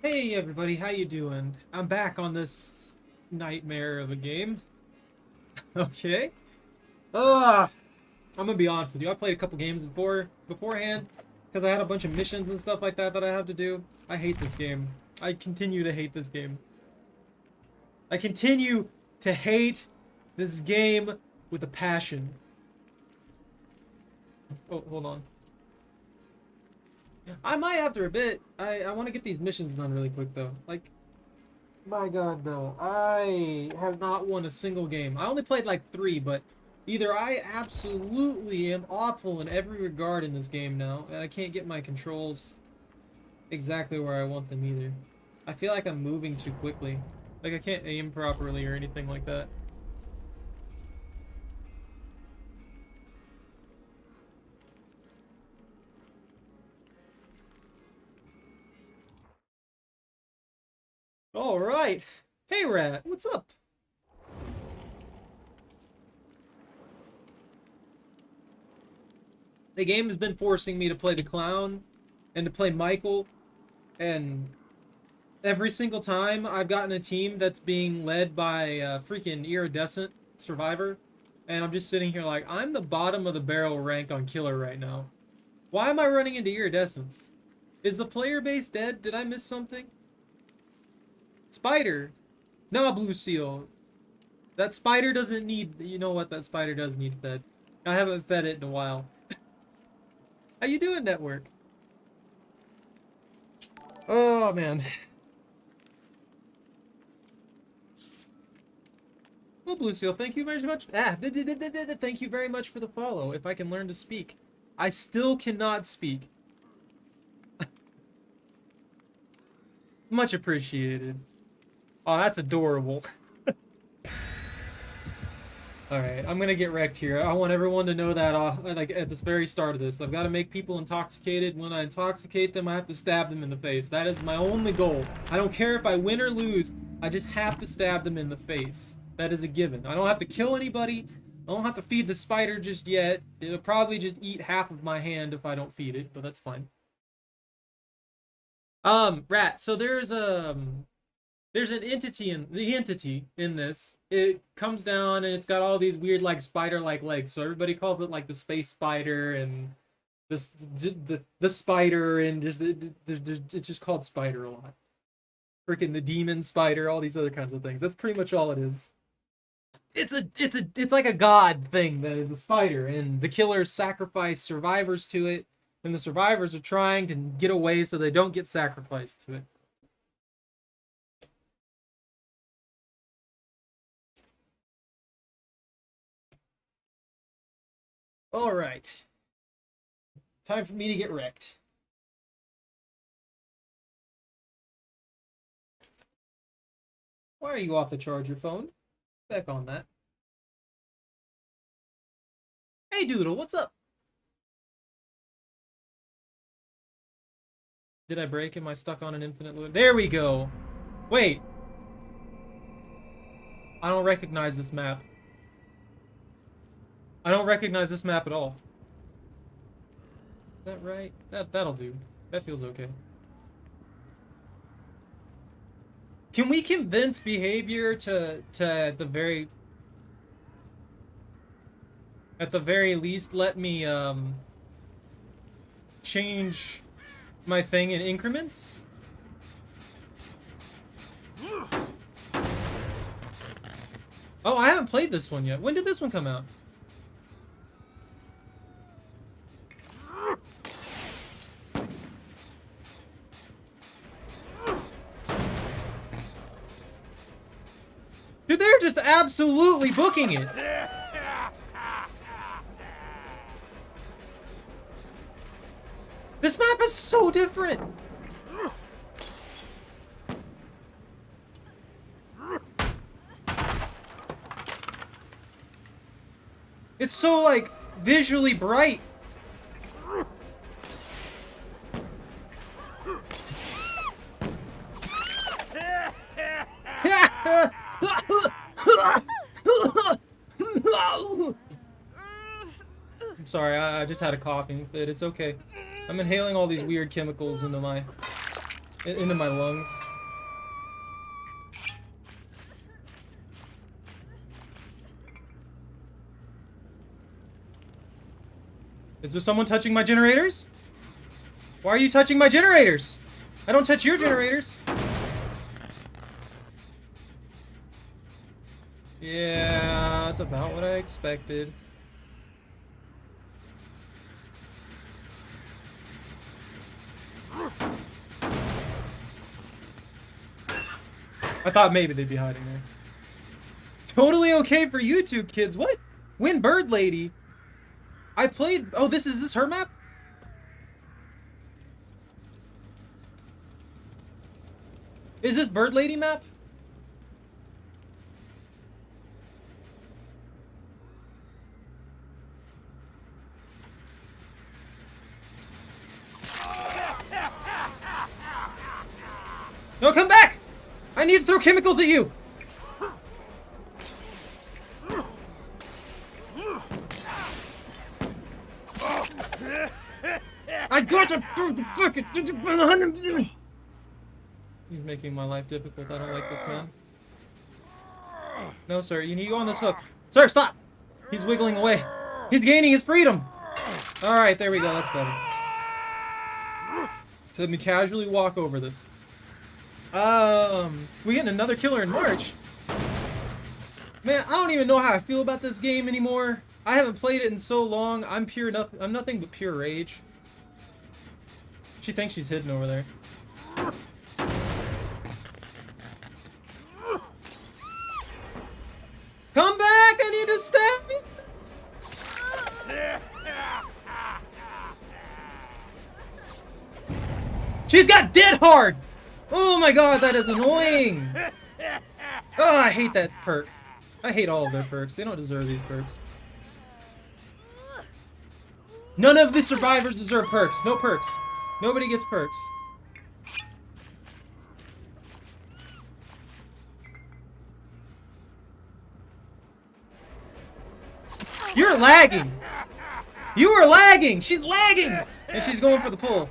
Hey everybody, how you doing? I'm back on this nightmare of a game. Okay. Ugh. I'm gonna be honest with you. I played a couple games beforehand because I had a bunch of missions and stuff like that I have to do. I hate this game. I continue to hate this game. I continue to hate this game with a passion. Oh, hold on. I might after a bit. I want to get these missions done really quick though. Like, my god, no. I have not won a single game. I only played like 3, but either I absolutely am awful in every regard in this game now, and I can't get my controls exactly where I want them either. I feel like I'm moving too quickly. Like I can't aim properly or anything like that. All right. Hey, Rat. What's up? The game has been forcing me to play the clown and to play Michael, and every single time I've gotten a team that's being led by a freaking iridescent survivor, and I'm just sitting here like, I'm the bottom of the barrel rank on killer right now. Why am I running into iridescence? Is the player base dead? Did I miss something? Spider. No, Blue Seal. That spider doesn't need... You know what? That spider does need fed. I haven't fed it in a while. How you doing, network? Oh, man. Well, Blue Seal, thank you very much. Thank you very much for the follow. If I can learn to speak. I still cannot speak. Much appreciated. Oh, that's adorable. Alright, I'm gonna get wrecked here. I want everyone to know that, like, at the very start of this. I've got to make people intoxicated. When I intoxicate them, I have to stab them in the face. That is my only goal. I don't care if I win or lose. I just have to stab them in the face. That is a given. I don't have to kill anybody. I don't have to feed the spider just yet. It'll probably just eat half of my hand if I don't feed it, but that's fine. Rat, so there's an entity in this. It comes down and it's got all these weird like spider-like legs. So everybody calls it like the space spider and the spider, and just it's just called spider a lot. Freaking the demon spider, all these other kinds of things. That's pretty much all it is. It's like a god thing that is a spider, and the killers sacrifice survivors to it, and the survivors are trying to get away so they don't get sacrificed to it. All right. Time for me to get wrecked. Why are you off the charger phone? Back on that. Hey, Doodle, what's up? Did I break? Am I stuck on an infinite loop? There we go. Wait. I don't recognize this map. I don't recognize this map at all. Is that right? That'll do. That feels okay. Can we convince behavior to at the very least let me change my thing in increments? Oh, I haven't played this one yet. When did this one come out? Dude, they're just absolutely booking it. This map is so different. It's so, like, visually bright. I'm sorry, I just had a coughing fit. It's okay. I'm inhaling all these weird chemicals into my into my lungs. Is there someone touching my generators? Why are you touching my generators? I don't touch your generators. Yeah, that's about what I expected. I thought maybe they'd be hiding there. Totally okay for you two kids. What? Win Bird Lady. I played... Oh, is this her map? Is this Bird Lady map? No, come back! I need to throw chemicals at you! I got to throw the bucket! He's making my life difficult. I don't like this man. No, sir. You need to go on this hook. Sir, stop! He's wiggling away. He's gaining his freedom! Alright, there we go. That's better. So let me casually walk over this. We getting another killer in March. Man, I don't even know how I feel about this game anymore. I haven't played it in so long. I'm nothing but pure rage. She thinks she's hidden over there. Come back! I need to stab you! She's got dead hard! Oh my god, that is annoying! Oh, I hate that perk. I hate all of their perks. They don't deserve these perks. None of the survivors deserve perks. No perks. Nobody gets perks. You're lagging! You are lagging! She's lagging! And she's going for the pull.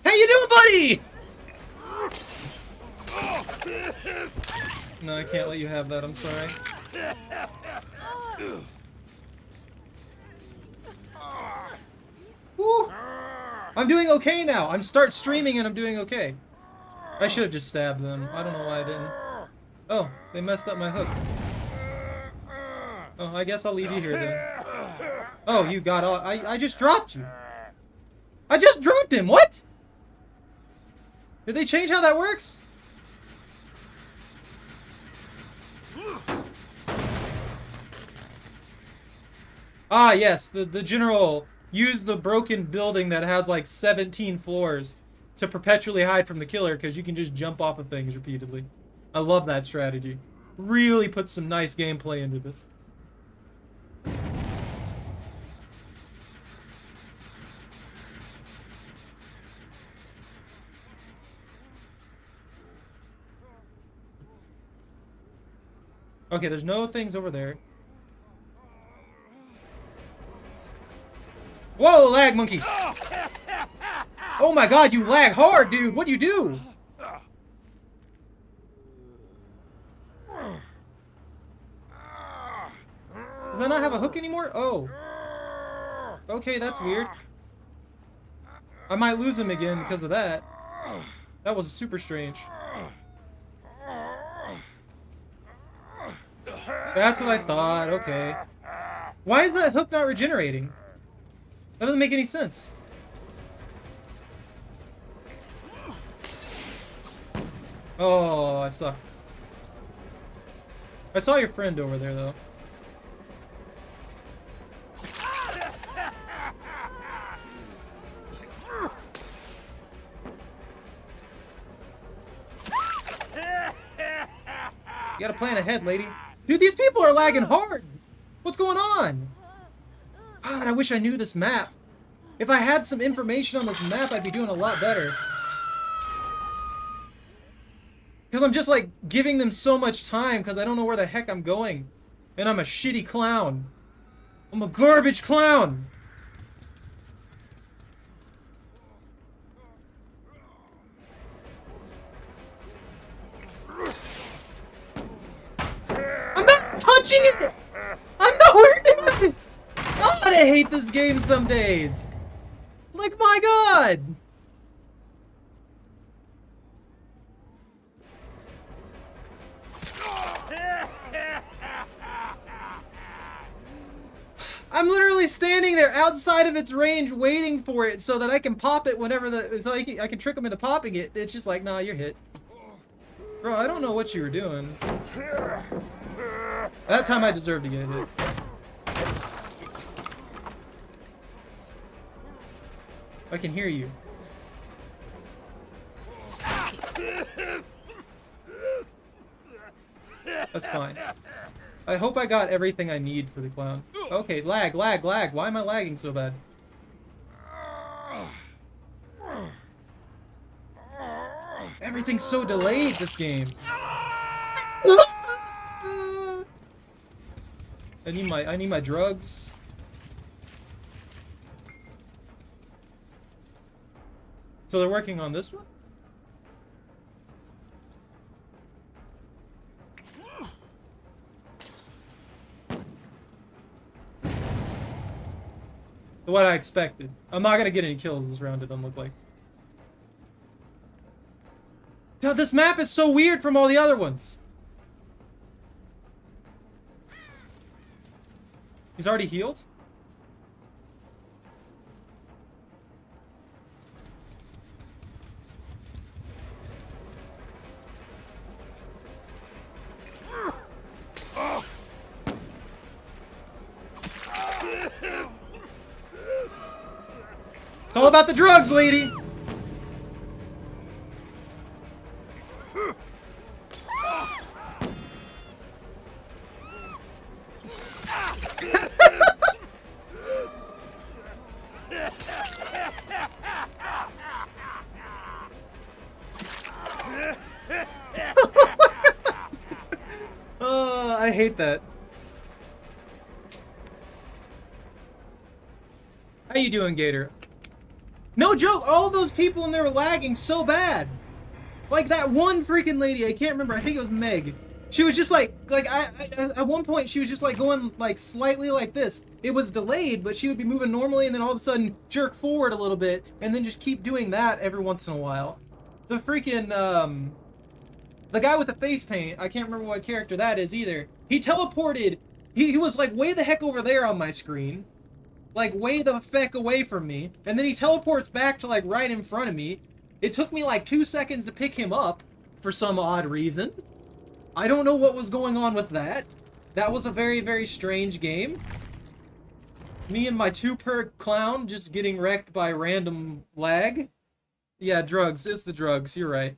How you doing, buddy? No, I can't let you have that. I'm sorry. Woo. I'm doing okay now. I'm start streaming and I'm doing okay. I should have just stabbed them. I don't know why I didn't. Oh, they messed up my hook. Oh, I guess I'll leave you here then. Oh, you got all. I just dropped you. I just dropped him. What? Did they change how that works? Ah, yes, the general used the broken building that has like 17 floors to perpetually hide from the killer because you can just jump off of things repeatedly. I love that strategy. Really put some nice gameplay into this. Okay, there's no things over there. Whoa, lag monkey! Oh my god, you lag hard, dude! What'd you do? Does that not have a hook anymore? Oh. Okay, that's weird. I might lose him again because of that. That was super strange. That's what I thought, okay. Why is that hook not regenerating? That doesn't make any sense. Oh, I suck. I saw your friend over there, though. You gotta plan ahead, lady. Dude, these people are lagging hard. What's going on? God, I wish I knew this map. If I had some information on this map, I'd be doing a lot better. Because I'm just like giving them so much time because I don't know where the heck I'm going. And I'm a shitty clown. I'm a garbage clown. I'm not touching it! I'm nowhere near it! God, I hate this game some days. Like, my God. I'm literally standing there outside of its range waiting for it so that I can pop it whenever so I can trick them into popping it. It's just like, nah, you're hit. Bro, I don't know what you were doing. That time I deserved to get hit. I can hear you. That's fine. I hope I got everything I need for the clown. Okay, lag. Why am I lagging so bad? Everything's so delayed this game. I need my drugs. So they're working on this one? What I expected. I'm not gonna get any kills this round, it doesn't look like. God, this map is so weird from all the other ones. He's already healed? It's all about the drugs, lady! I hate that. How you doing, Gator? No joke, all those people in there were lagging so bad. Like that one freaking lady, I can't remember, I think it was Meg. She was just like I at one point she was just like going like slightly like this. It was delayed, but she would be moving normally and then all of a sudden jerk forward a little bit and then just keep doing that every once in a while. The freaking the guy with the face paint, I can't remember what character that is either. He teleported. He was like way the heck over there on my screen. Like way the feck away from me. And then he teleports back to like right in front of me. It took me like 2 seconds to pick him up for some odd reason. I don't know what was going on with that. That was a very, very strange game. Me and my 2-per clown just getting wrecked by random lag. Yeah, drugs. It's the drugs. You're right.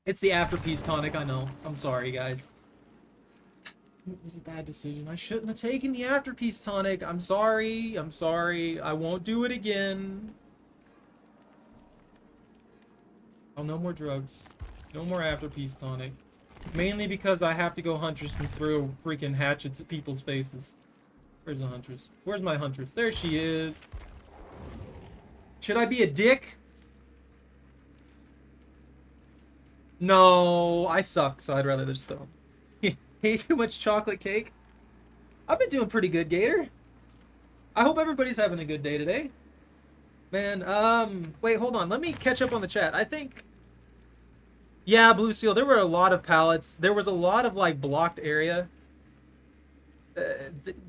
It's the after-peace tonic, I know. I'm sorry, guys. It was a bad decision. I shouldn't have taken the after-peace tonic. I'm sorry. I'm sorry. I won't do it again. Oh, no more drugs. No more after-peace tonic. Mainly because I have to go Huntress and throw freaking hatchets at people's faces. Where's the Huntress? Where's my Huntress? There she is. Should I be a dick? No, I suck, so I'd rather just throw. Hate too much chocolate cake? I've been doing pretty good, Gator. I hope everybody's having a good day today. Man, wait, hold on. Let me catch up on the chat. I think... Yeah, Blue Seal, there were a lot of pallets. There was a lot of, like, blocked area.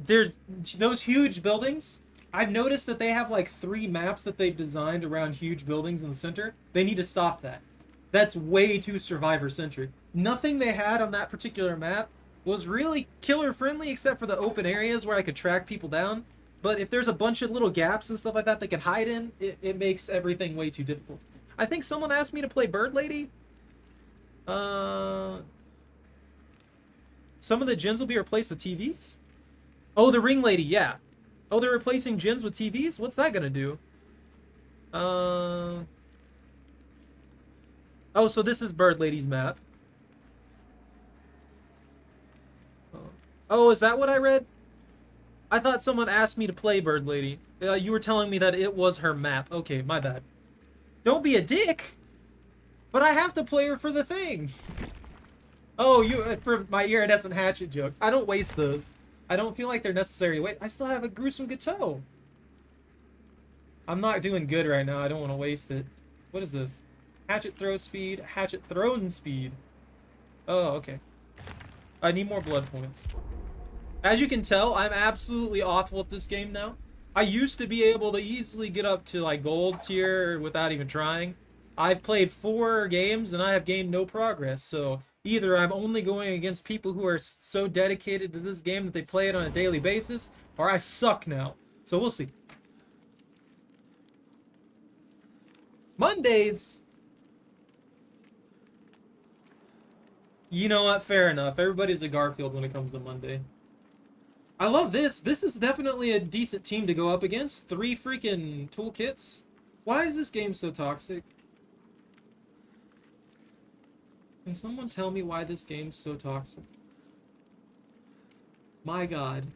There's those huge buildings. I've noticed that they have, like, 3 maps that they've designed around huge buildings in the center. They need to stop that. That's way too survivor-centric. Nothing they had on that particular map was really killer-friendly except for the open areas where I could track people down. But if there's a bunch of little gaps and stuff like that they can hide in, it makes everything way too difficult. I think someone asked me to play Bird Lady. Some of the gens will be replaced with TVs? Oh, the Ring Lady, yeah. Oh, they're replacing gens with TVs? What's that gonna do? Oh, so this is Bird Lady's map. Oh, is that what I read? I thought someone asked me to play Bird Lady. You were telling me that it was her map. Okay, my bad. Don't be a dick! But I have to play her for the thing! Oh, for my iridescent hatchet joke. I don't waste those. I don't feel like they're necessary to waste. I still have a gruesome Gateau. I'm not doing good right now. I don't want to waste it. What is this? Hatchet throw speed, hatchet thrown speed. Oh, okay. I need more blood points. As you can tell, I'm absolutely awful at this game now. I used to be able to easily get up to like gold tier without even trying. I've played 4 games and I have gained no progress. So either I'm only going against people who are so dedicated to this game that they play it on a daily basis, or I suck now. So we'll see. Mondays! You know what? Fair enough. Everybody's a Garfield when it comes to Monday. I love this. This is definitely a decent team to go up against. 3 freaking toolkits. Why is this game so toxic? Can someone tell me why this game's so toxic? My god.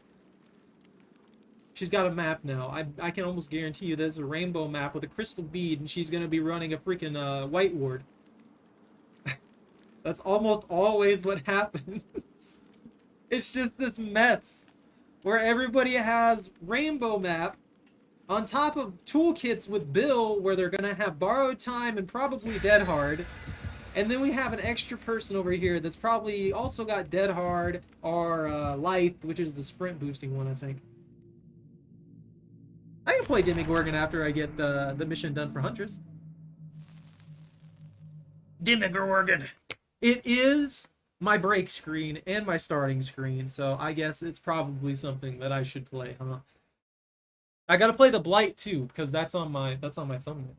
She's got a map now. I can almost guarantee you there's a rainbow map with a crystal bead and she's going to be running a freaking white ward. That's almost always what happens. It's just this mess where everybody has rainbow map on top of toolkits with Bill where they're going to have borrowed time and probably dead hard. And then we have an extra person over here that's probably also got dead hard or Lithe, which is the sprint boosting one, I think. I can play Demigorgon after I get the mission done for Huntress. Demigorgon! It is my break screen and my starting screen, so I guess it's probably something that I should play, huh? I gotta play the Blight too, because that's on my thumbnail.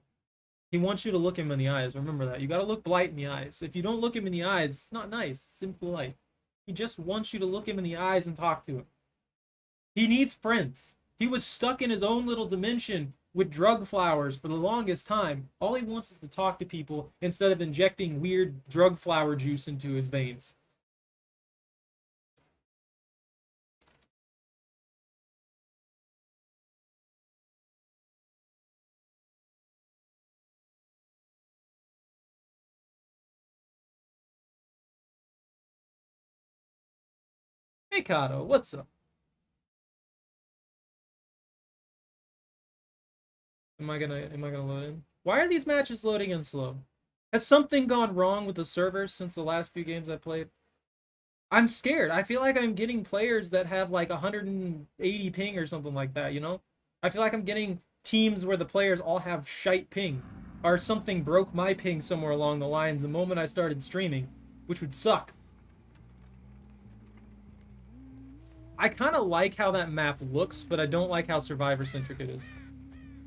He wants you to look him in the eyes. Remember that. You gotta look Blight in the eyes. If you don't look him in the eyes, it's not nice. It's impolite. He just wants you to look him in the eyes and talk to him. He needs friends. He was stuck in his own little dimension with drug flowers for the longest time. All he wants is to talk to people instead of injecting weird drug flower juice into his veins. Hey Kato, what's up? Am I gonna load in? Why are these matches loading in slow? Has something gone wrong with the servers since the last few games I played? I'm scared. I feel like I'm getting players that have like 180 ping or something like that, you know? I feel like I'm getting teams where the players all have shite ping. Or something broke my ping somewhere along the lines the moment I started streaming, which would suck. I kind of like how that map looks, but I don't like how survivor-centric it is.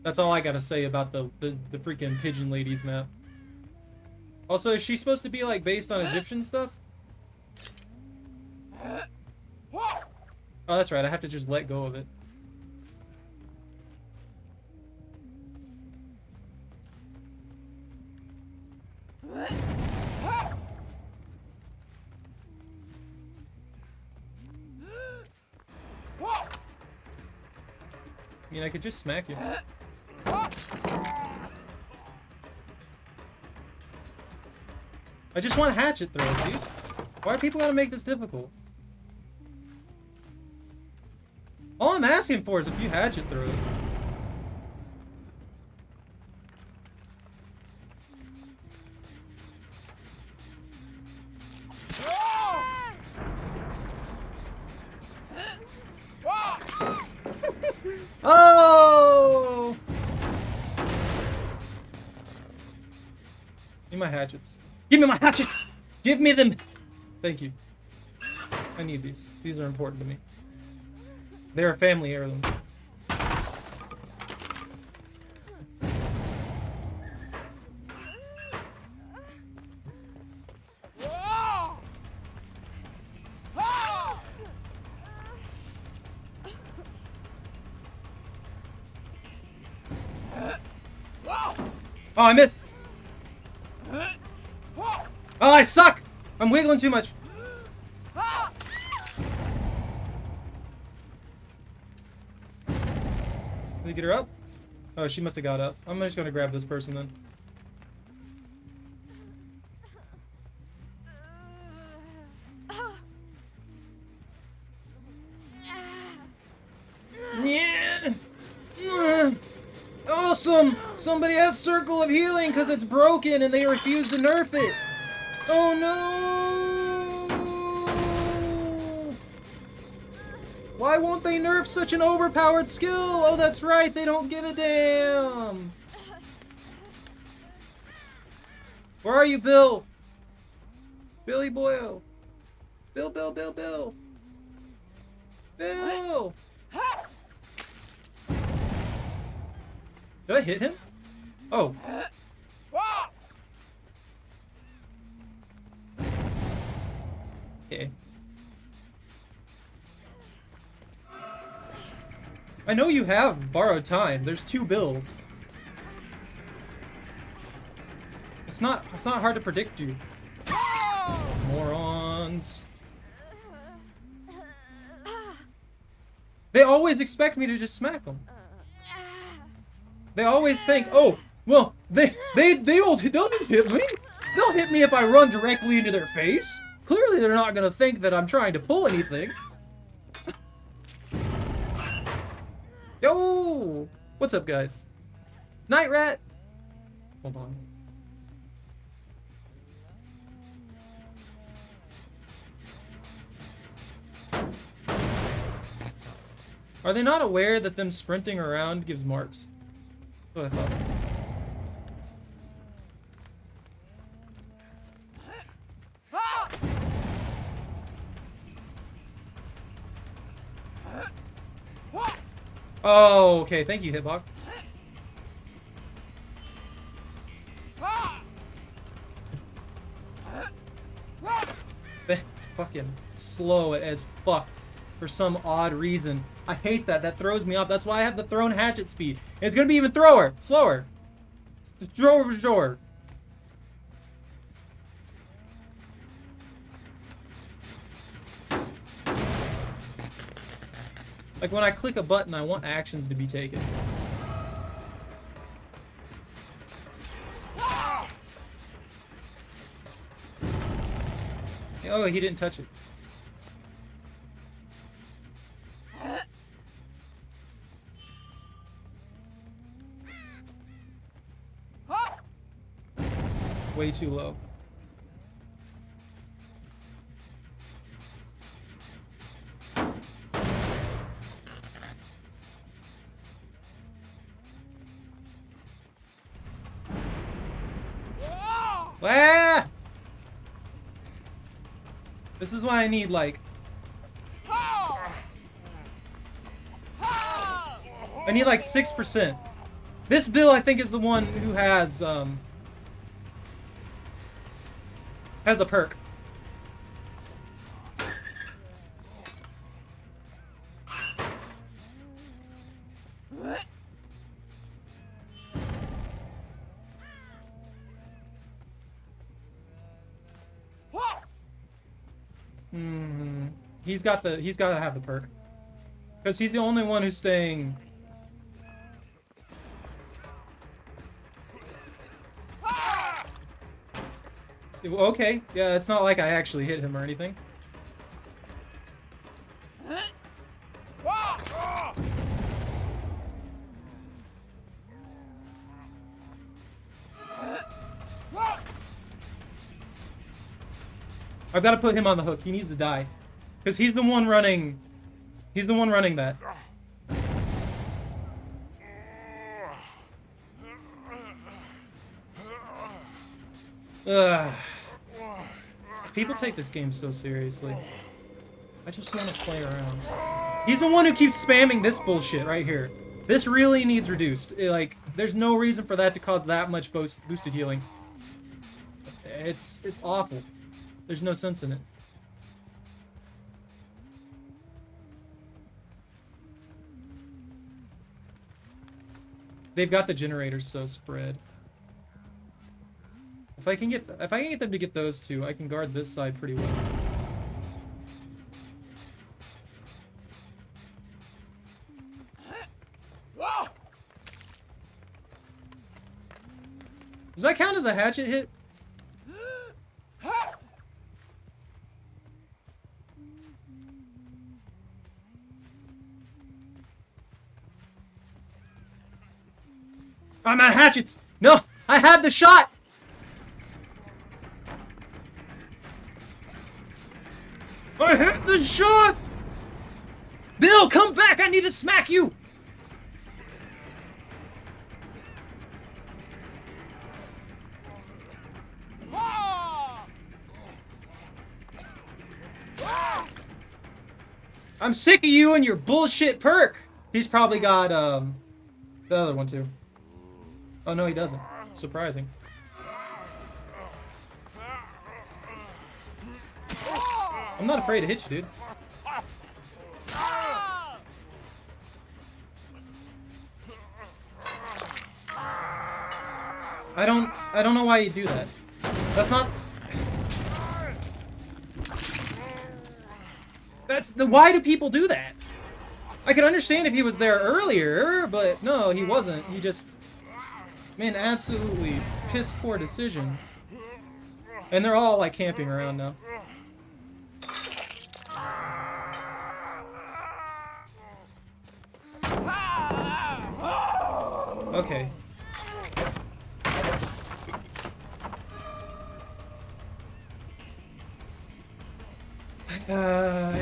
That's all I gotta say about the freaking Pigeon Ladies map. Also, is she supposed to be like based on Egyptian stuff? Oh, that's right. I have to just let go of it. I mean, I could just smack you. I just want hatchet throws, dude. Why are people gonna make this difficult? All I'm asking for is a few hatchet throws. Oh! Give me my hatchets. Give me my hatchets! Give me them! Thank you. I need these. These are important to me. They're a family heirloom. Oh, I missed! Oh, I suck! I'm wiggling too much. Did we get her up? Oh, she must have got up. I'm just gonna grab this person then. Yeah. Awesome! Somebody has Circle of Healing because it's broken and they refuse to nerf it. Oh no! Why won't they nerf such an overpowered skill? Oh, that's right, they don't give a damn. Where are you, Bill? Billy Boyle. Bill. Bill! Did I hit him? Oh. Okay. I know you have borrowed time. There's 2 bills. It's not hard to predict you. Morons. They always expect me to just smack them. They always think, oh, well, they'll just hit me. They'll hit me if I run directly into their face. Clearly, they're not gonna think that I'm trying to pull anything. Yo! What's up, guys? Night Rat! Hold on. Are they not aware that them sprinting around gives marks? That's what I thought. Oh, okay. Thank you, Hitbox. That's fucking slow as fuck for some odd reason. I hate that. That throws me off. That's why I have the thrown hatchet speed. And it's gonna be even slower. The thrower for sure. Like when I click a button, I want actions to be taken. Oh, he didn't touch it. Way too low. Ah! This is why I need, like... I need, like, 6%. This Bill, I think, is the one who has a perk. He's got to have the perk. Because he's the only one who's staying... Okay, yeah, it's not like I actually hit him or anything. I've got to put him on the hook. He needs to die. Because he's the one running... He's the one running that. Ugh. People take this game so seriously. I just want to play around. He's the one who keeps spamming this bullshit right here. This really needs reduced. Like, there's no reason for that to cause that much boosted healing. It's awful. There's no sense in it. They've got the generators so spread. If I can get them to get those two, I can guard this side pretty well. Does that count as a hatchet hit? I'm out of hatchets! No! I had the shot! I hit the shot! Bill, come back! I need to smack you! I'm sick of you and your bullshit perk! He's probably got, the other one too. Oh no, he doesn't. Surprising. I'm not afraid to hit you, dude. I don't know why you do that. That's not... Why do people do that? I could understand if he was there earlier, but no, he wasn't. He just made an absolutely piss poor decision. And they're all like camping around now. Okay.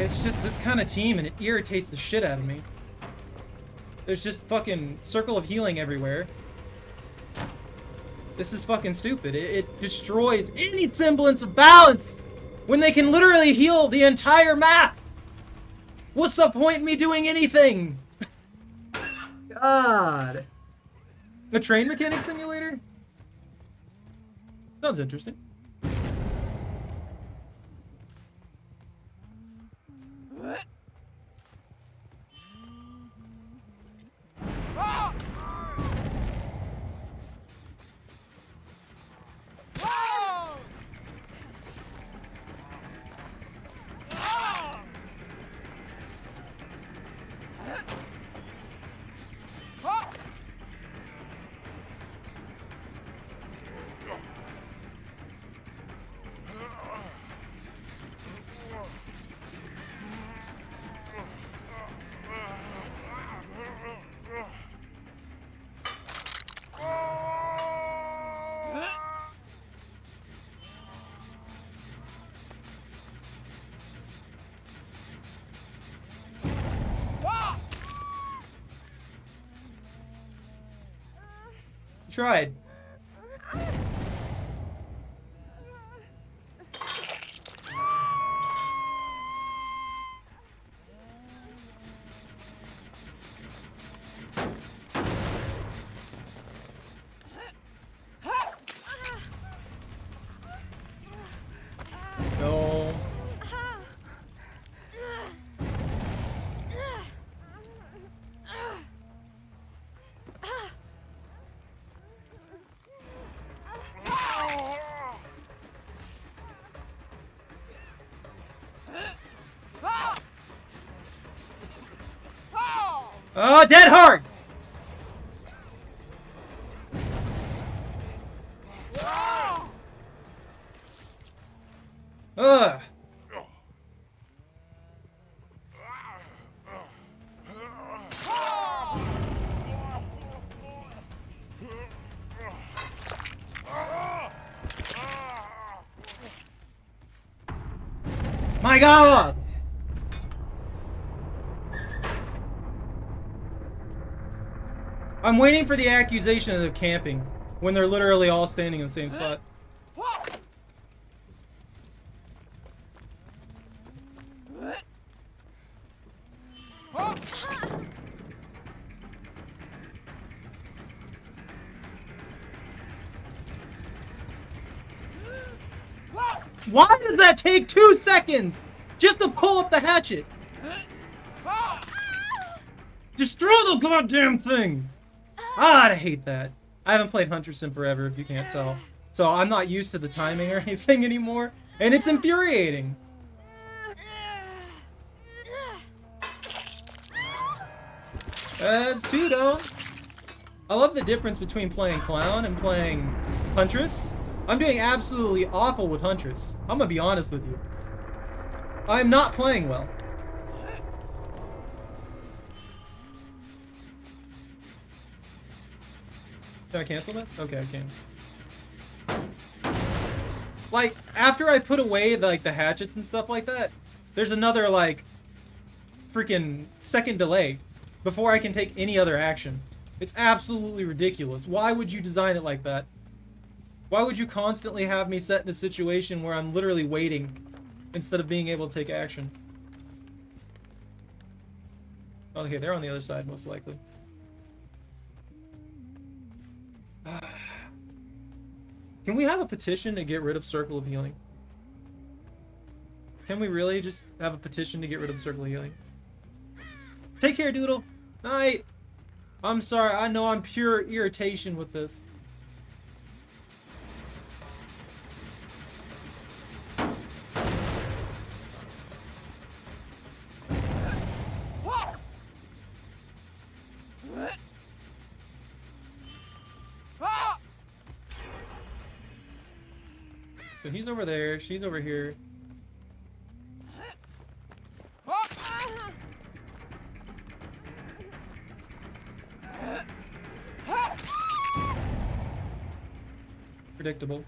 It's just this kind of team and it irritates the shit out of me. There's just fucking circle of healing everywhere. This is fucking stupid. It destroys any semblance of balance when they can literally heal the entire map. What's the point in me doing anything? God. A train mechanic simulator? Sounds interesting. Tried. No. Oh, dead hard! Ugh. My God! I'm waiting for the accusation of camping when they're literally all standing in the same spot. Why did that take 2 seconds just to pull up the hatchet? Just throw the goddamn thing! Ah, I hate that. I haven't played Hunter Sim forever, if you can't tell. So I'm not used to the timing or anything anymore. And it's infuriating. That's two down. I love the difference between playing Clown and playing Huntress. I'm doing absolutely awful with Huntress. I'm gonna be honest with you. I'm not playing well. Can I cancel that? Okay, I can. Like, after I put away like the hatchets and stuff like that, there's another like freaking second delay before I can take any other action. It's absolutely ridiculous. Why would you design it like that? Why would you constantly have me set in a situation where I'm literally waiting instead of being able to take action? Okay, they're on the other side most likely. Can we have a petition to get rid of Circle of Healing? Can we really just have a petition to get rid of the Circle of Healing? Take care, Doodle. Night. I'm sorry. I know I'm pure irritation with this. So he's over there. She's over here. Predictable.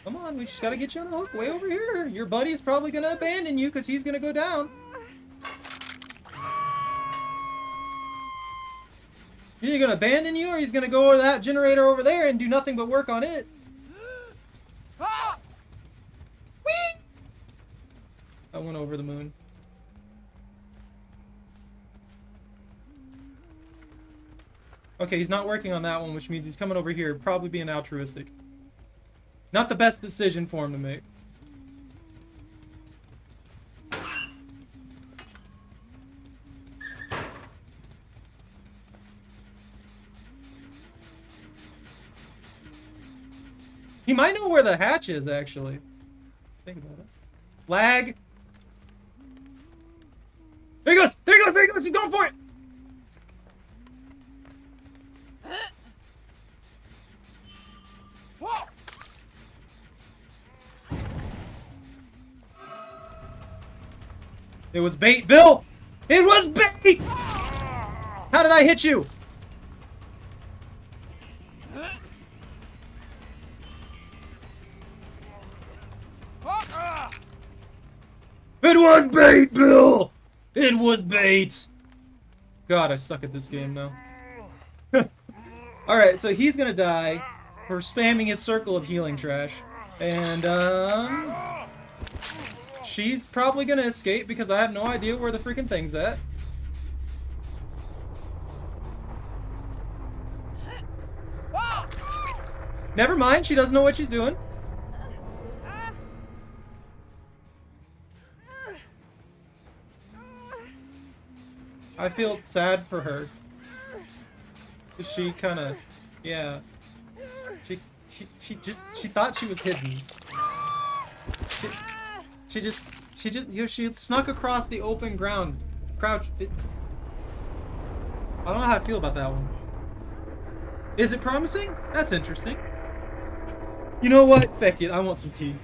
Come on, we just gotta get you on a hook way over here. Your buddy's probably gonna abandon you because he's gonna go down. He's gonna abandon you or he's gonna go over that generator over there and do nothing but work on it. Whee! I went over the moon. Okay, he's not working on that one, which means he's coming over here, probably being altruistic. Not the best decision for him to make. He might know where the hatch is, actually. Think about it. Lag. There he goes! There he goes! There he goes! He's going for it! It was bait, Bill! It was bait! How did I hit you? It was bait, Bill! It was bait! God, I suck at this game now. Alright, so he's gonna die for spamming his Circle of Healing trash. And, she's probably gonna escape because I have no idea where the freaking thing's at. Never mind, she doesn't know what she's doing. I feel sad for her. She kind of, yeah. She thought she was hidden. She just, you know, she snuck across the open ground. Crouch. I don't know how I feel about that one. Is it promising? That's interesting. You know what? Feck it. I want some tea.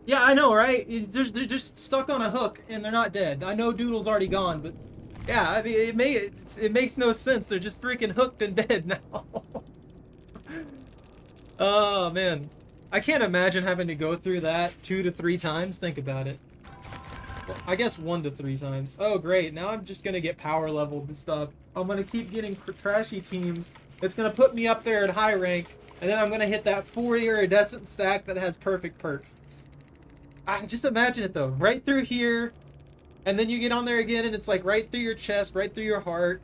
Yeah, I know, right? They're just stuck on a hook and they're not dead. I know Doodle's already gone, but yeah, I mean, it makes no sense. They're just freaking hooked and dead now. Oh man, I can't imagine having to go through that 2 to 3 times. Think about it. Well, I guess 1 to 3 times. Oh great, now I'm just gonna get power leveled and stuff. I'm gonna keep getting trashy teams. It's gonna put me up there at high ranks, and then I'm gonna hit that 4 iridescent stack that has perfect perks. Just imagine it though, right through here, and then you get on there again, and it's like right through your chest, right through your heart,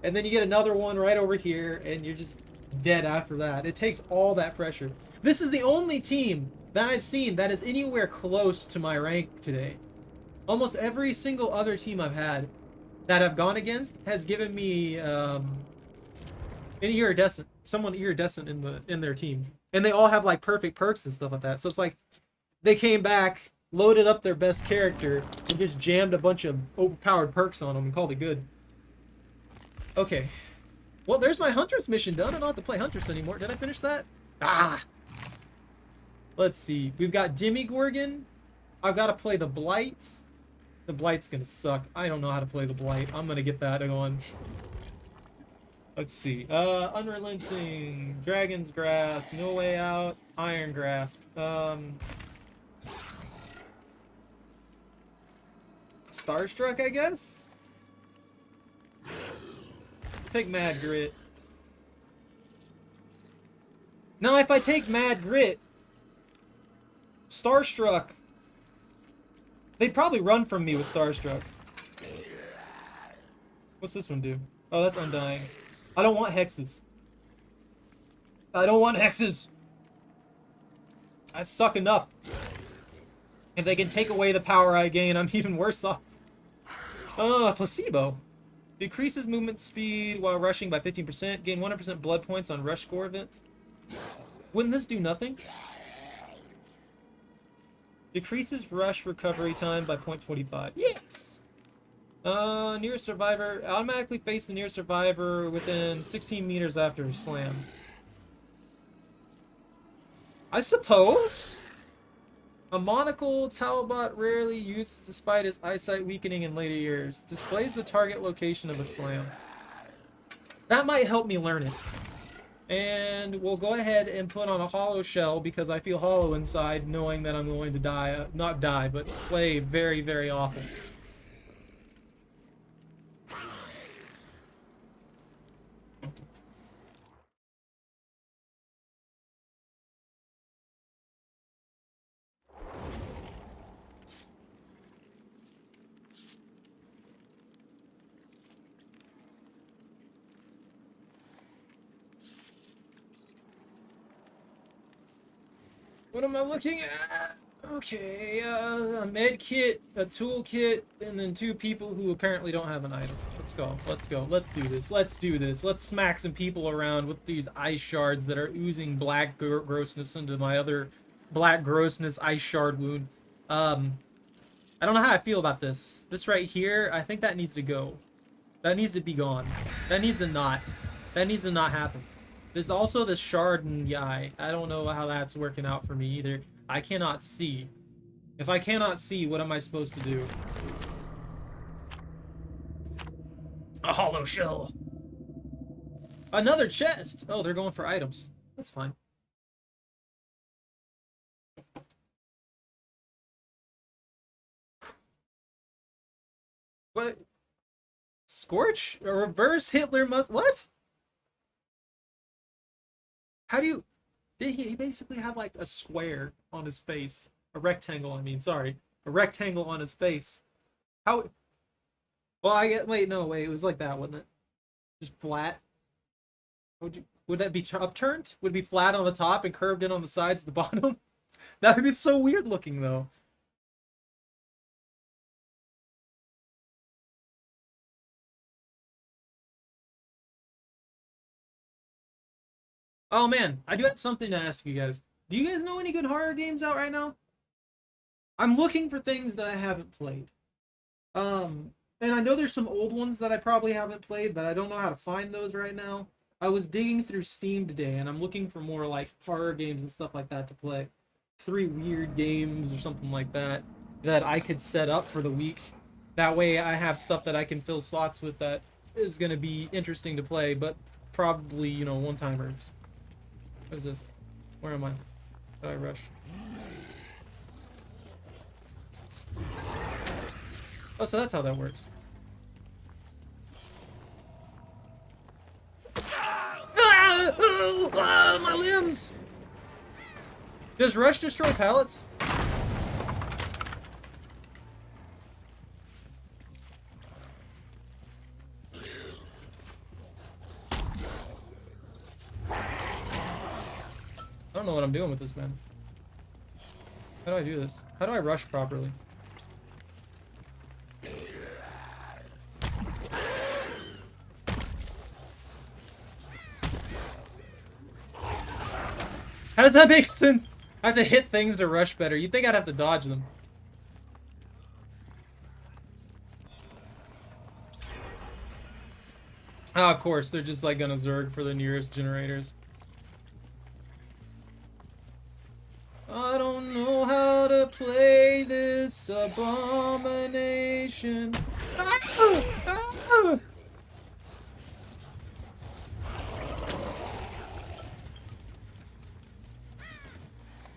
and then you get another one right over here, and you're just dead after that. It takes all that pressure. This is the only team that I've seen that is anywhere close to my rank today. Almost every single other team I've had that I've gone against has given me an iridescent, someone iridescent in their team, and they all have like perfect perks and stuff like that. So it's like they came back, loaded up their best character, and just jammed a bunch of overpowered perks on them and called it good. Okay. Well, there's my Huntress mission done. I don't have to play Huntress anymore. Did I finish that? Ah! Let's see. We've got Demigorgon. I've got to play the Blight. The Blight's going to suck. I don't know how to play the Blight. I'm going to get that going. Let's see. Unrelenting. Dragon's Grasp. No Way Out. Iron Grasp. Starstruck, I guess? Take Mad Grit. Now, if I take Mad Grit, Starstruck, they'd probably run from me with Starstruck. What's this one do? Oh, that's Undying. I don't want hexes. I don't want hexes. I suck enough. If they can take away the power I gain, I'm even worse off. Placebo. Decreases movement speed while rushing by 15%. Gain 100% blood points on rush score events. Wouldn't this do nothing? Decreases rush recovery time by 0.25. Yes! Near survivor. Automatically face the near survivor within 16 meters after a slam. I suppose. A monocle Talbot rarely uses despite his eyesight weakening in later years. Displays the target location of a slam. That might help me learn it. And we'll go ahead and put on a hollow shell because I feel hollow inside knowing that I'm going to die. Not die, but play very, very awful. What am I looking at? Okay, a med kit, a tool kit, and then 2 people who apparently don't have an item. Let's go, let's go, let's do this, let's do this. Let's smack some people around with these ice shards that are oozing black grossness into my other black grossness ice shard wound. I don't know how I feel about this. This right here, I think that needs to go. That needs to be gone. That needs to not happen. There's also this shard in the eye. I don't know how that's working out for me either. I cannot see. If I cannot see, what am I supposed to do? A hollow shell. Another chest. Oh, they're going for items. That's fine. What? Scorch? A reverse Hitler must... What? How do you... Did he basically have like a square on his face? A rectangle, I mean, sorry. A rectangle on his face. How... Well, I get... Wait, no, wait. It was like that, wasn't it? Just flat? Would that be upturned? Would it be flat on the top and curved in on the sides at the bottom? That would be so weird looking, though. Oh man, I do have something to ask you guys. Do you guys know any good horror games out right now? I'm looking for things that I haven't played. And I know there's some old ones that I probably haven't played, but I don't know how to find those right now. I was digging through Steam today, and I'm looking for more like horror games and stuff like that to play. 3 weird games or something like that that I could set up for the week. That way I have stuff that I can fill slots with that is going to be interesting to play, but probably, you know, one-timers. What is this? Where am I? Did I rush? Oh, so that's how that works. My limbs! Does Rush destroy pallets? I don't know what I'm doing with this, man. How do I do this? How do I rush properly? How does that make sense? I have to hit things to rush better. You'd think I'd have to dodge them. Ah, of course, they're just like gonna Zerg for the nearest generators. I don't know how to play this abomination. Ah! Ah!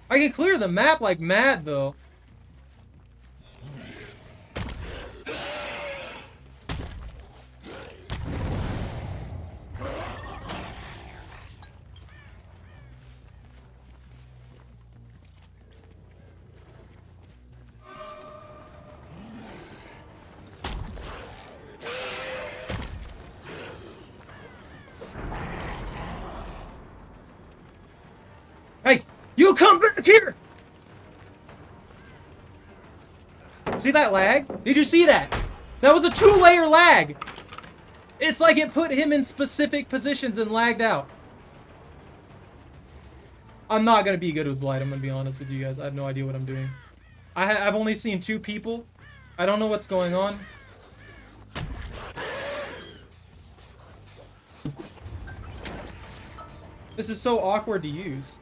I can clear the map like mad, though. Hey, you come back here! See that lag? Did you see that? That was a 2-layer lag! It's like it put him in specific positions and lagged out. I'm not gonna be good with Blight, I'm gonna be honest with you guys. I have no idea what I'm doing. I've only seen 2 people. I don't know what's going on. This is so awkward to use.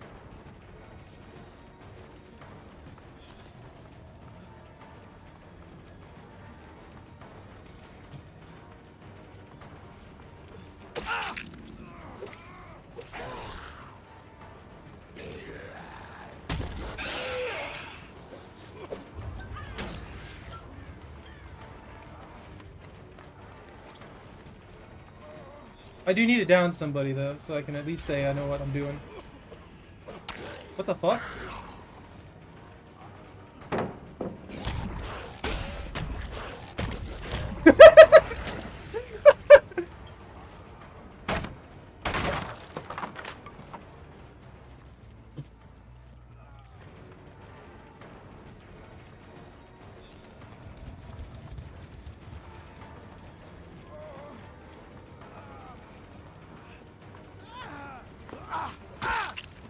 I do need to down somebody, though, so I can at least say I know what I'm doing. What the fuck?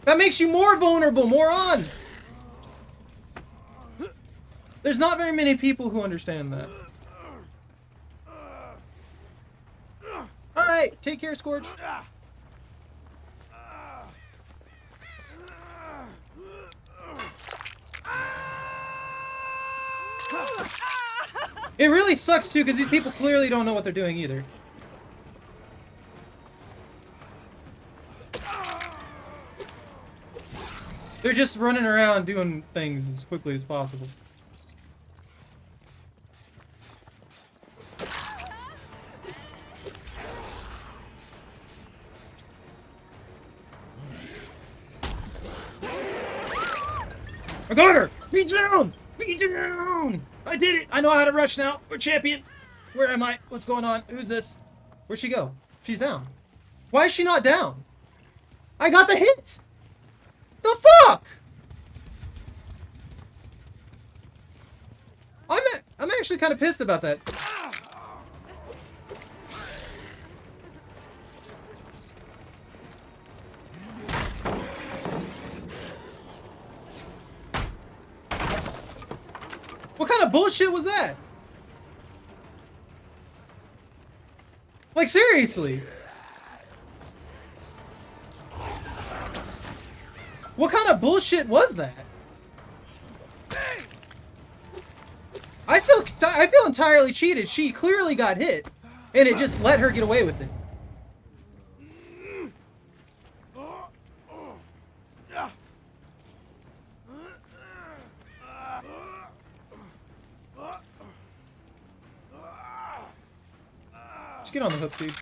That makes you more vulnerable, moron! There's not very many people who understand that. Alright, take care, Scorch. It really sucks, too, because these people clearly don't know what they're doing, either. They're just running around doing things as quickly as possible. I got her! Be down! Be down! I did it! I know how to rush now. We're champion. Where am I? What's going on? Who's this? Where'd she go? She's down. Why is she not down? I got the hit! The fuck? I'm actually kind of pissed about that. What kind of bullshit was that? Like, seriously. What kind of bullshit was that? I feel entirely cheated. She clearly got hit, and it just let her get away with it. Just get on the hook, dude.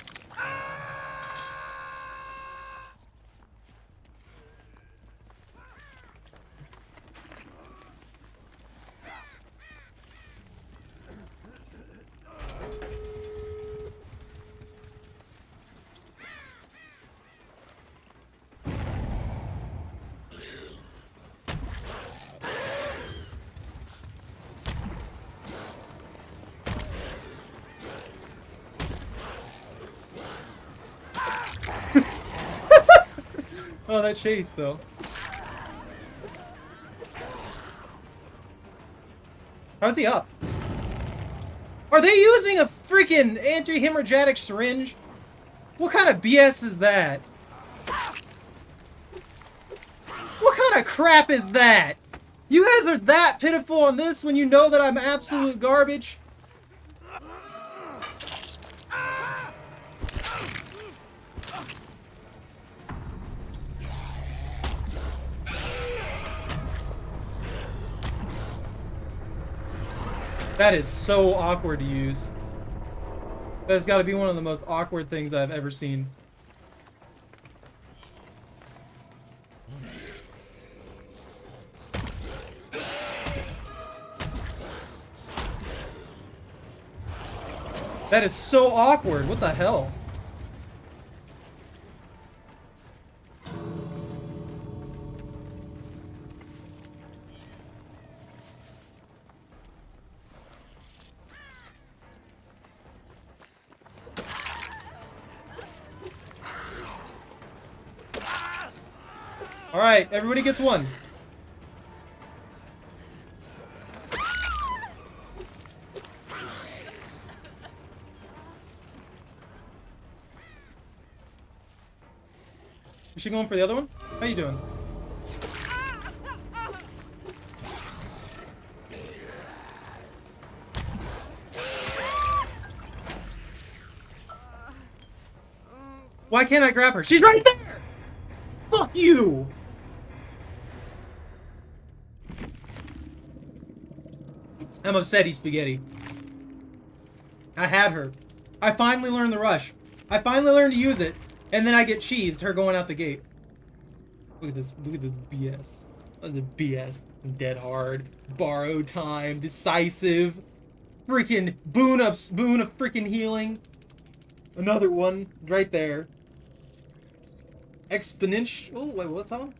Oh, that chase, though. How's he up? Are they using a freaking anti-hemorrhagic syringe? What kind of BS is that? What kind of crap is that? You guys are that pitiful on this when you know that I'm absolute garbage? That is so awkward to use. That's got to be one of the most awkward things I've ever seen. That is so awkward. What the hell? All right, everybody gets one. Is she going for the other one? How you doing? Why can't I grab her? She's right there! Fuck you! I'm upset, spaghetti. I had her. I finally learned the rush. I finally learned to use it. And then I get cheesed, her going out the gate. Look at this BS. Look at the BS. Dead hard. Borrow time. Decisive. Freaking boon of freaking healing. Another one right there. Exponential. Oh, wait, what's that one?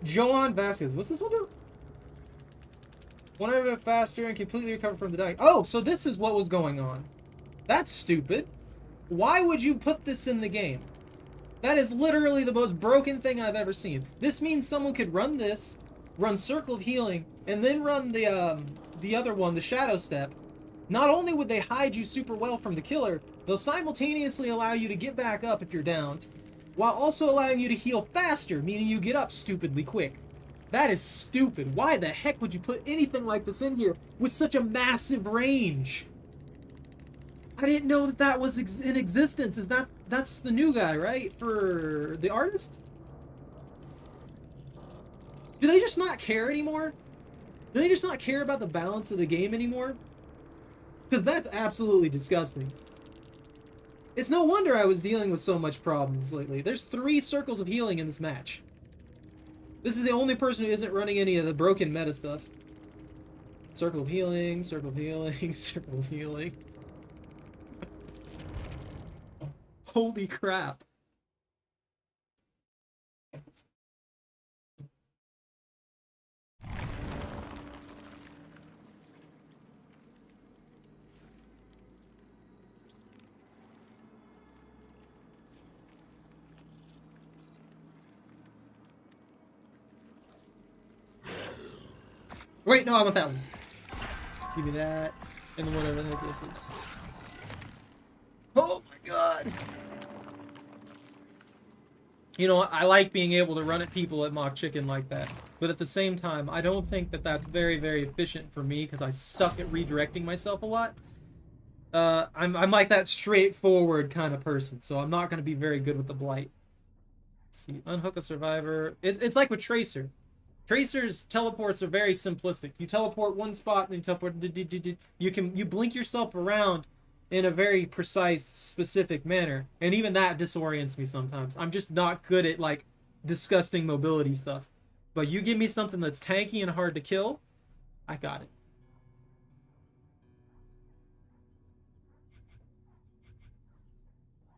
Joan Vasquez. What's this one do? One a bit faster and completely recover from the dying. Oh, so this is what was going on. That's stupid. Why would you put this in the game? That is literally the most broken thing I've ever seen. This means someone could run this, run Circle of Healing, and then run the other one, the Shadow Step. Not only would they hide you super well from the killer, they'll simultaneously allow you to get back up if you're downed, while also allowing you to heal faster, meaning you get up stupidly quick. That is stupid. Why the heck would you put anything like this in here with such a massive range? I didn't know that that was in existence. That's the new guy, right? For the artist? Do they just not care anymore? Do they just not care about the balance of the game anymore? Because that's absolutely disgusting. It's no wonder I was dealing with so much problems lately. There's 3 circles of healing in this match. This is the only person who isn't running any of the broken meta stuff. Circle of healing, circle of healing, circle of healing. Holy crap. Wait, no, I want that one. Give me that, and then whatever the heck this is. Oh my god! You know, I like being able to run at people at Mock Chicken like that, but at the same time, I don't think that that's very, very efficient for me because I suck at redirecting myself a lot. I'm like that straightforward kind of person, so I'm not going to be very good with the Blight. Let's see, unhook a survivor. It's like with Tracer. Tracer's teleports are very simplistic. You teleport one spot and then teleport. You blink yourself around in a very precise, specific manner, and even that disorients me sometimes. I'm just not good at like disgusting mobility stuff. But you give me something that's tanky and hard to kill, I got it.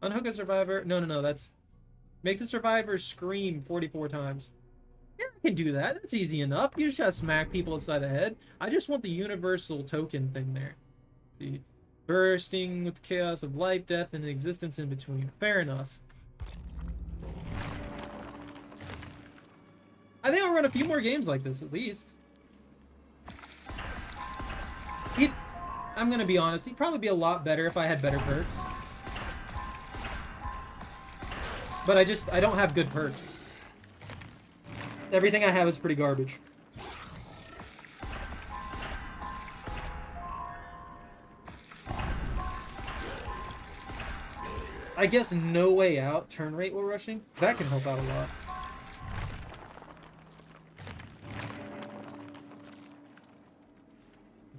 Unhook a survivor. No. That's make the survivor scream 44 times. Yeah, I can do that. That's easy enough. You just gotta smack people upside the head. I just want the universal token thing there. See? Bursting with the chaos of life, death, and existence in between. Fair enough. I think I'll run a few more games like this, at least. I'm gonna be honest, he'd probably be a lot better if I had better perks. But I don't have good perks. Everything I have is pretty garbage. I guess no way out, turn rate while rushing. That can help out a lot.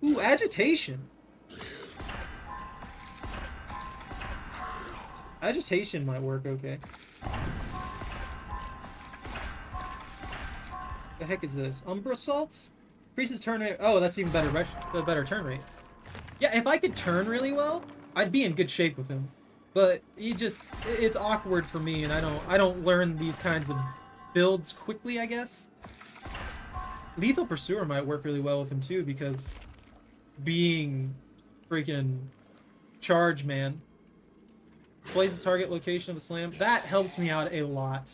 Ooh, agitation. Agitation might work okay. The heck is this? Umbra salts? Increases turn rate. Oh, that's even better. Better turn rate. Yeah, if I could turn really well, I'd be in good shape with him. But it's awkward for me, and I don't learn these kinds of builds quickly, I guess. Lethal Pursuer might work really well with him too, because being freaking charge man displays the target location of the slam. That helps me out a lot.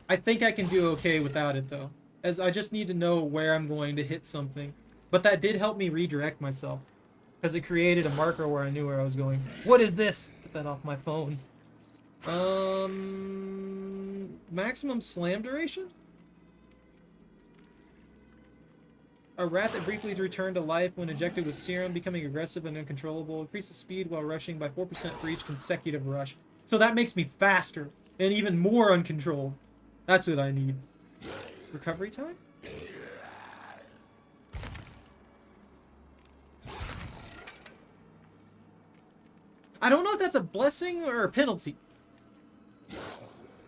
I think I can do okay without it though, as I just need to know where I'm going to hit something. But that did help me redirect myself, because it created a marker where I knew where I was going. What is this? Get that off my phone. Maximum slam duration? A rat that briefly returned to life when injected with serum, becoming aggressive and uncontrollable. Increases speed while rushing by 4% for each consecutive rush. So that makes me faster and even more uncontrolled. That's what I need. Recovery time? I don't know if that's a blessing or a penalty.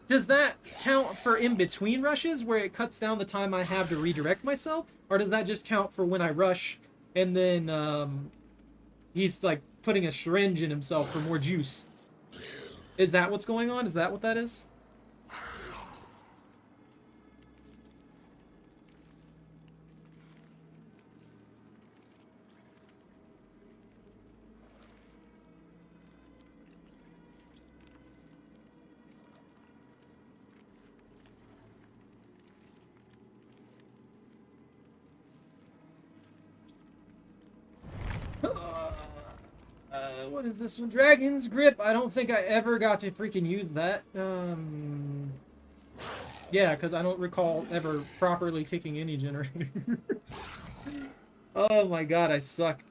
Does that count for in-between rushes, where it cuts down the time I have to redirect myself? Or does that just count for when I rush, and then, he's, like, putting a syringe in himself for more juice? Is that what's going on? Is that what that is? What is this one? Dragon's Grip. I don't think I ever got to freaking use that. Yeah, because I don't recall ever properly kicking any generator. Oh my god, I suck.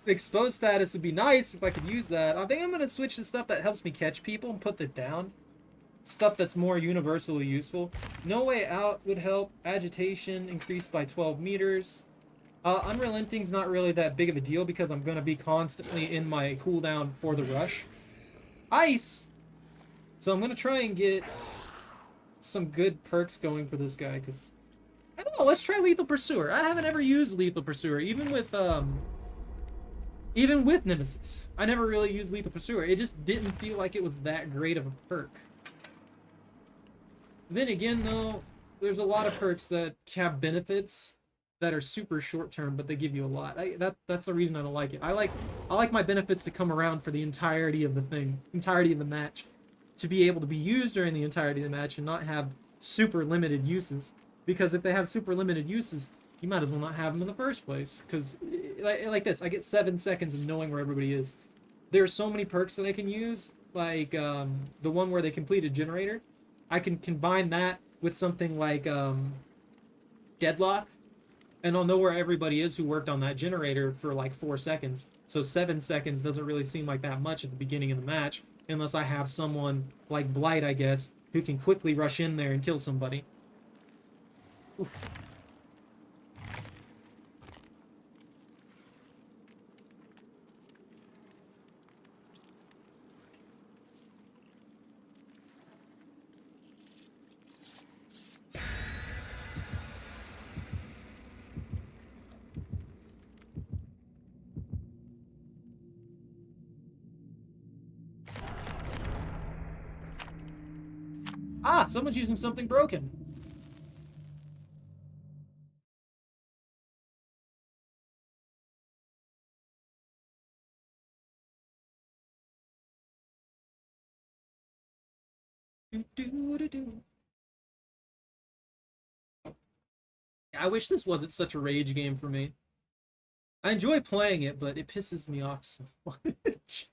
Exposed status would be nice if I could use that. I think I'm going to switch to stuff that helps me catch people and put them down. Stuff that's more universally useful. No Way Out would help. Agitation increased by 12 meters. Unrelenting's not really that big of a deal because I'm going to be constantly in my cooldown for the rush. Ice! So I'm going to try and get some good perks going for this guy, because I don't know, let's try Lethal Pursuer. I haven't ever used Lethal Pursuer, even with Nemesis. I never really used Lethal Pursuer. It just didn't feel like it was that great of a perk. Then again, though, there's a lot of perks that have benefits that are super short term, but they give you a lot. That's the reason I don't like it. I like my benefits to come around for the entirety of the thing, entirety of the match, to be able to be used during the entirety of the match and not have super limited uses. Because if they have super limited uses, you might as well not have them in the first place. Because like this, I get 7 seconds of knowing where everybody is. There are so many perks that I can use, like the one where they complete a generator. I can combine that with something like Deadlock, and I'll know where everybody is who worked on that generator for like 4 seconds. So 7 seconds doesn't really seem like that much at the beginning of the match, unless I have someone like Blight, I guess, who can quickly rush in there and kill somebody. Oof. Ah, someone's using something broken. I wish this wasn't such a rage game for me. I enjoy playing it, but it pisses me off so much.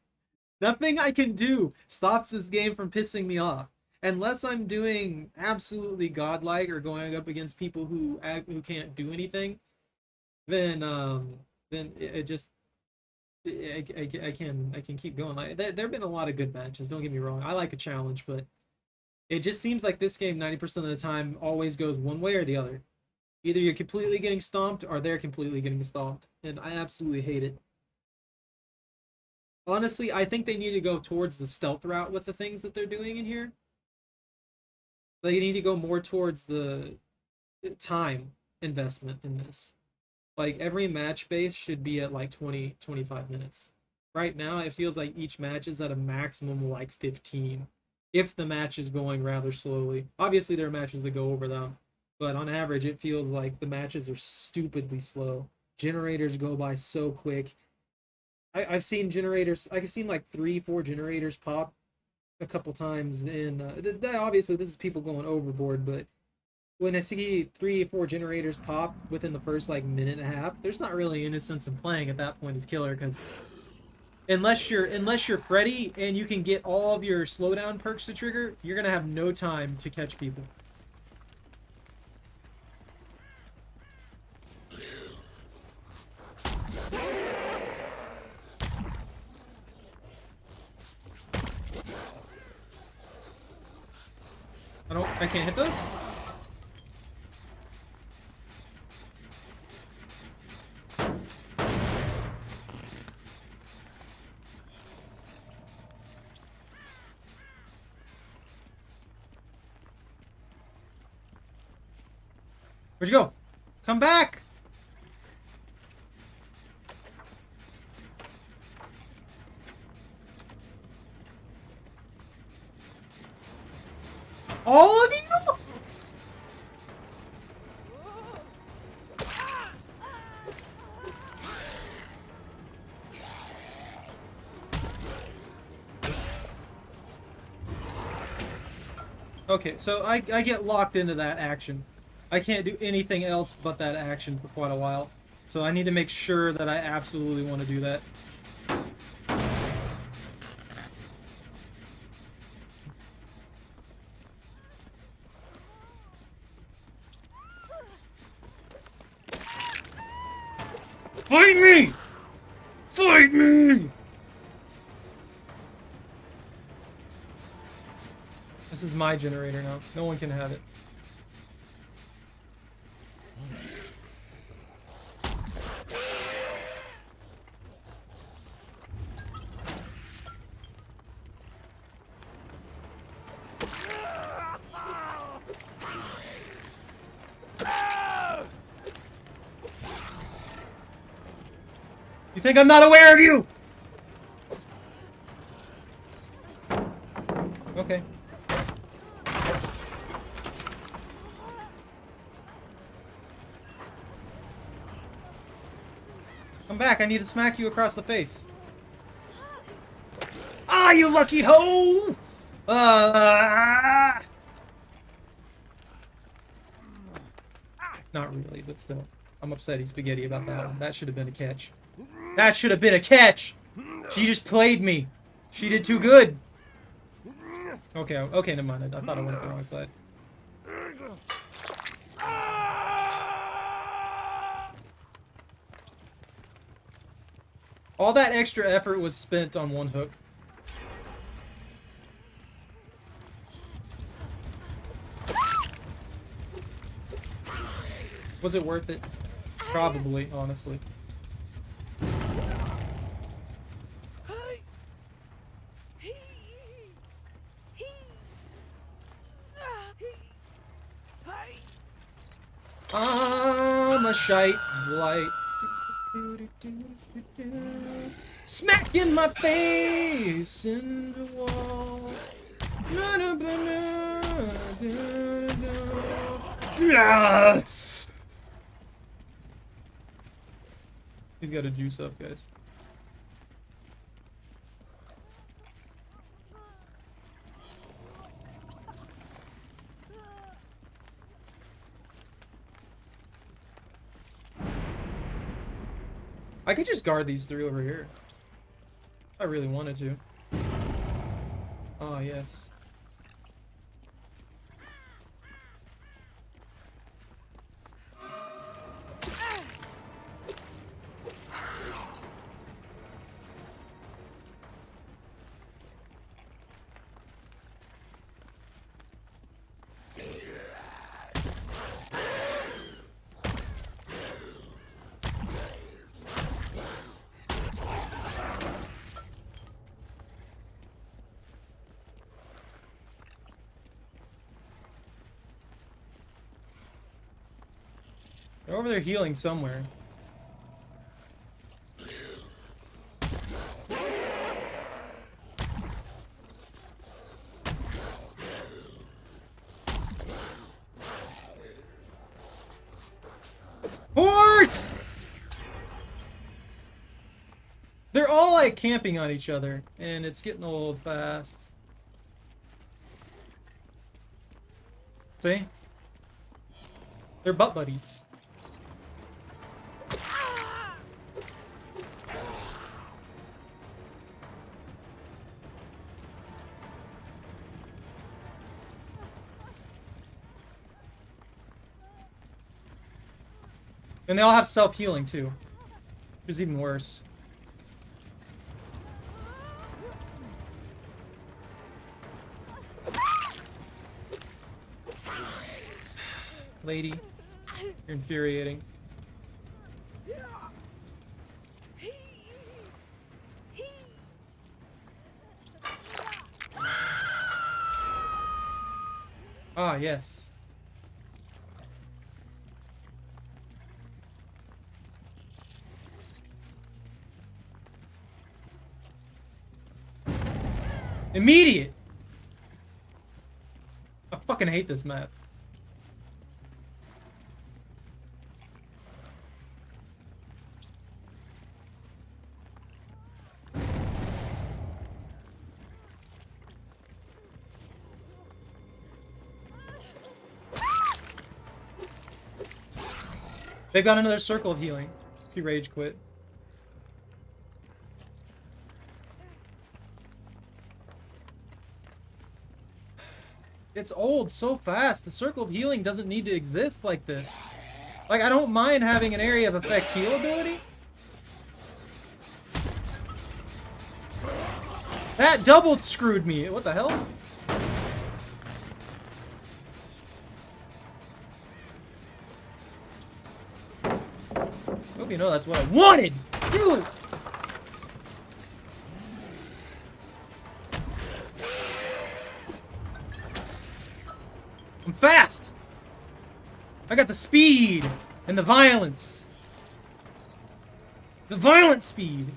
Nothing I can do stops this game from pissing me off. Unless I'm doing absolutely godlike or going up against people who can't do anything, then it just I can keep going. Like there've been a lot of good matches. Don't get me wrong. I like a challenge, but it just seems like this game 90% of the time always goes one way or the other. Either you're completely getting stomped or they're completely getting stomped, and I absolutely hate it. Honestly, I think they need to go towards the stealth route with the things that they're doing in here. They need to go more towards the time investment in this. Like every match base should be at like 20-25 minutes. Right now it feels like each match is at a maximum of like 15 if the match is going rather slowly. Obviously there are matches that go over them, but on average it feels like the matches are stupidly slow. Generators go by so quick. I've seen generators, I've seen like 3-4 generators pop a couple times in obviously this is people going overboard, but when I see 3-4 generators pop within the first like minute and a half, there's not really any sense in playing at that point as killer, because unless you're Freddy and you can get all of your slowdown perks to trigger, you're gonna have no time to catch people. I can't hit those? Where'd you go? Come back! All of you? Okay, so I get locked into that action. I can't do anything else but that action for quite a while. So I need to make sure that I absolutely want to do that. Fight me! Fight me! This is my generator now. No one can have it. You think I'm not aware of you? Okay. Come back, I need to smack you across the face. Ah, you lucky hoe! Not really, but still. I'm upset he's spaghetti about that one. That should have been a catch. That should have been a catch! She just played me. She did too good. Okay, okay, never mind. I thought I went up the wrong side. All that extra effort was spent on one hook. Was it worth it? Probably, honestly. I'm a shite light. Smack in my face in the wall. He's got a juice up, guys. I could just guard these three over here. If I really wanted to. Oh, yes. They're over there healing somewhere. Horse! They're all like camping on each other, and it's getting old fast. See? They're butt buddies. And they all have self-healing, too. Which is even worse. Lady, you're infuriating. Ah, yes. Immediate! I fucking hate this map. They've got another circle of healing. She rage quit. It's old so fast. The circle of healing doesn't need to exist like this. Like, I don't mind having an area of effect heal ability. That double screwed me. What the hell? Hope you know that's what I wanted. Dude. I'm fast. I got the speed and the violence. The violent speed.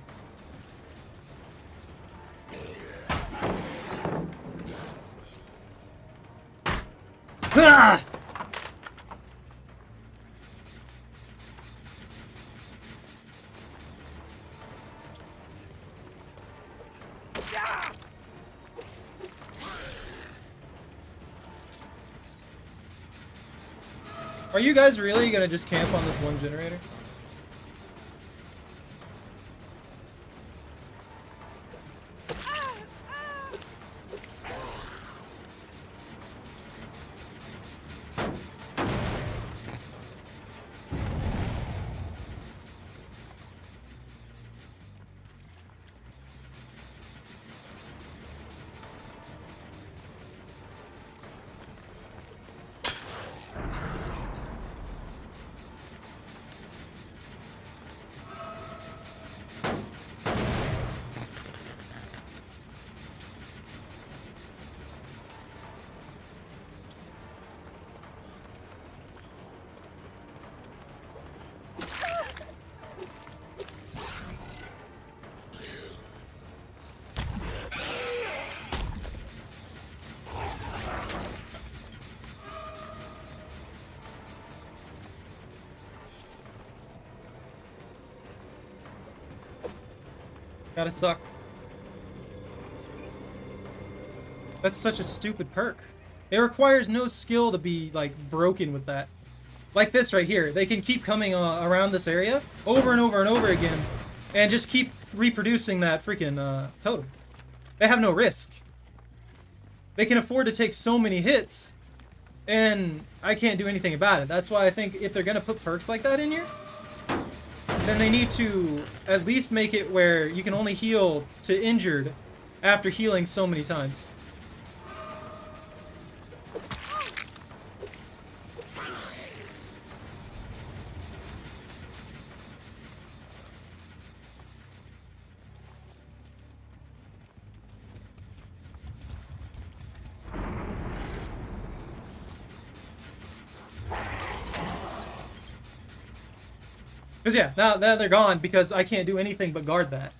Ah! Are you guys really gonna just camp on this one generator? Gotta suck. That's such a stupid perk. It requires no skill to be, like, broken with that. Like this right here. They can keep coming around this area over and over and over again and just keep reproducing that freaking totem. They have no risk. They can afford to take so many hits, and I can't do anything about it. That's why I think if they're gonna put perks like that in here, then they need to at least make it where you can only heal to injured after healing so many times. Because yeah, now they're gone because I can't do anything but guard that.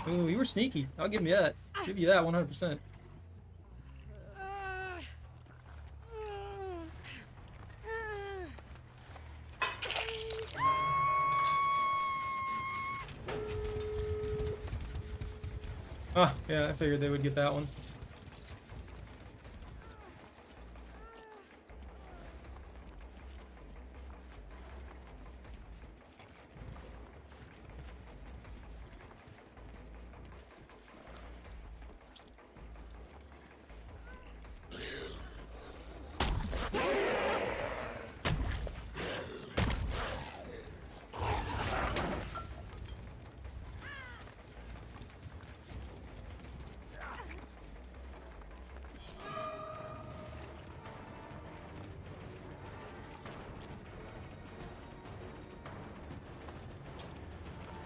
Ooh, you were sneaky. I'll give you that. Give you that 100%. Ah, yeah, I figured they would get that one.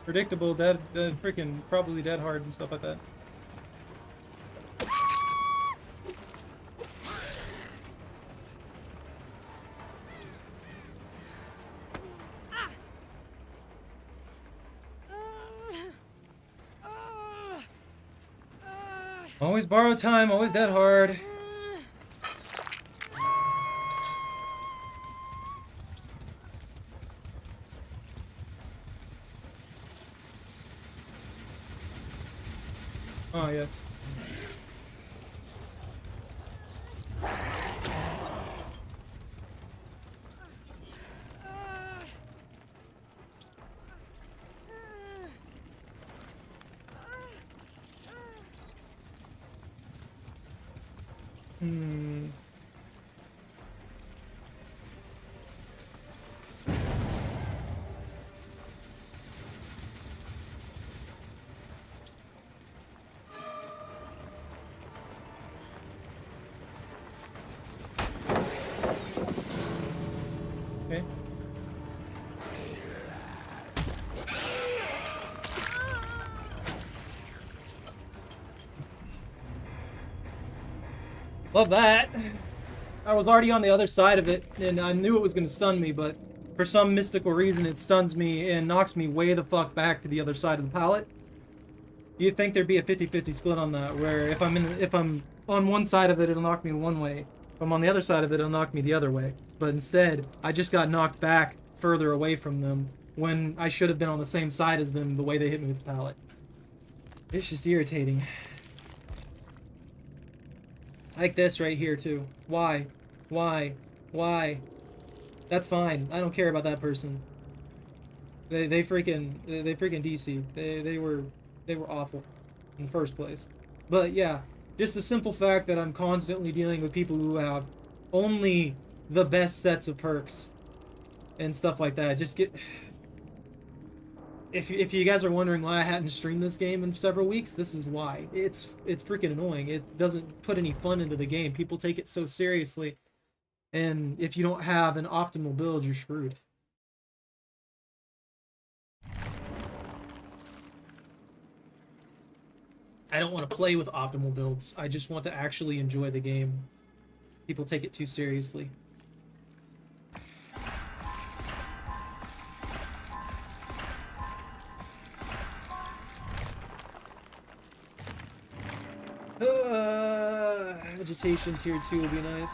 Predictable, dead, freaking probably dead hard and stuff like that. Always borrow time, always dead hard. Oh, yes. Hmm. Okay. Love that. I was already on the other side of it, and I knew it was going to stun me, but for some mystical reason it stuns me and knocks me way the fuck back to the other side of the pallet. You'd think there'd be a 50-50 split on that, where if I'm on one side of it, it'll knock me one way. If I'm on the other side of it, it'll knock me the other way. But instead, I just got knocked back further away from them when I should have been on the same side as them the way they hit me with the pallet. It's just irritating. Like this right here, too. Why? Why? Why? That's fine. I don't care about that person. They freaking DC. They were awful in the first place. But yeah, just the simple fact that I'm constantly dealing with people who have only the best sets of perks and stuff like that. Just get... If you guys are wondering why I hadn't streamed this game in several weeks, this is why. It's freaking annoying. It doesn't put any fun into the game. People take it so seriously, and if you don't have an optimal build, you're screwed. I don't want to play with optimal builds. I just want to actually enjoy the game. People take it too seriously. Vegetation tier 2 will be nice.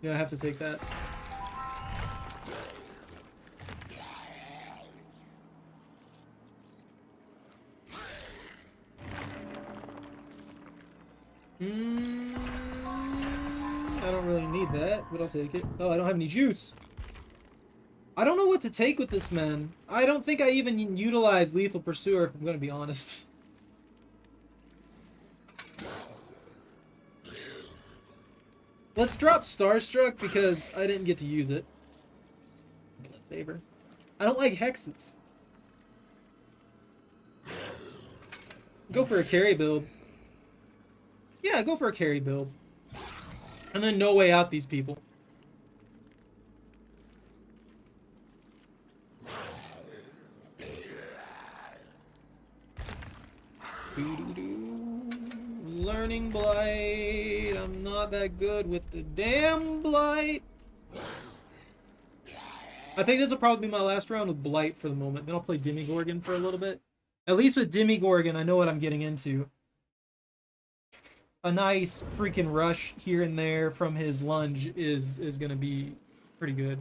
Yeah, I have to take that. I don't really need that, but I'll take it. Oh, I don't have any juice. I don't know what to take with this, man. I don't think I even utilize Lethal Pursuer, if I'm gonna be honest. Let's drop Starstruck because I didn't get to use it. Favor. I don't like hexes. Go for a carry build. Yeah, go for a carry build. And then no way out these people. Learning Blight. I'm not that good with the damn Blight. I think this will probably be my last round with Blight for the moment. Then I'll play Demigorgon for a little bit. At least with Demigorgon, I know what I'm getting into. A nice freaking rush here and there from his lunge is going to be pretty good.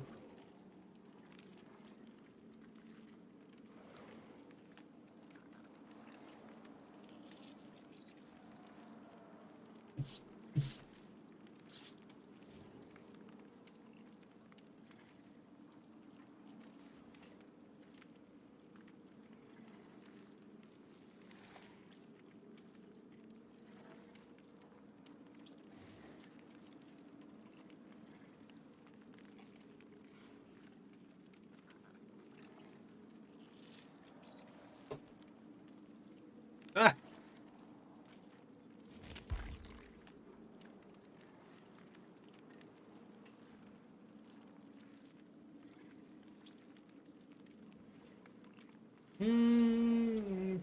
Ah!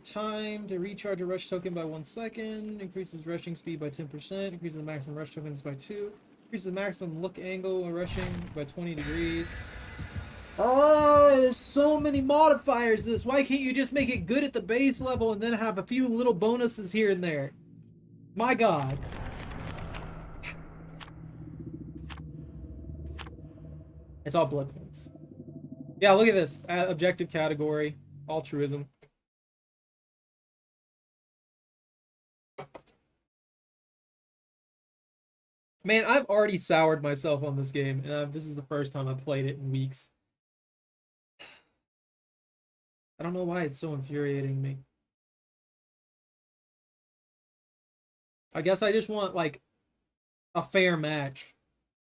Time to recharge a rush token by 1 second. Increases rushing speed by 10%. Increases the maximum rush tokens by 2. Increases the maximum look angle of rushing by 20 degrees. Oh, there's so many modifiers to this. Why can't you just make it good at the base level and then have a few little bonuses here and there? My God. It's all blood points. Yeah, look at this. Objective category. Altruism. Man, I've already soured myself on this game, and this is the first time I've played it in weeks. I don't know why it's so infuriating me. I guess I just want, like, a fair match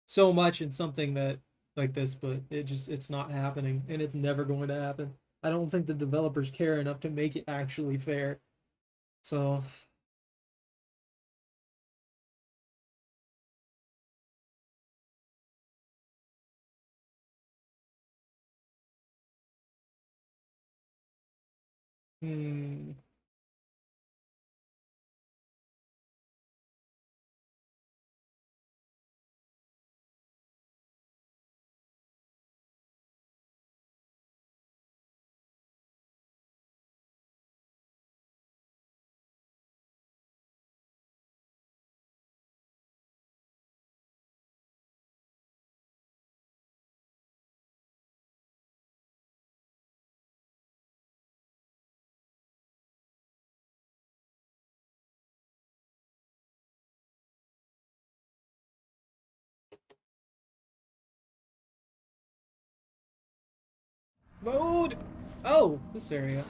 so much in something that like this, but it's not happening, and it's never going to happen. I don't think the developers care enough to make it actually fair. So hmm. Mode. Oh, this area.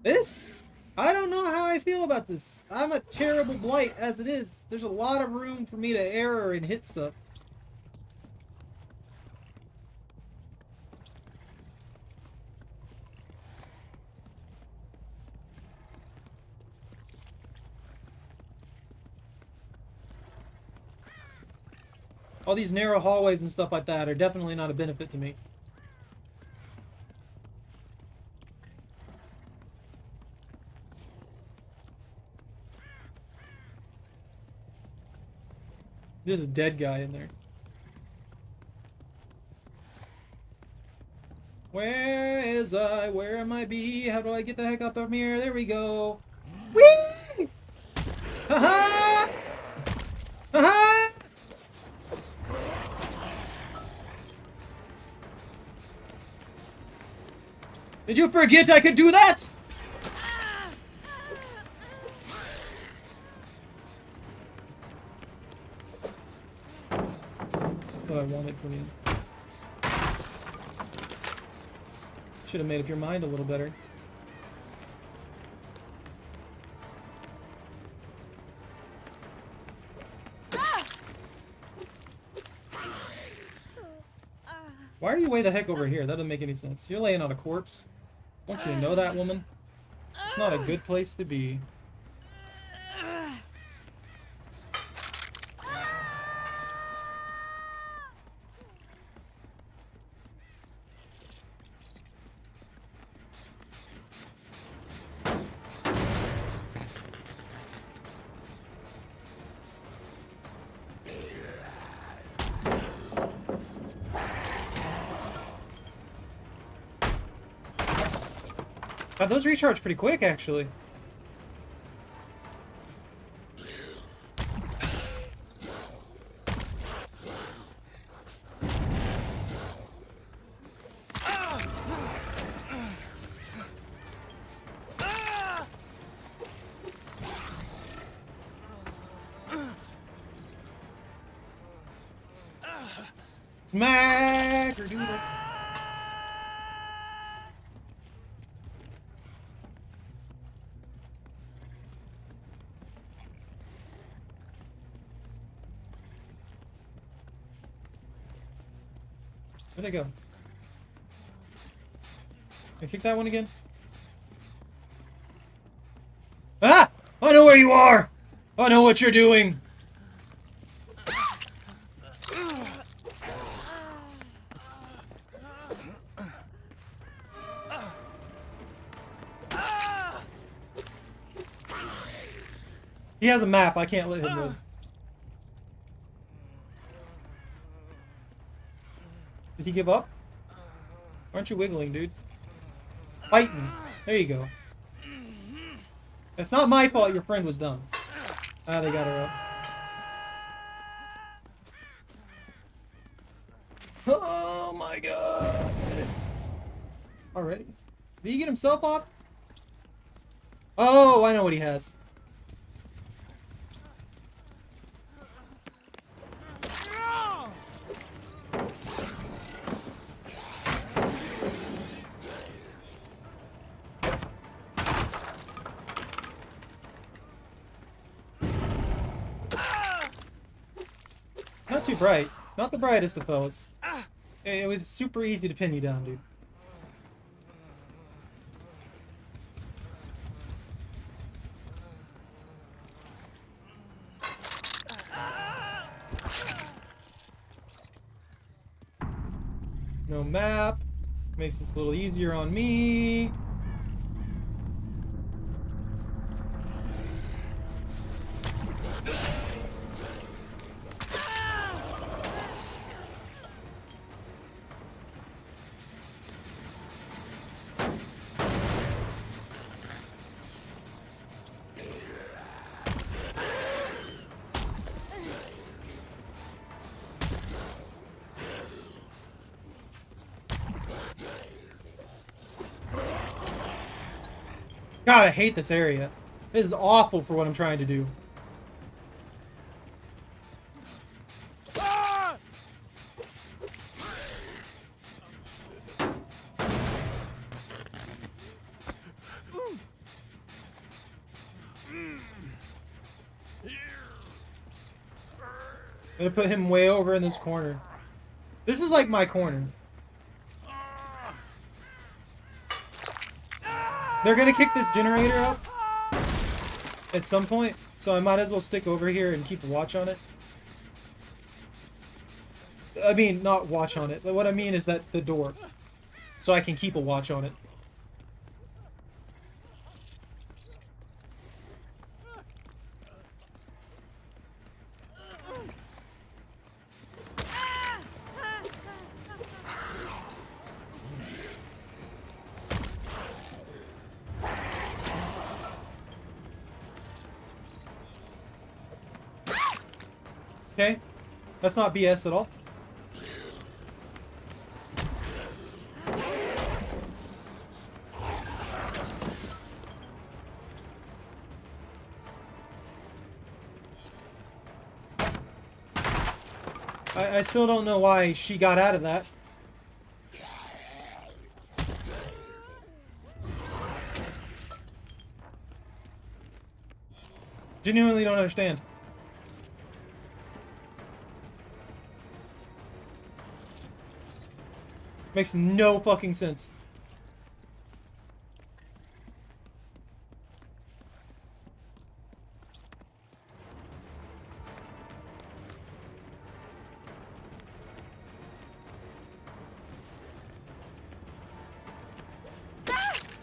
This? I don't know how I feel about this. I'm a terrible blight as it is. There's a lot of room for me to error and hit stuff. All these narrow hallways and stuff like that are definitely not a benefit to me. There's a dead guy in there. Where is I? Where am I be? How do I get the heck up from here? There we go. Whee! Ha-ha! Ha-ha! Did you forget I could do that? What I wanted from you. Should have made up your mind a little better. Why are you way the heck over here? That doesn't make any sense. You're laying on a corpse. I want you to know that, woman. It's not a good place to be. God, those recharge pretty quick, actually. Smack or do this. Where'd they go? Can I kick that one again? Ah! I know where you are! I know what you're doing! He has a map, I can't let him live. Did he give up? Aren't you wiggling, dude? Fighting. There you go. It's not my fault your friend was dumb. Ah, they got her up. Oh my god. Already? Did he get himself off? Oh, I know what he has. Not too bright. Not the brightest of foes. It was super easy to pin you down, dude. No map. Makes this a little easier on me. God, I hate this area. This is awful for what I'm trying to do. gonna put him way over in this corner. This is like my corner. They're gonna kick this generator up at some point, so I might as well stick over here and keep a watch on it. I mean, not watch on it, but what I mean is that the door. So I can keep a watch on it. Okay, that's not BS at all. I still don't know why she got out of that. Genuinely don't understand. Makes no fucking sense.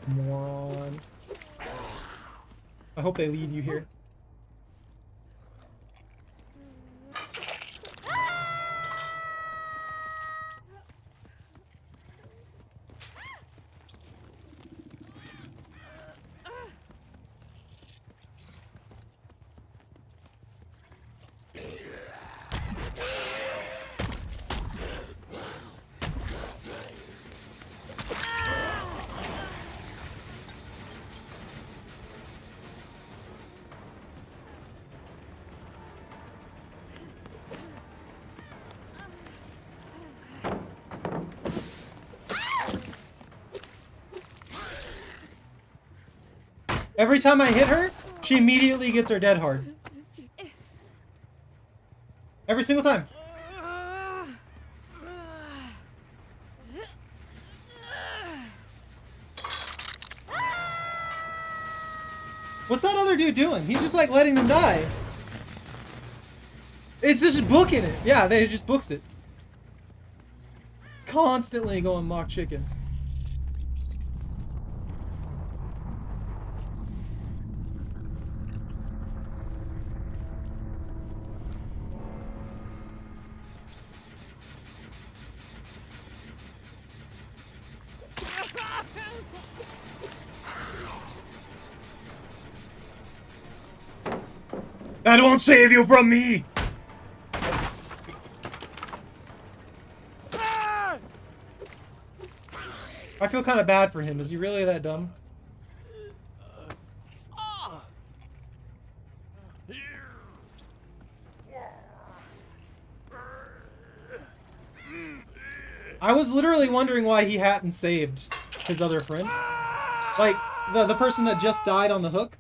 Moron. I hope they leave you here. Every time I hit her, she immediately gets her dead hard. Every single time. What's that other dude doing? He's just like letting them die. It's just booking it. Yeah, they just books it. Constantly going mock chicken. That won't save you from me! I feel kind of bad for him. Is he really that dumb? I was literally wondering why he hadn't saved his other friend. Like, the person that just died on the hook.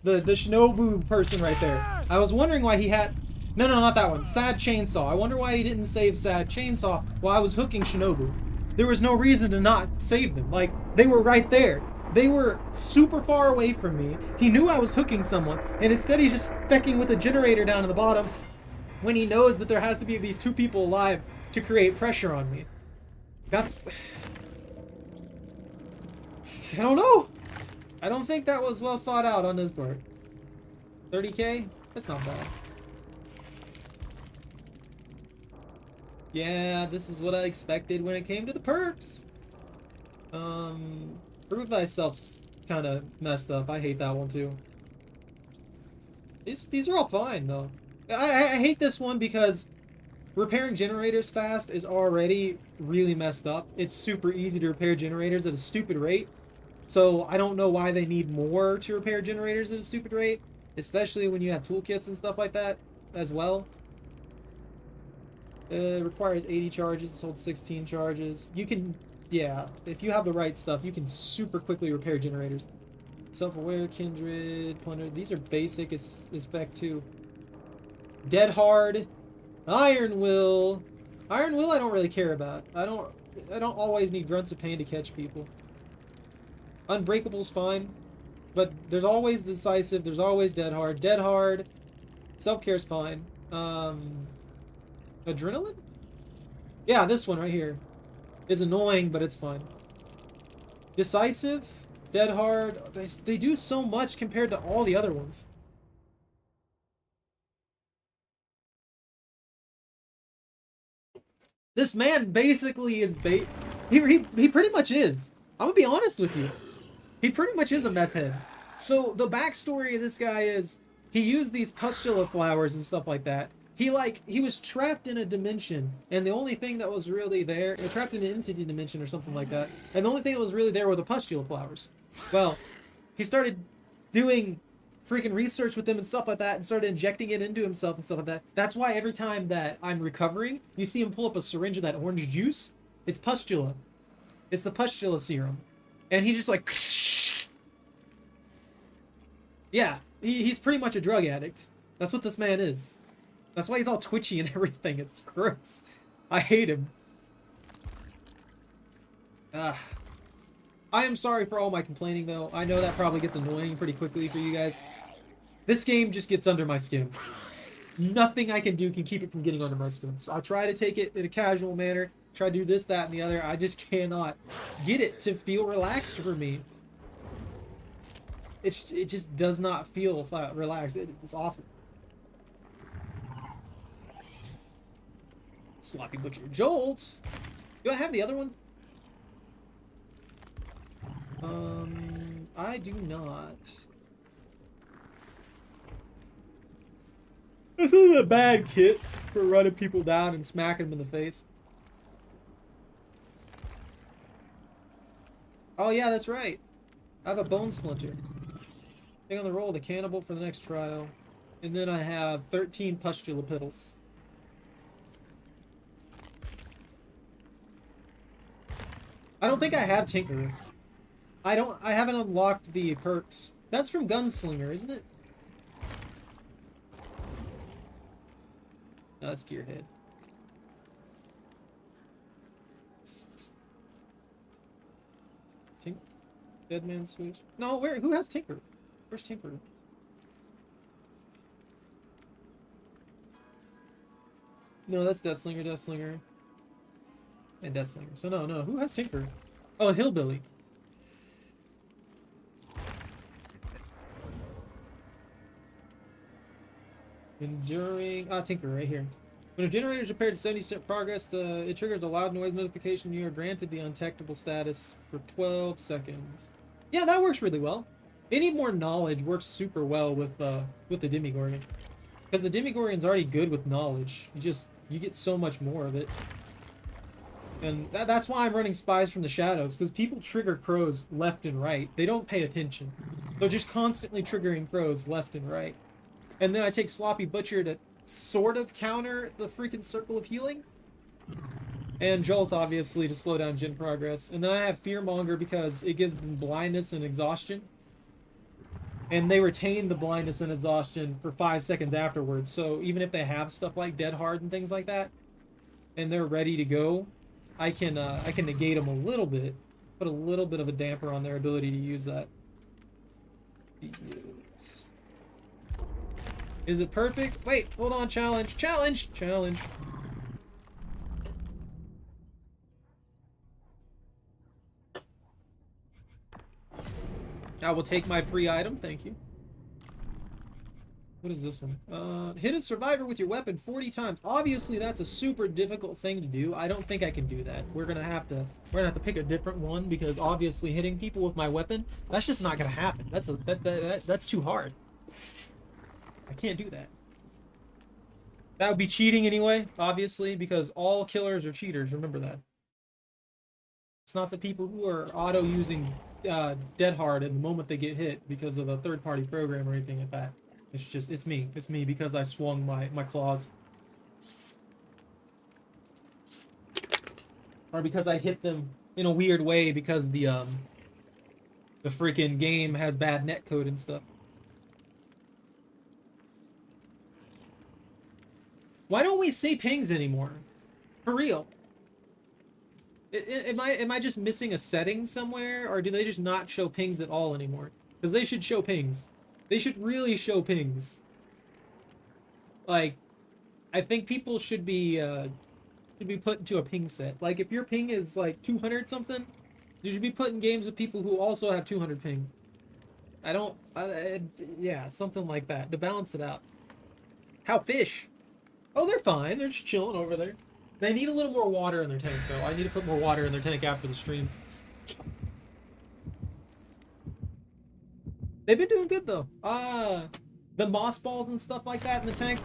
The Shinobu person right there. I was wondering why he had... No, not that one. Sad Chainsaw. I wonder why he didn't save Sad Chainsaw while I was hooking Shinobu. There was no reason to not save them. Like, they were right there. They were super far away from me. He knew I was hooking someone, and instead he's just fecking with a generator down in the bottom when he knows that there has to be these two people alive to create pressure on me. That's... I don't know. I don't think that was well thought out on his part. 30k? That's not bad. Yeah, this is what I expected when it came to the perks. Prove Thyself's kind of messed up. I hate that one too. These are all fine though. I hate this one because repairing generators fast is already really messed up. It's super easy to repair generators at a stupid rate. So I don't know why they need more to repair generators at a stupid rate, especially when you have toolkits and stuff like that as well. It requires 80 charges, it's sold 16 charges. You can, yeah, if you have the right stuff, you can super quickly repair generators. Self-aware, kindred, plunder, these are basic as spec too. Dead hard, Iron Will. Iron Will I don't really care about. I don't always need Grunts of Pain to catch people. Unbreakable's fine. But there's always Decisive, there's always Dead Hard. Dead Hard, Self-Care's fine. Adrenaline? Yeah, this one right here is annoying, but it's fine. Decisive, Dead Hard, they do so much compared to all the other ones. This man basically is he pretty much is. I'm gonna be honest with you. He pretty much is a meth head. So the backstory of this guy is he used these pustula flowers and stuff like that. He was trapped in a dimension, and the only thing that was really there, trapped in an entity dimension or something like that, and the only thing that was really there were the pustula flowers. Well, he started doing freaking research with them and stuff like that, and started injecting it into himself and stuff like that. That's why every time that I'm recovering, you see him pull up a syringe of that orange juice. It's pustula. It's the pustula serum. And he just like... Yeah, he's pretty much a drug addict. That's what this man is. That's why he's all twitchy and everything. It's gross. I hate him. I am sorry for all my complaining, though. I know that probably gets annoying pretty quickly for you guys. This game just gets under my skin. Nothing I can do can keep it from getting under my skin. So I try to take it in a casual manner. Try to do this, that, and the other. I just cannot get it to feel relaxed for me. It just does not feel relaxed. It's awful. Sloppy Butcher Jolt. Do I have the other one? I do not. This is a bad kit for running people down and smacking them in the face. Oh yeah, that's right. I have a Bone Splinter. Take on the role of the cannibal for the next trial. And then I have 13 pustula petals. I don't think I have Tinkerer. I haven't unlocked the perks. That's from Gunslinger, isn't it? No, that's Gearhead. Deadman Switch. No, who has Tinkerer? Where's Tinkerer? No, that's Deathslinger, and Deathslinger. So no, who has Tinkerer? Oh, Hillbilly. Enduring... Tinkerer right here. When a generator is repaired to 70% progress, it triggers a loud noise notification. You are granted the untectable status for 12 seconds. Yeah, that works really well. Any more knowledge works super well with the Demigorgon. Because the Demigorgon's already good with knowledge. You get so much more of it. And that's why I'm running Spies from the Shadows, because people trigger crows left and right. They don't pay attention. They're just constantly triggering crows left and right. And then I take Sloppy Butcher to sort of counter the freaking Circle of Healing. And Jolt, obviously, to slow down gen progress. And then I have Fearmonger because it gives them blindness and exhaustion. And they retain the blindness and exhaustion for 5 seconds afterwards. So even if they have stuff like Dead Hard and things like that, and they're ready to go, I can negate them a little bit. Put a little bit of a damper on their ability to use that. Is it perfect? Wait, hold on, challenge. Challenge! Challenge. I will take my free item, thank you. What is this one? Hit a survivor with your weapon 40 times. Obviously, that's a super difficult thing to do. I don't think I can do that. We're gonna have to pick a different one because obviously hitting people with my weapon, that's just not gonna happen. That's too hard. I can't do that. That would be cheating anyway, obviously, because all killers are cheaters. Remember that. It's not the people who are auto-using Dead Hard at the moment they get hit because of a third-party program or anything like that. It's me. It's me because I swung my claws. Or because I hit them in a weird way because the freaking game has bad netcode and stuff. Why don't we see pings anymore? For real. Am I just missing a setting somewhere, or do they just not show pings at all anymore? Because they should show pings. They should really show pings. Like, I think people should be put into a ping set. Like, if your ping is like 200 something, you should be put in games with people who also have 200 ping. Yeah, something like that to balance it out. How fish? Oh, they're fine. They're just chilling over there. They need a little more water in their tank, though. I need to put more water in their tank after the stream. They've been doing good, though. The moss balls and stuff like that in the tank,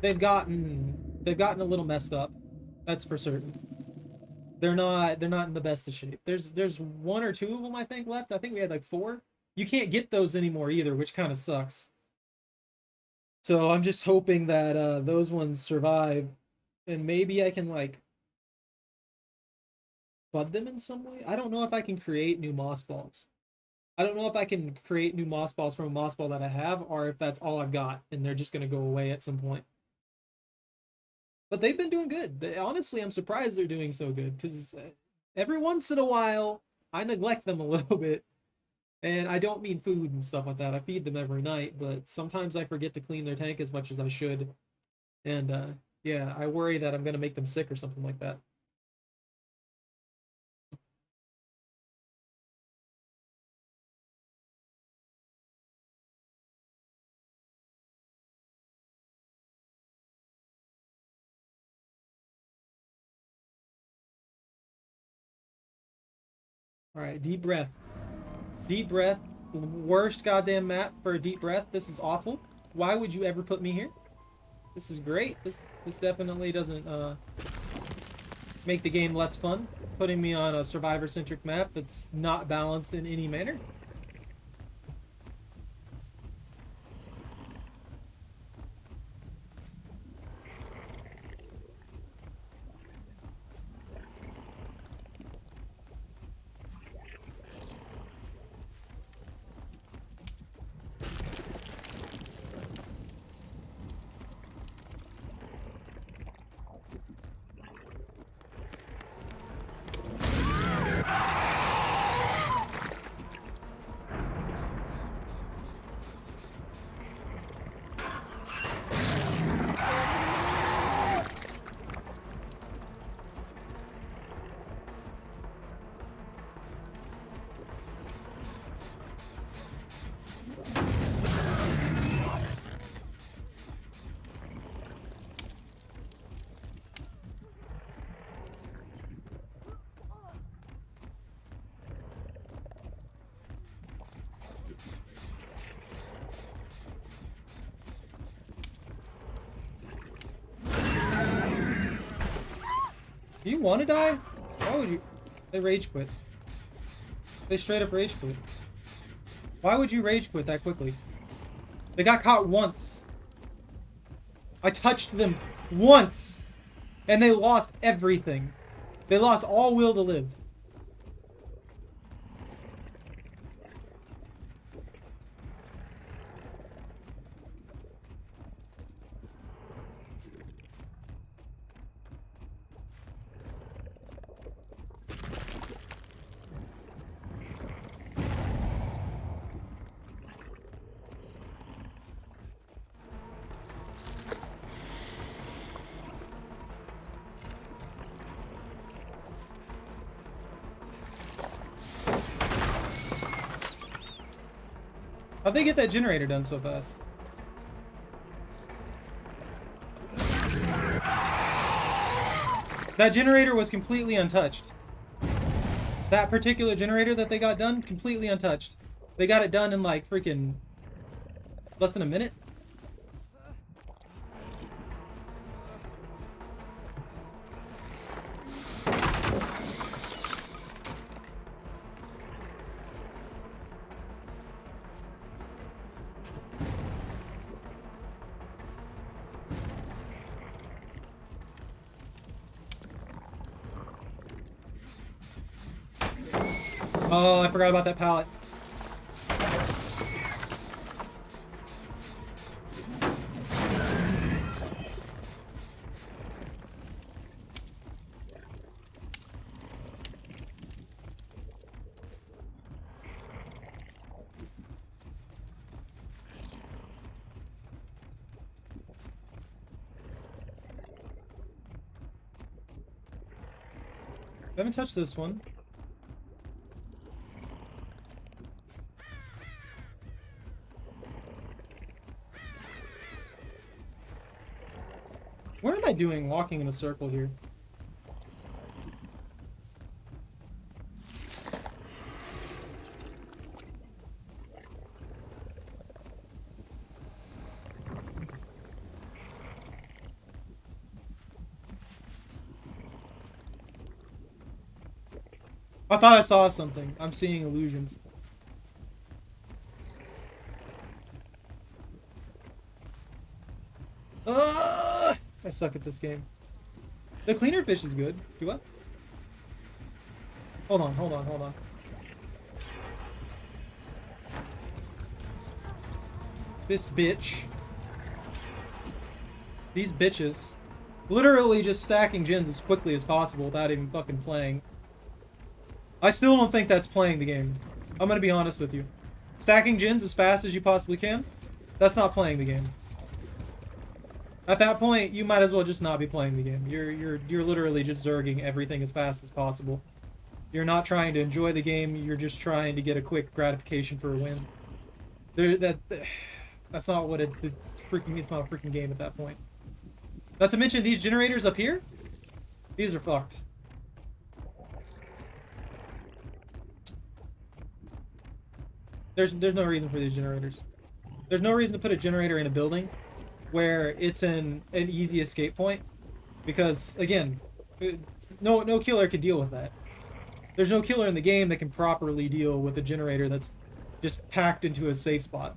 they've gotten a little messed up. That's for certain. They're not in the best of shape. There's one or two of them, I think, left. I think we had like 4. You can't get those anymore either, which kind of sucks. So I'm just hoping that those ones survive, and maybe I can like bud them in some way. I don't know if I can create new moss balls. I don't know if I can create new moss balls from a moss ball that I have, or if that's all I've got and they're just gonna go away at some point. But they've been doing good. Honestly, I'm surprised they're doing so good, because every once in a while I neglect them a little bit. And I don't mean food and stuff like that. I feed them every night, but sometimes I forget to clean their tank as much as I should. And yeah, I worry that I'm going to make them sick or something like that. All right, deep breath. Deep breath. Worst goddamn map for a deep breath. This is awful. Why would you ever put me here? This is great. This definitely doesn't make the game less fun. Putting me on a survivor-centric map that's not balanced in any manner. Do you want to die? Why would you? They rage quit. They straight up rage quit. Why would you rage quit that quickly? They got caught once. I touched them once. And they lost everything. They lost all will to live. How'd they get that generator done so fast? That generator was completely untouched. That particular generator that they got done, completely untouched. They got it done in like freaking less than a minute. Oh, I forgot about that pallet. I haven't touched this one. What am I doing walking in a circle here? I thought I saw something. I'm seeing illusions. I suck at this game. The cleaner fish is good. Do what? Hold on, hold on, hold on. This bitch. These bitches. Literally just stacking gens as quickly as possible without even fucking playing. I still don't think that's playing the game. I'm gonna be honest with you. Stacking gens as fast as you possibly can, that's not playing the game. At that point, you might as well just not be playing the game. You're literally just zerging everything as fast as possible. You're not trying to enjoy the game, you're just trying to get a quick gratification for a win. That's not what it's not a freaking game at that point. Not to mention these generators up here, these are fucked. There's no reason for these generators. There's no reason to put a generator in a building where it's an easy escape point, because again, no killer can deal with that. There's no killer in the game that can properly deal with a generator that's just packed into a safe spot.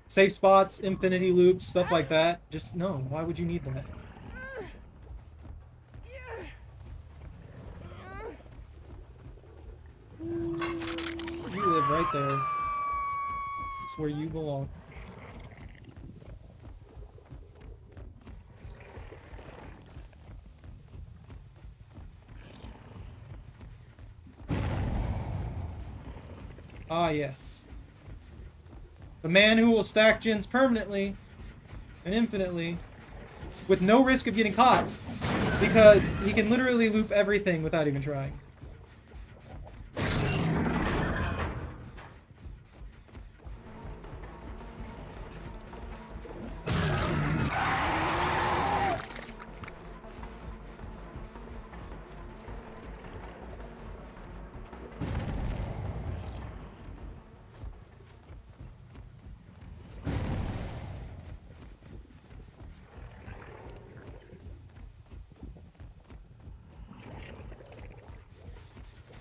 Safe spots, infinity loops, stuff like that. Just no. Why would you need that? You live right there. It's where you belong. Ah, yes. The man who will stack gens permanently and infinitely with no risk of getting caught, because he can literally loop everything without even trying.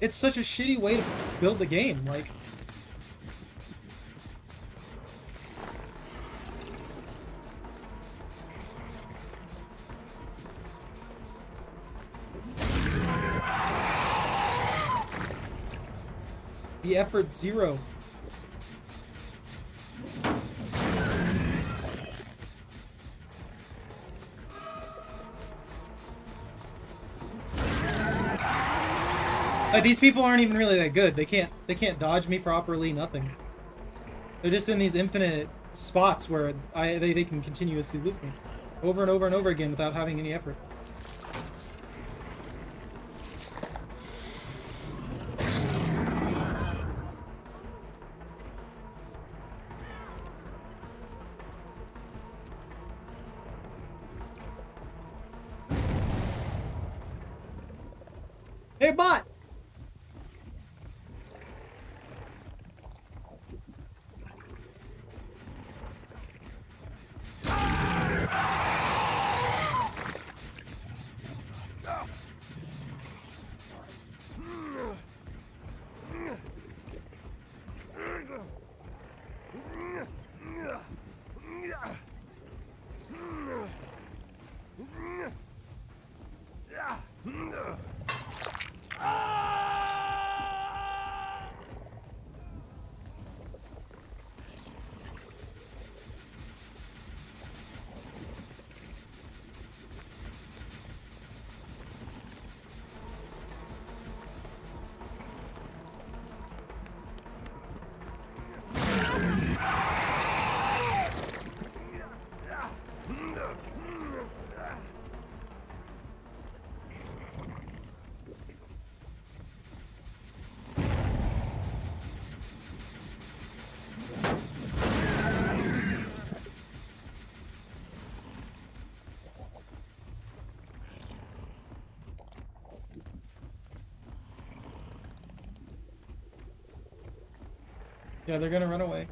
It's such a shitty way to build the game, like... The effort's zero. Like, these people aren't even really that good. They can't dodge me properly, nothing. They're just in these infinite spots where they can continuously loop me over and over and over again without having any effort. Hey, bot! Yeah, they're gonna run away.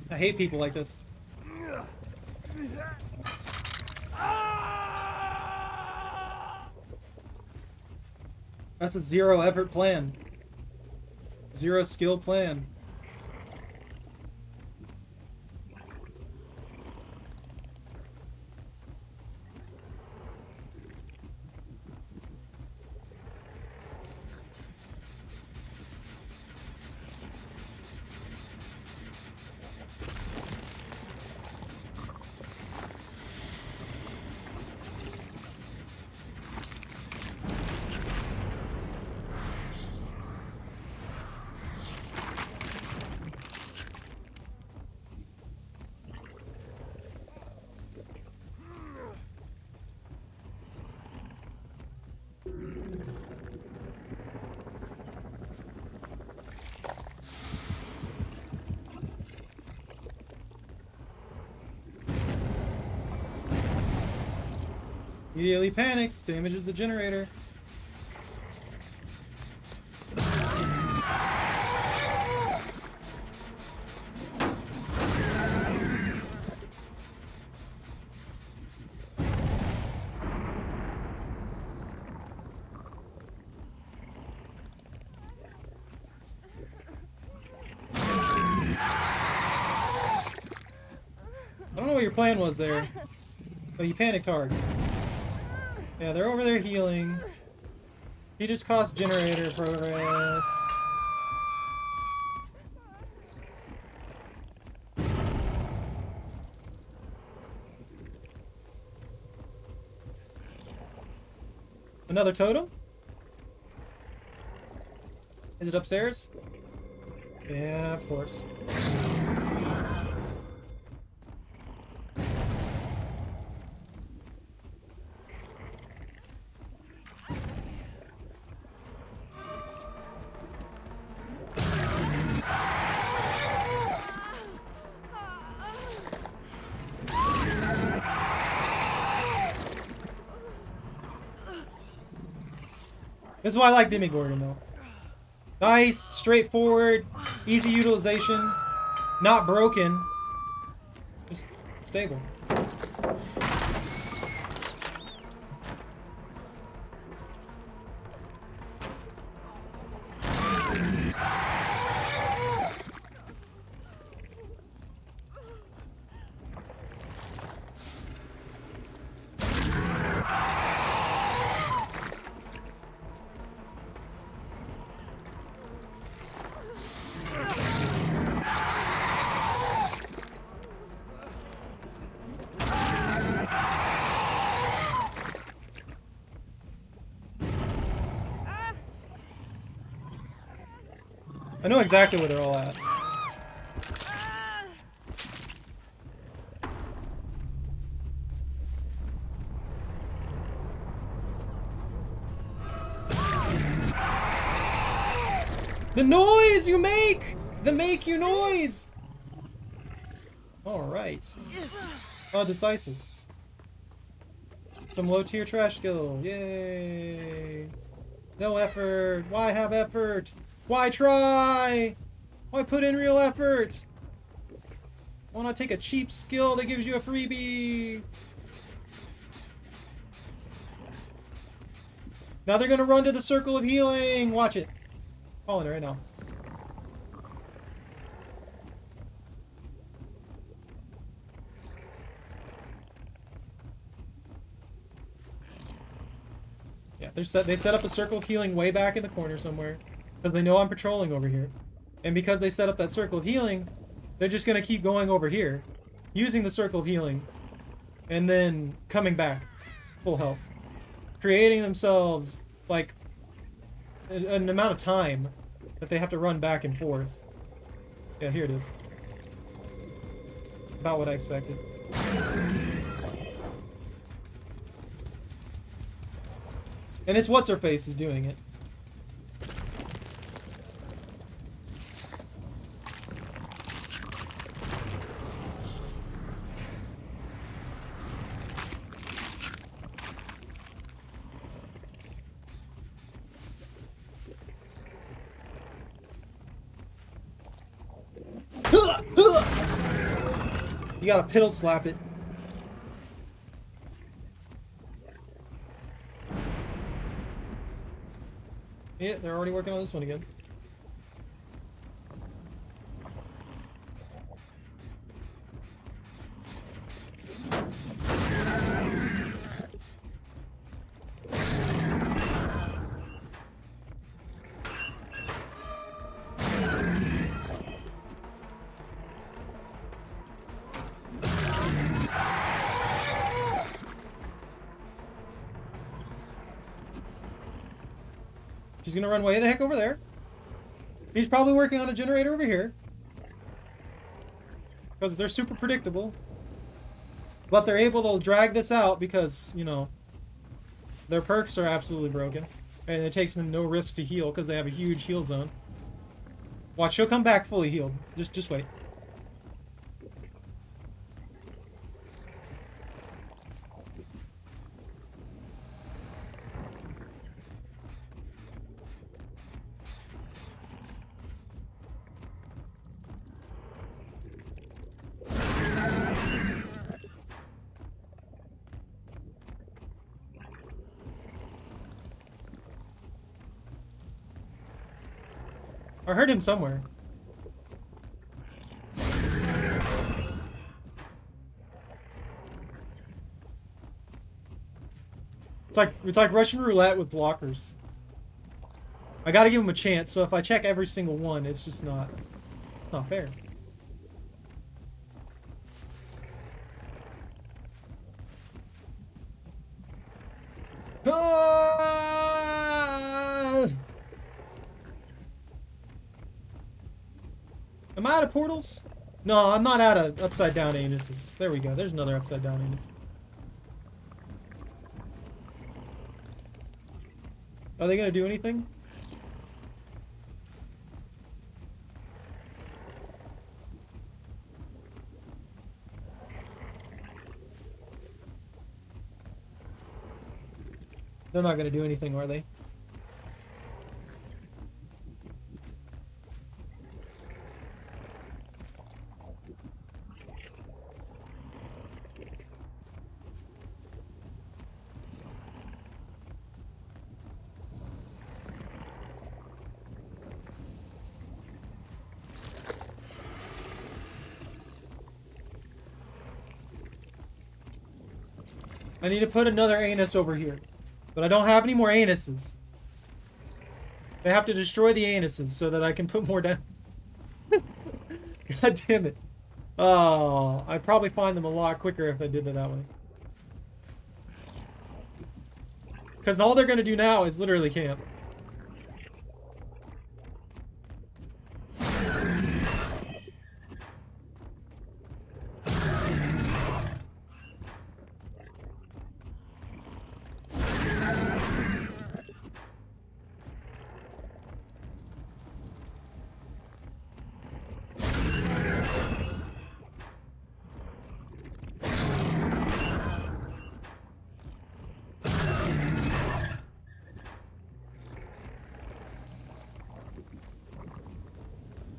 I hate people like this. That's a zero effort plan. Zero skill plan. Immediately panics, damages the generator. I don't know what your plan was there, but you panicked hard. Yeah, they're over there healing. He just cost generator progress. Another totem? Is it upstairs? Yeah, of course. This is why I like Demigorgon, though. Nice, straightforward, easy utilization, not broken, just stable. I know exactly where they're all at. The noise you make! The make you noise! Alright. Oh, decisive. Some low tier trash skill. Yay! No effort. Why have effort? Why try? Why put in real effort? Why not take a cheap skill that gives you a freebie? Now they're gonna run to the circle of healing. Watch it. Calling it right now. Yeah, they set up a circle of healing way back in the corner somewhere. Because they know I'm patrolling over here. And because they set up that circle of healing, they're just going to keep going over here. Using the circle of healing. And then coming back. Full health. Creating themselves, like, an amount of time that they have to run back and forth. Yeah, here it is. About what I expected. And it's what's-her-face is doing it. You gotta piddle slap it. Yeah, they're already working on this one again. She's gonna run way the heck over there. He's probably working on a generator over here. Because they're super predictable. But they're able to drag this out because, you know, their perks are absolutely broken. And it takes them no risk to heal because they have a huge heal zone. Watch, she'll come back fully healed. Just wait. I heard him somewhere. It's like Russian roulette with lockers. I gotta give him a chance, so if I check every single one, it's just not... It's not fair. Ah! Am I out of portals? No, I'm not out of upside down anuses. There we go. There's another upside down anus. Are they gonna do anything? They're not gonna do anything, are they? I need to put another anus over here. But I don't have any more anuses. I have to destroy the anuses so that I can put more down. God damn it. Oh, I'd probably find them a lot quicker if I did it that way. Because all they're going to do now is literally camp.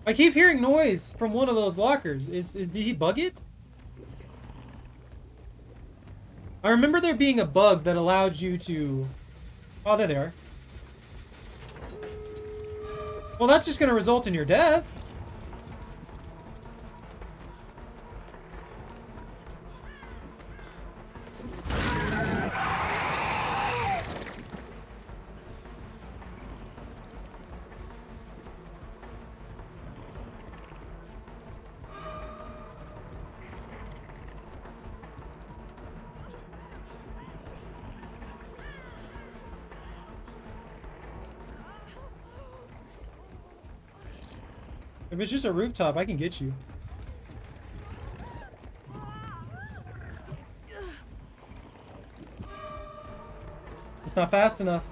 I keep hearing noise from one of those lockers. Did he bug it? I remember there being a bug that allowed you to... Oh, there they are. Well, that's just going to result in your death. If it's just a rooftop, I can get you. It's not fast enough.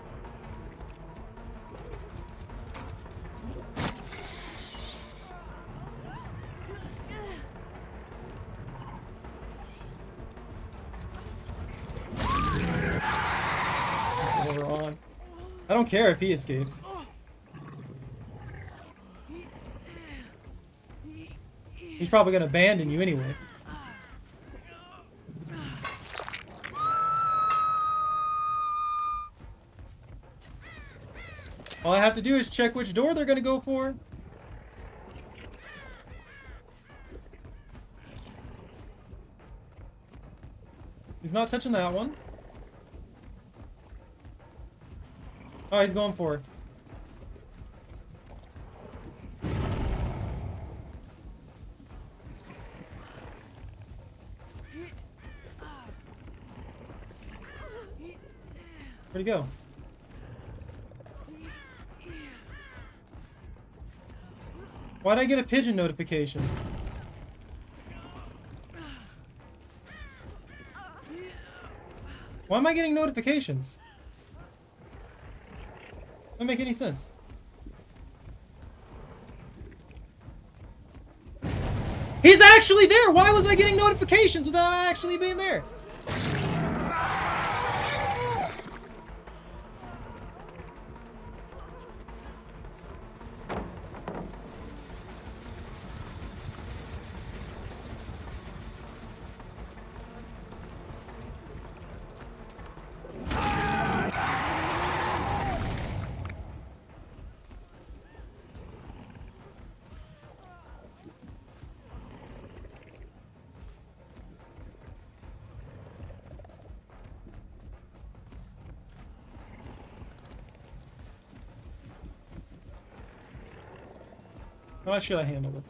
We're on. I don't care if he escapes. He's probably gonna abandon you anyway. All I have to do is check which door they're gonna go for. He's not touching that one. Oh, he's going for it. Where'd he go? Why'd I get a pigeon notification? Why am I getting notifications? Doesn't make any sense. He's actually there! Why was I getting notifications without actually being there? How should I handle this?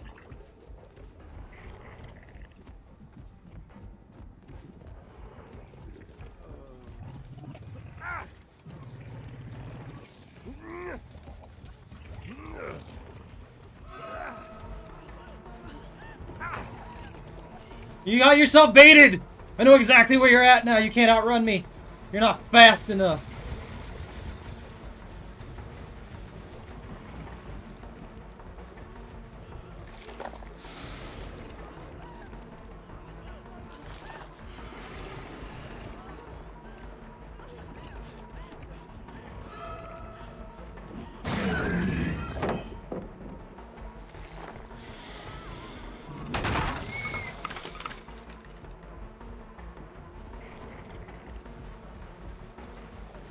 You got yourself baited! I know exactly where you're at now. You can't outrun me. You're not fast enough.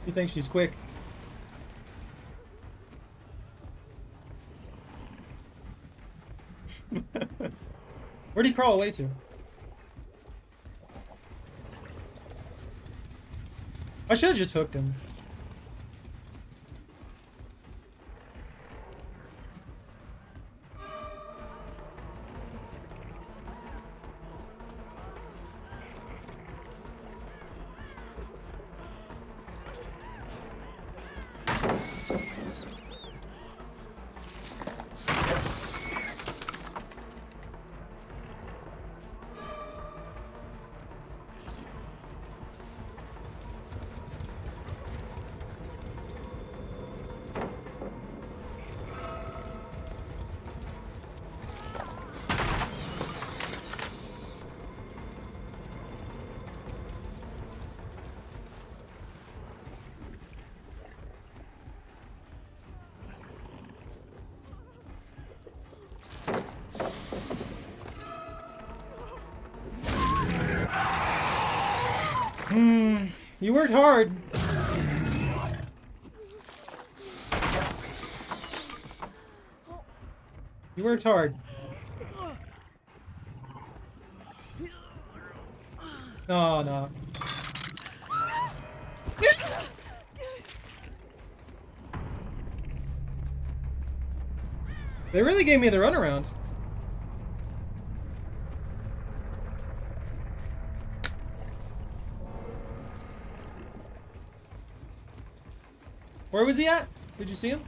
She thinks she's quick. Where'd he crawl away to? I should have just hooked him. You worked hard. You worked hard. Oh, no. They really gave me the runaround. Where was he at? Did you see him?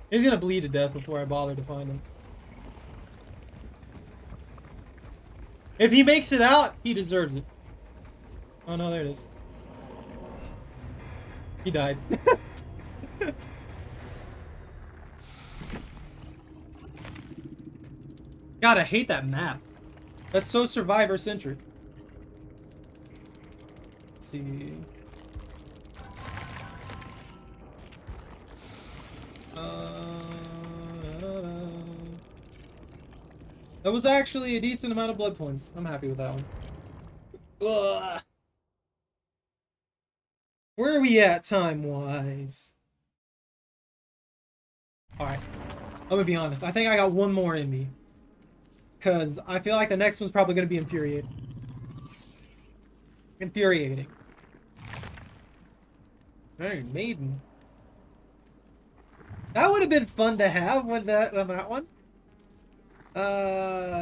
He's gonna bleed to death before I bother to find him. If he makes it out, he deserves it. Oh no, there it is. He died. God, I hate that map. That's so survivor-centric. Let's see. That was actually a decent amount of blood points. I'm happy with that one. Ugh. Where are we at time-wise? Alright. I'm gonna be honest. I think I got one more in me. Because I feel like the next one's probably gonna be infuriating. Infuriating. Iron Maiden. That would have been fun to have with that on that one.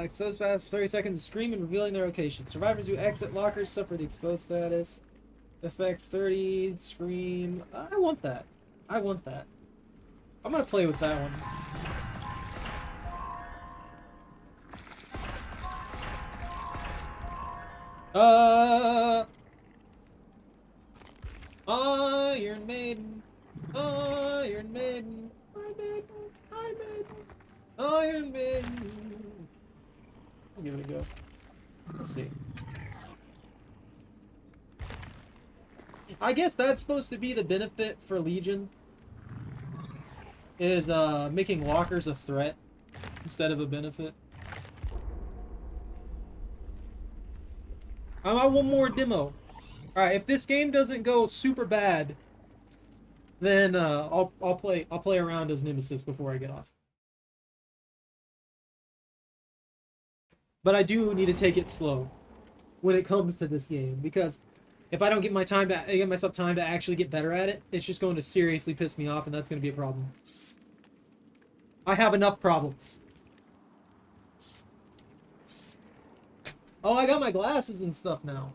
So fast 30 seconds of scream and revealing their location. Survivors who exit lockers suffer the exposed status. Effect 30, scream. I want that. I want that. I'm gonna play with that one. Iron Maiden. Iron Maiden. Iron Maiden. Iron Maiden. Iron Maiden. I'll give it a go. We'll see. I guess that's supposed to be the benefit for Legion. Is making lockers a threat instead of a benefit. I want one more demo. Alright, if this game doesn't go super bad, then I'll play around as Nemesis before I get off. But I do need to take it slow when it comes to this game, because if I don't get myself time to actually get better at it, it's just going to seriously piss me off, and that's going to be a problem. I have enough problems. Oh, I got my glasses and stuff now.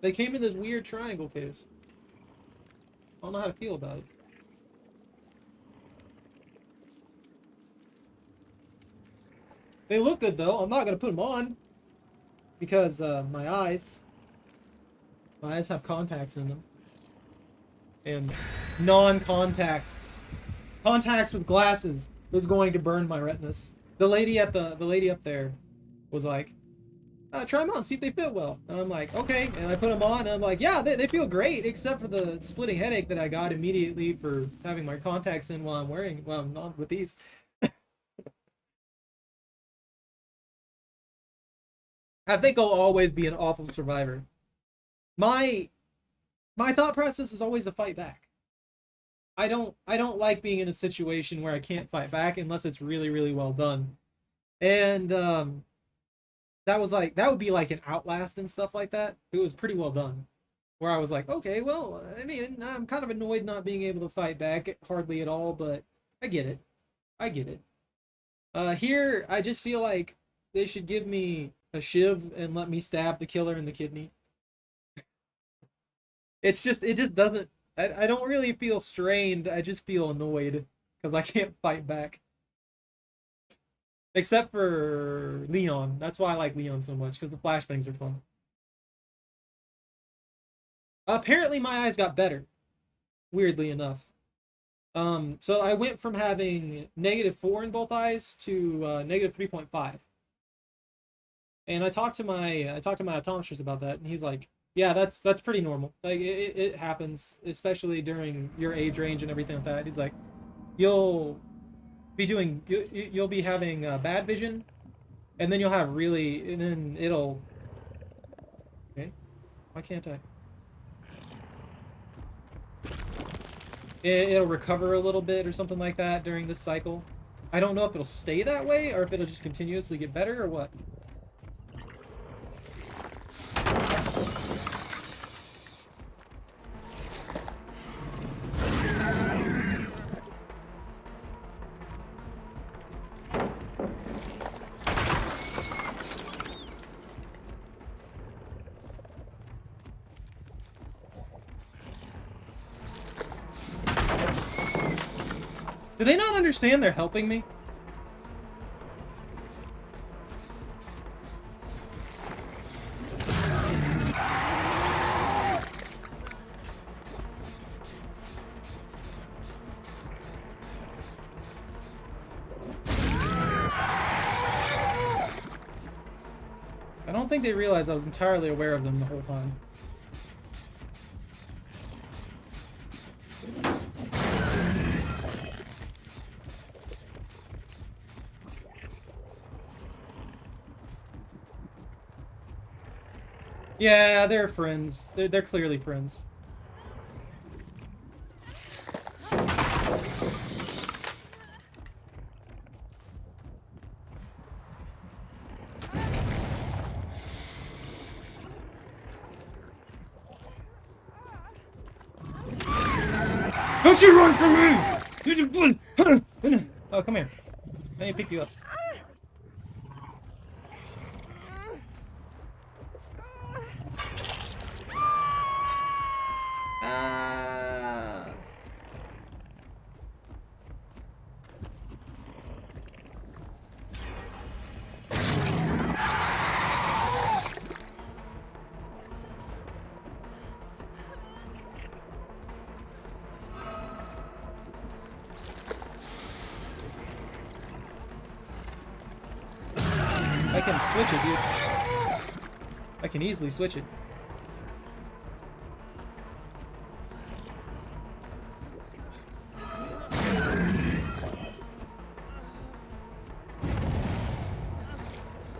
They came in this weird triangle case. I don't know how to feel about it. They look good though. I'm not gonna put them on because my eyes have contacts in them, and contacts with glasses is going to burn my retinas. The lady up there was like, try them on, see if they fit well. And I'm like, okay. And I put them on, and I'm like, yeah, they feel great, except for the splitting headache that I got immediately for having my contacts in while I'm not with these. I think I'll always be an awful survivor. My thought process is always to fight back. I don't like being in a situation where I can't fight back unless it's really, really well done. And that would be like an Outlast and stuff like that. It was pretty well done. Where I was like, okay, well, I mean, I'm kind of annoyed not being able to fight back hardly at all, but I get it. I get it. Here, I just feel like they should give me a shiv and let me stab the killer in the kidney. It just doesn't, I don't really feel strained, I just feel annoyed because I can't fight back. Except for Leon. That's why I like Leon so much, because the flashbangs are fun. Apparently my eyes got better, weirdly enough. So I went from having -4 in both eyes to -3.5. And I talked to my optometrist about that, and he's like, yeah, that's pretty normal. Like it happens, especially during your age range and everything like that. He's like, you'll be having bad vision, and then and then it'll. Okay, why can't I? It'll recover a little bit or something like that during this cycle. I don't know if it'll stay that way or if it'll just continuously get better or what. Do they not understand they're helping me? I don't think they realized I was entirely aware of them the whole time. Yeah, they're friends. They're clearly friends. Don't you run from me! Oh, come here. Let me pick you up. I can switch it, dude. I can easily switch it.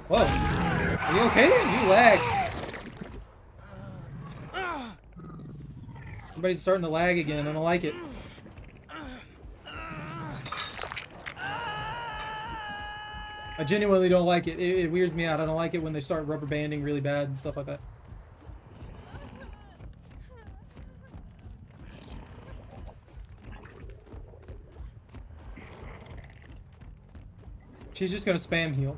Whoa. Are you okay? You lag. Everybody's starting to lag again. I don't like it. I genuinely don't like it. It weirds me out. I don't like it when they start rubber banding really bad and stuff like that. She's just gonna spam heal.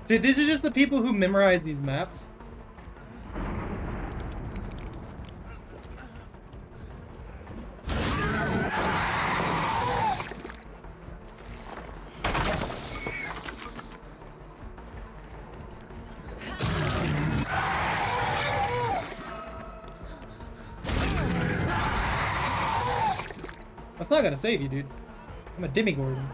Dude, these are just the people who memorize these maps. That's not gonna save you, dude. I'm a demigorgon.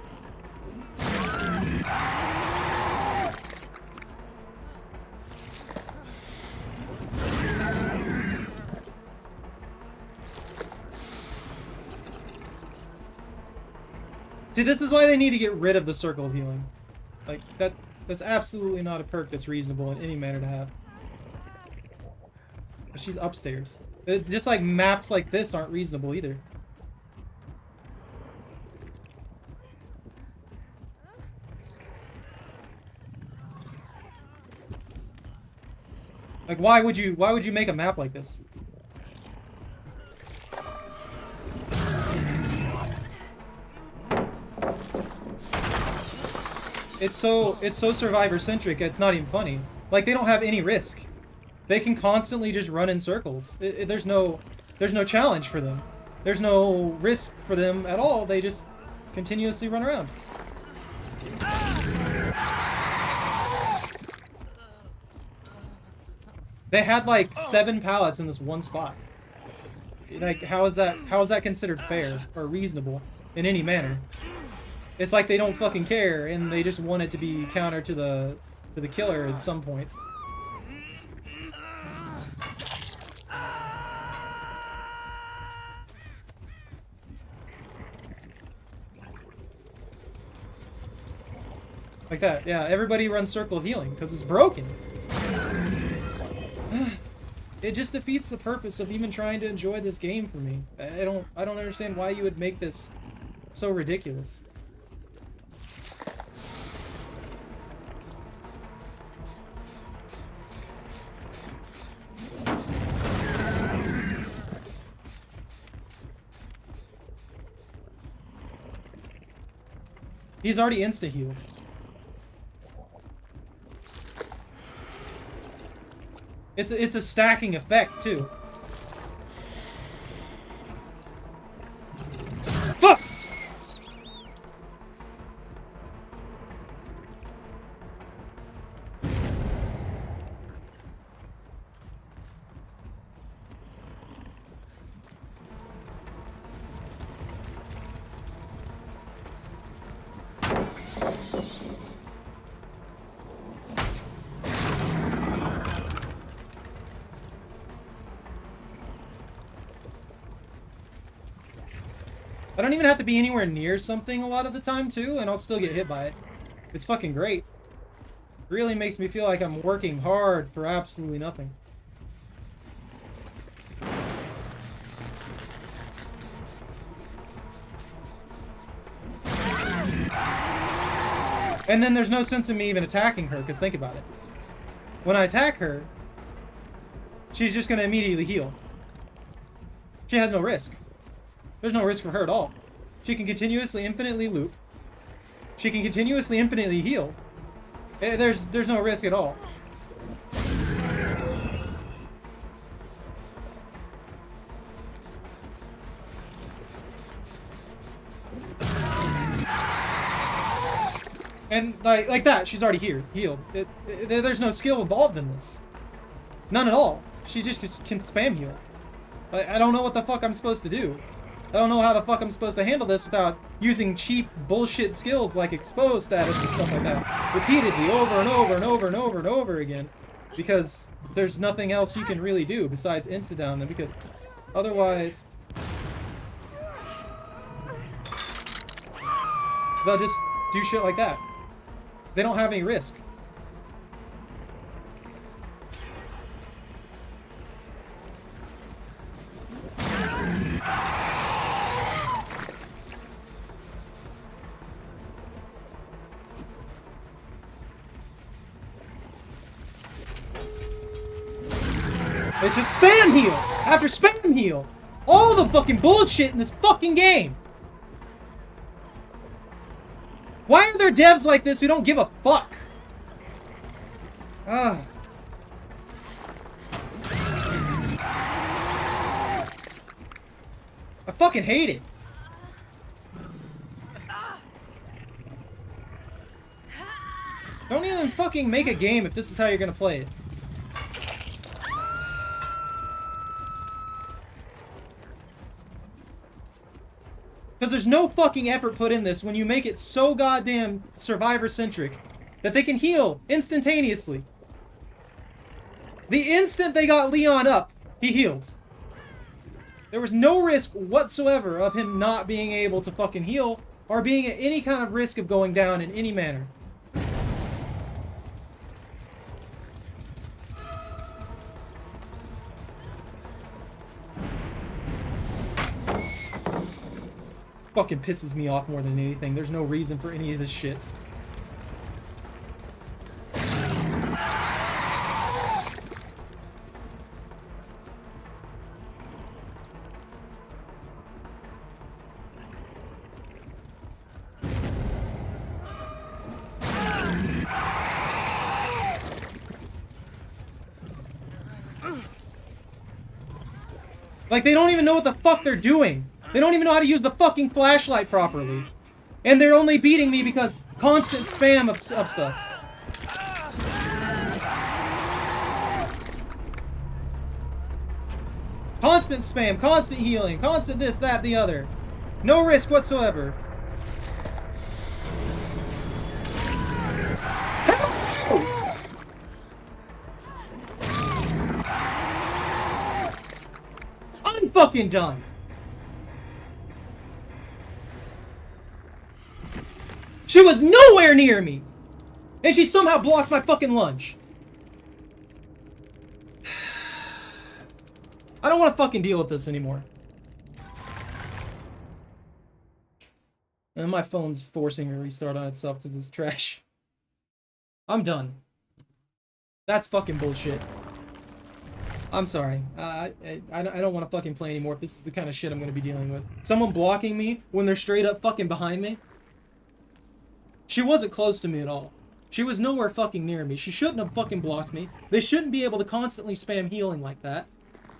See, this is why they need to get rid of the circle of healing. Like, that's absolutely not a perk that's reasonable in any manner to have. But she's upstairs. Just like maps like this aren't reasonable either. Like, why would you make a map like this? It's so survivor centric. It's not even funny. Like, they don't have any risk. They can constantly just run in circles. There's no challenge for them. There's no risk for them at all. They just continuously run around. They had like 7 pallets in this one spot. Like, how is that considered fair or reasonable in any manner? It's like they don't fucking care, and they just want it to be counter to the killer at some points. Like that, yeah. Everybody runs circle of healing because it's broken. It just defeats the purpose of even trying to enjoy this game for me. I don't understand why you would make this so ridiculous. He's already insta-healed. It's a stacking effect, too. Fuck! I don't even have to be anywhere near something a lot of the time, too, and I'll still get hit by it. It's fucking great. Really makes me feel like I'm working hard for absolutely nothing. And then there's no sense in me even attacking her, because think about it. When I attack her, she's just going to immediately heal. She has no risk. There's no risk for her at all. She can continuously, infinitely loop. She can continuously, infinitely heal. There's no risk at all. And like that, she's already here, healed. There's no skill involved in this. None at all. She just can spam heal. I don't know what the fuck I'm supposed to do. I don't know how the fuck I'm supposed to handle this without using cheap bullshit skills like expose status and stuff like that repeatedly over and over and over and over and over again, because there's nothing else you can really do besides insta-down them, because otherwise they'll just do shit like that. They don't have any risk. It's just spam heal after spam heal. All the fucking bullshit in this fucking game. Why are there devs like this who don't give a fuck? Ugh. I fucking hate it. Don't even fucking make a game if this is how you're gonna play it. Because there's no fucking effort put in this when you make it so goddamn survivor-centric that they can heal instantaneously. The instant they got Leon up, he healed. There was no risk whatsoever of him not being able to fucking heal or being at any kind of risk of going down in any manner. Fucking pisses me off more than anything. There's no reason for any of this shit. Like, they don't even know what the fuck they're doing. They don't even know how to use the fucking flashlight properly. And they're only beating me because constant spam of stuff. Constant spam, constant healing, constant this, that, the other. No risk whatsoever. I'm fucking done. She was nowhere near me! And she somehow blocks my fucking lunge. I don't want to fucking deal with this anymore. And my phone's forcing a restart on itself because it's trash. I'm done. That's fucking bullshit. I'm sorry. I don't want to fucking play anymore if this is the kind of shit I'm going to be dealing with. Someone blocking me when they're straight up fucking behind me. She wasn't close to me at all. She was nowhere fucking near me. She shouldn't have fucking blocked me. They shouldn't be able to constantly spam healing like that.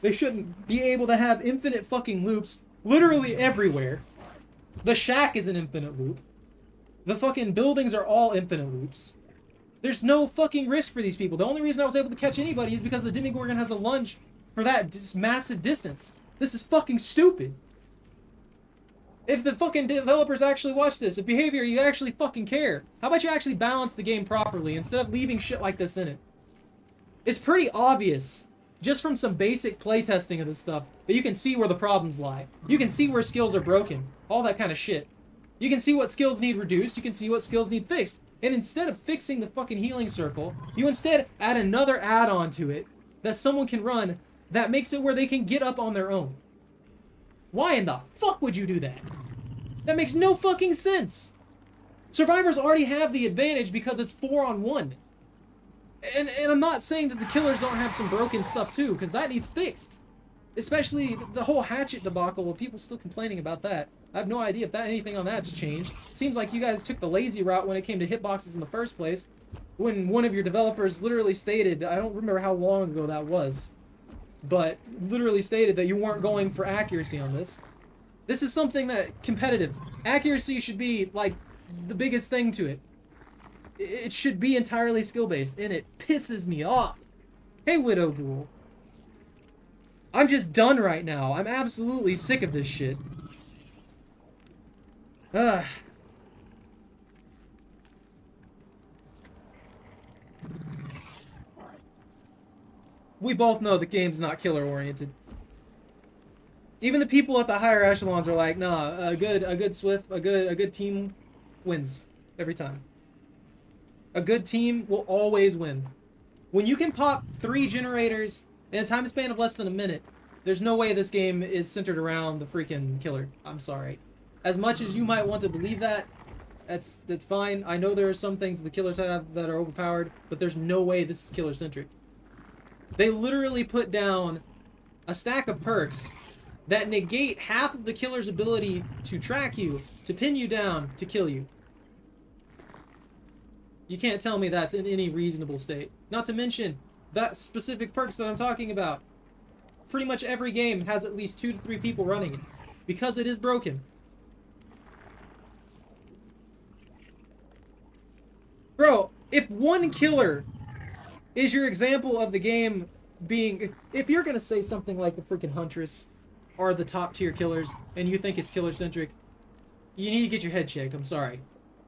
They shouldn't be able to have infinite fucking loops literally everywhere. The shack is an infinite loop. The fucking buildings are all infinite loops. There's no fucking risk for these people. The only reason I was able to catch anybody is because the Demogorgon has a lunge for that massive distance. This is fucking stupid. If the fucking developers actually watch this, if behavior, you actually fucking care, how about you actually balance the game properly instead of leaving shit like this in it? It's pretty obvious, just from some basic playtesting of this stuff, that you can see where the problems lie. You can see where skills are broken. All that kind of shit. You can see what skills need reduced, you can see what skills need fixed. And instead of fixing the fucking healing circle, you instead add another add-on to it that someone can run that makes it where they can get up on their own. Why in the fuck would you do that? That makes no fucking sense. Survivors already have the advantage because it's 4-on-1. And I'm not saying that the killers don't have some broken stuff too, because that needs fixed. Especially the whole hatchet debacle, with people still complaining about that. I have no idea if anything on that's changed. Seems like you guys took the lazy route when it came to hitboxes in the first place. When one of your developers literally stated, I don't remember how long ago that was, but literally stated that you weren't going for accuracy on this. This is something that competitive. Accuracy should be like the biggest thing to it. It should be entirely skill-based, and it pisses me off. Hey, Widow Ghoul. I'm just done right now. I'm absolutely sick of this shit. Ugh. We both know the game's not killer-oriented. Even the people at the higher echelons are like, nah, a good team wins every time. A good team will always win. When you can pop 3 generators in a time span of less than a minute, there's no way this game is centered around the freaking killer. I'm sorry. As much as you might want to believe that, that's fine. I know there are some things the killers have that are overpowered, but there's no way this is killer-centric. They literally put down a stack of perks that negate half of the killer's ability to track you, to pin you down, to kill you. You can't tell me that's in any reasonable state. Not to mention, that specific perks that I'm talking about. Pretty much every game has at least 2 to 3 people running it, because it is broken. Bro, if one killer is your example of the game being... If you're gonna say something like the freaking Huntress are the top tier killers, and you think it's killer-centric, you need to get your head checked, I'm sorry.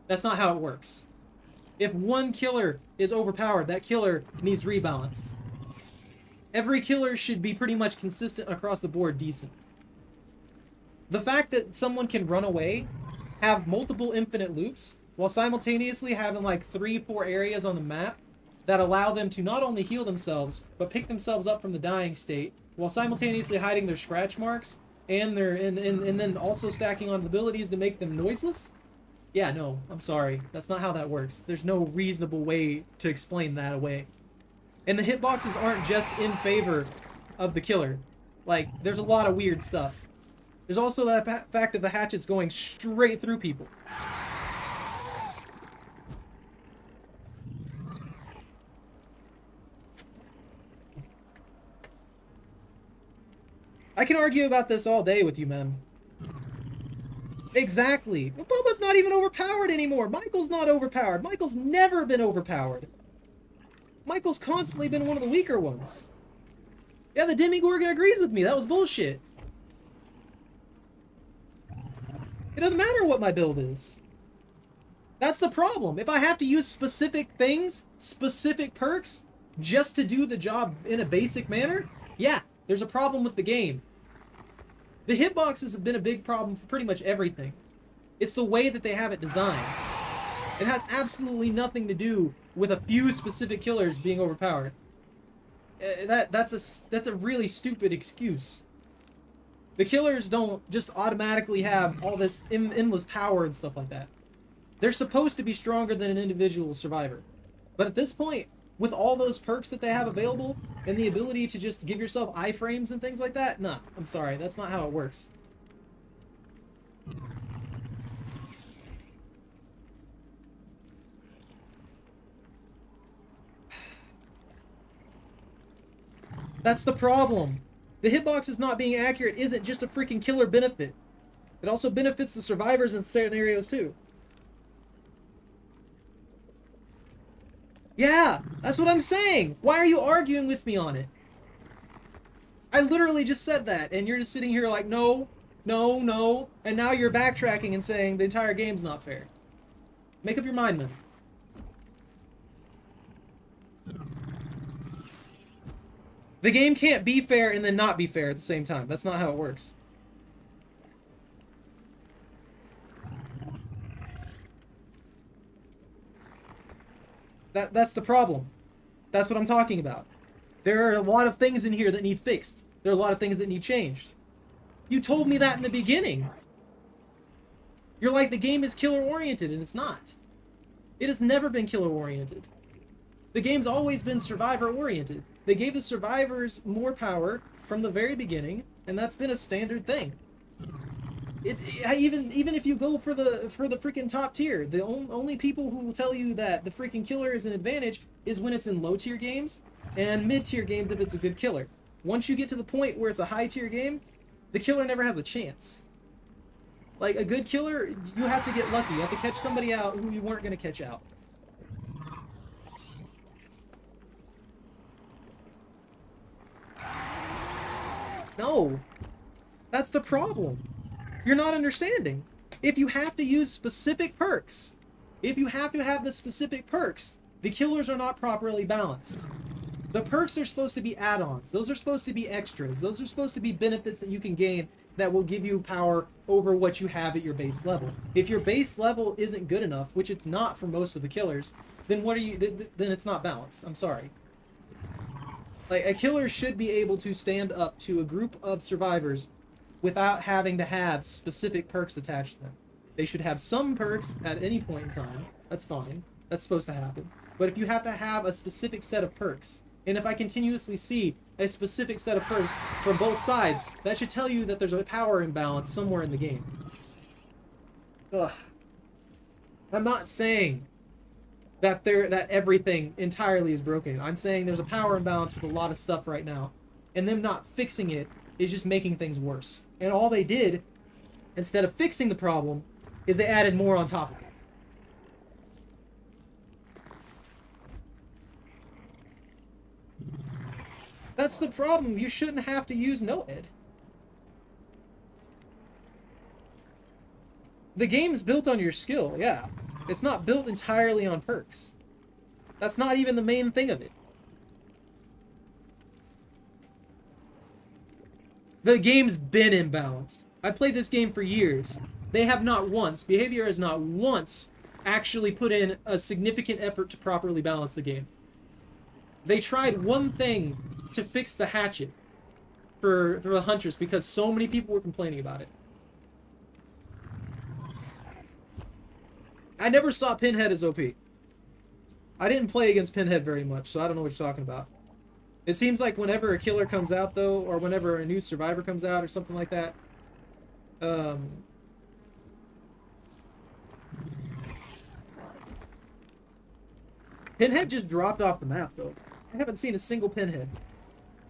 That's not how it works. If one killer is overpowered, that killer needs rebalanced. Every killer should be pretty much consistent across the board decent. The fact that someone can run away, have multiple infinite loops, while simultaneously having like 3-4 areas on the map that allow them to not only heal themselves, but pick themselves up from the dying state, while simultaneously hiding their scratch marks, and then also stacking on abilities to make them noiseless? Yeah, no, I'm sorry. That's not how that works. There's no reasonable way to explain that away. And the hitboxes aren't just in favor of the killer. Like, there's a lot of weird stuff. There's also that fact of the hatchets going straight through people. I can argue about this all day with you, man. Exactly. Well, Bubba's not even overpowered anymore. Michael's not overpowered. Michael's never been overpowered. Michael's constantly been one of the weaker ones. Yeah, the Demogorgon agrees with me. That was bullshit. It doesn't matter what my build is. That's the problem. If I have to use specific things, specific perks, just to do the job in a basic manner, yeah, there's a problem with the game. The hitboxes have been a big problem for pretty much everything. It's the way that they have it designed. It has absolutely nothing to do with a few specific killers being overpowered. That's a really stupid excuse. The killers don't just automatically have all this endless power and stuff like that. They're supposed to be stronger than an individual survivor. But at this point, with all those perks that they have available, and the ability to just give yourself iframes and things like that, nah, I'm sorry, that's not how it works. That's the problem. The hitboxes not being accurate isn't just a freaking killer benefit. It also benefits the survivors in scenarios too. Yeah, that's what I'm saying. Why are you arguing with me on it? I literally just said that, and you're just sitting here like, no, no, no, and now you're backtracking and saying the entire game's not fair. Make up your mind, man. The game can't be fair and then not be fair at the same time. That's not how it works. That's the problem. That's what I'm talking about. There are a lot of things in here that need fixed. There are a lot of things that need changed. You told me that in the beginning. You're like, the game is killer oriented, and it's not. It has never been killer oriented. The game's always been survivor oriented. They gave the survivors more power from the very beginning, and that's been a standard thing. Even if you go for the freaking top tier, the only people who will tell you that the freaking killer is an advantage is when it's in low tier games and mid tier games if it's a good killer. Once you get to the point where it's a high tier game, the killer never has a chance. Like, a good killer, you have to get lucky. You have to catch somebody out who you weren't going to catch out. No. That's the problem. You're not understanding. If you have to use specific perks, if you have to have the specific perks, the killers are not properly balanced. The perks are supposed to be add-ons. Those are supposed to be extras. Those are supposed to be benefits that you can gain that will give you power over what you have at your base level. If your base level isn't good enough, which it's not for most of the killers, then then it's not balanced. I'm sorry. Like, a killer should be able to stand up to a group of survivors without having to have specific perks attached to them. They should have some perks at any point in time. That's fine. That's supposed to happen. But if you have to have a specific set of perks, and if I continuously see a specific set of perks from both sides, that should tell you that there's a power imbalance somewhere in the game. Ugh. I'm not saying that everything entirely is broken. I'm saying there's a power imbalance with a lot of stuff right now, and them not fixing it is just making things worse. And all they did, instead of fixing the problem, is they added more on top of it. That's the problem. You shouldn't have to use no-ed. The game is built on your skill, yeah. It's not built entirely on perks. That's not even the main thing of it. The game's been imbalanced. I played this game for years. They have not once, Behavior has not once actually put in a significant effort to properly balance the game. They tried one thing to fix the hatchet for the Huntress because so many people were complaining about it. I never saw Pinhead as OP. I didn't play against Pinhead very much, so I don't know what you're talking about. It seems like whenever a killer comes out, though, or whenever a new survivor comes out or something like that, Pinhead just dropped off the map, though. I haven't seen a single Pinhead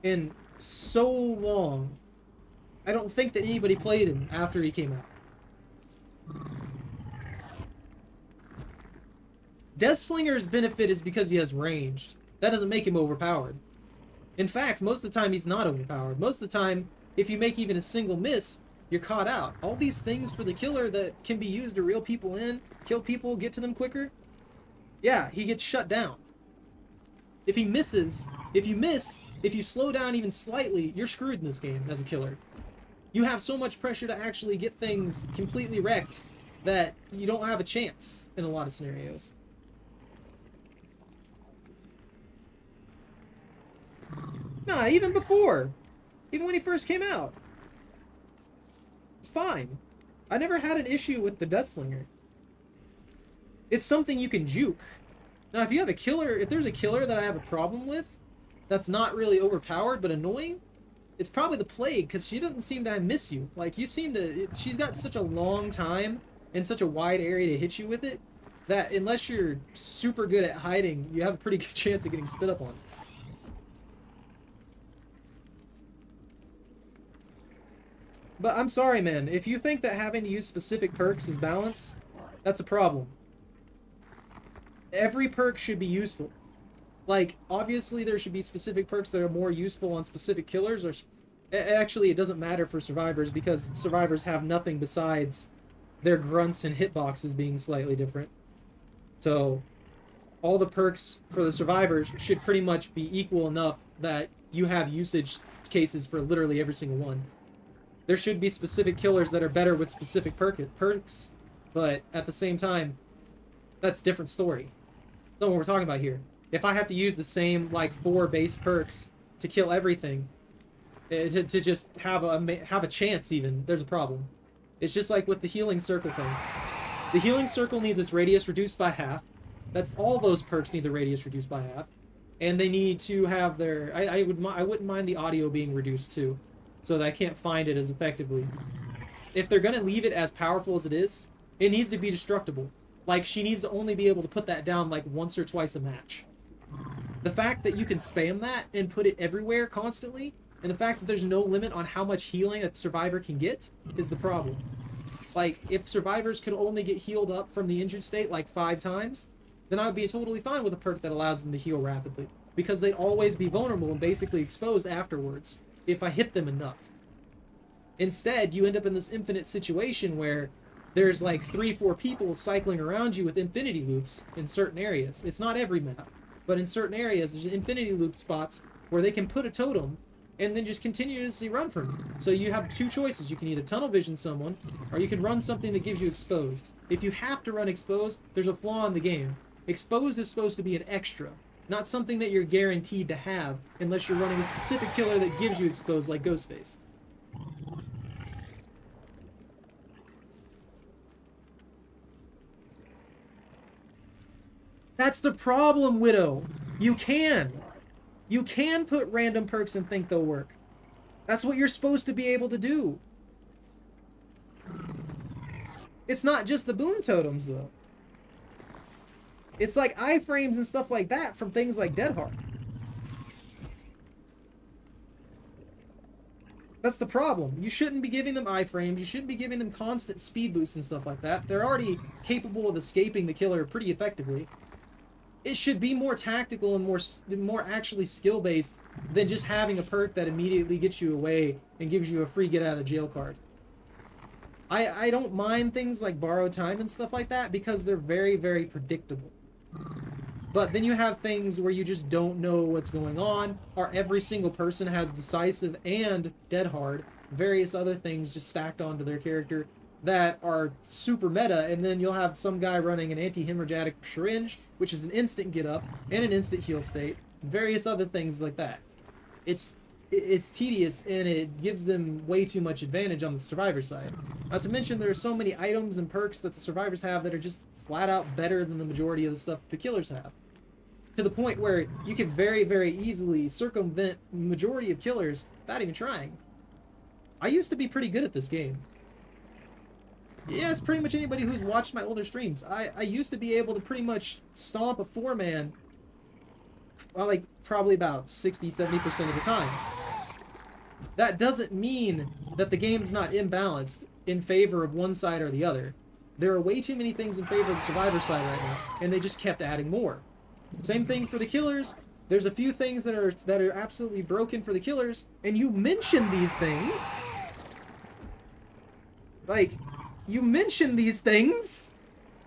in so long. I don't think that anybody played him after he came out. Deathslinger's benefit is because he has ranged. That doesn't make him overpowered. In fact, most of the time he's not overpowered. Most of the time, if you make even a single miss, you're caught out. All these things for the killer that can be used to reel people in, kill people, get to them quicker, yeah, he gets shut down. If he misses, if you slow down even slightly, you're screwed in this game as a killer. You have so much pressure to actually get things completely wrecked that you don't have a chance in a lot of scenarios. Nah, even before. Even when he first came out. It's fine. I never had an issue with the Deathslinger. It's something you can juke. Now, if you have a killer, if there's a killer that I have a problem with, that's not really overpowered but annoying, it's probably the Plague, because she doesn't seem to miss you. Like, you seem to... she's got such a long time and such a wide area to hit you with it, that unless you're super good at hiding, you have a pretty good chance of getting spit up on. But I'm sorry, man. If you think that having to use specific perks is balance, that's a problem. Every perk should be useful. Like, obviously there should be specific perks that are more useful on specific killers, or actually it doesn't matter for survivors because survivors have nothing besides their grunts and hitboxes being slightly different. So all the perks for the survivors should pretty much be equal enough that you have usage cases for literally every single one. There should be specific killers that are better with specific perks, but at the same time, that's a different story. That's not what we're talking about here. If I have to use the same, like, 4 base perks to kill everything, to just have a chance even, there's a problem. It's just like with the healing circle thing. The healing circle needs its radius reduced by half. That's all those perks need the radius reduced by half. And they need to have their... I wouldn't mind the audio being reduced too, so that I can't find it as effectively. If they're gonna leave it as powerful as it is, it needs to be destructible. Like, she needs to only be able to put that down like once or twice a match. The fact that you can spam that and put it everywhere constantly, and the fact that there's no limit on how much healing a survivor can get, is the problem. Like, if survivors could only get healed up from the injured state like 5 times, then I would be totally fine with a perk that allows them to heal rapidly. Because they'd always be vulnerable and basically exposed afterwards, if I hit them enough. Instead, you end up in this infinite situation where there's like 3-4 people cycling around you with infinity loops in certain areas. It's not every map, but in certain areas, there's infinity loop spots where they can put a totem and then just continuously run from you. So you have 2 choices. You can either tunnel vision someone, or you can run something that gives you exposed. If you have to run exposed, there's a flaw in the game. Exposed is supposed to be an extra, not something that you're guaranteed to have unless you're running a specific killer that gives you exposed, like Ghostface. That's the problem, Widow. You can. You can put random perks and think they'll work. That's what you're supposed to be able to do. It's not just the boon totems, though. It's like iframes and stuff like that from things like Dead Hard. That's the problem. You shouldn't be giving them iframes. You shouldn't be giving them constant speed boosts and stuff like that. They're already capable of escaping the killer pretty effectively. It should be more tactical and more actually skill-based than just having a perk that immediately gets you away and gives you a free get-out-of-jail card. I don't mind things like borrowed time and stuff like that because they're very, very predictable. But then you have things where you just don't know what's going on, or every single person has decisive and dead hard, various other things just stacked onto their character that are super meta, and then you'll have some guy running an anti-hemorrhagic syringe, which is an instant get up and an instant heal state, various other things like that. It's tedious, and it gives them way too much advantage on the survivor side. Not to mention there are so many items and perks that the survivors have that are just flat out better than the majority of the stuff the killers have. To the point where you can very, very easily circumvent the majority of killers without even trying. I used to be pretty good at this game. Yes, pretty much anybody who's watched my older streams. I used to be able to pretty much stomp a 4-man, like, probably about 60-70% of the time. That doesn't mean that the game's not imbalanced in favor of one side or the other. There are way too many things in favor of the survivor side right now, and they just kept adding more. Same thing for the killers. There's a few things that are absolutely broken for the killers, and you mention these things. Like, you mention these things,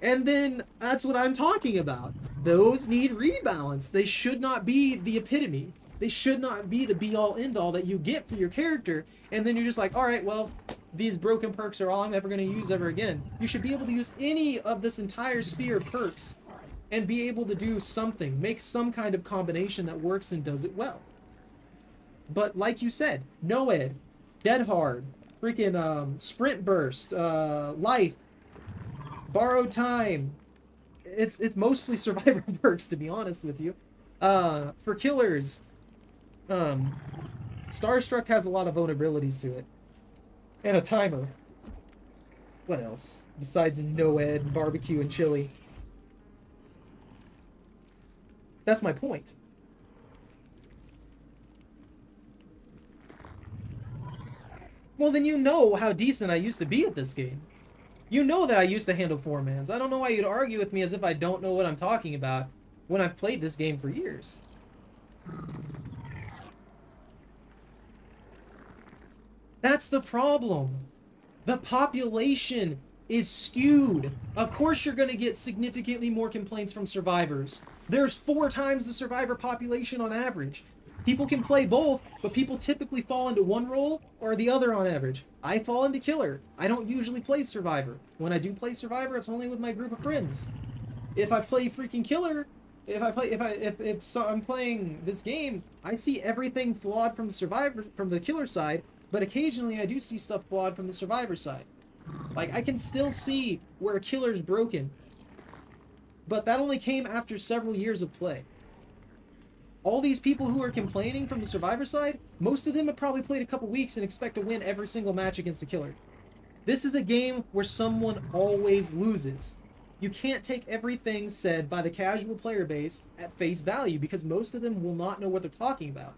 and then that's what I'm talking about. Those need rebalance. They should not be the epitome. They should not be the be-all, end-all that you get for your character, and then you're just like, alright, well, these broken perks are all I'm ever going to use ever again. You should be able to use any of this entire sphere of perks and be able to do something. Make some kind of combination that works and does it well. But like you said, Noed, Dead Hard, freaking Sprint Burst, Life, Borrowed Time. It's mostly survivor perks, to be honest with you. For killers, Starstruck has a lot of vulnerabilities to it. And a timer. What else? Besides Noed, Barbecue, and Chili. That's my point. Well, then you know how decent I used to be at this game. You know that I used to handle 4-mans. I don't know why you'd argue with me as if I don't know what I'm talking about when I've played this game for years. That's the problem. The population is skewed. Of course you're going to get significantly more complaints from survivors. There's 4 times the survivor population on average. People can play both, but people typically fall into one role or the other on average. I fall into killer. I don't usually play survivor. When I do play survivor, it's only with my group of friends. If I play freaking killer, if I'm playing this game, I see everything flawed from the killer side, but occasionally I do see stuff flawed from the survivor side. Like, I can still see where a killer's broken, but that only came after several years of play. All these people who are complaining from the survivor side, most of them have probably played a couple weeks and expect to win every single match against a killer. This is a game where someone always loses. You can't take everything said by the casual player base at face value because most of them will not know what they're talking about.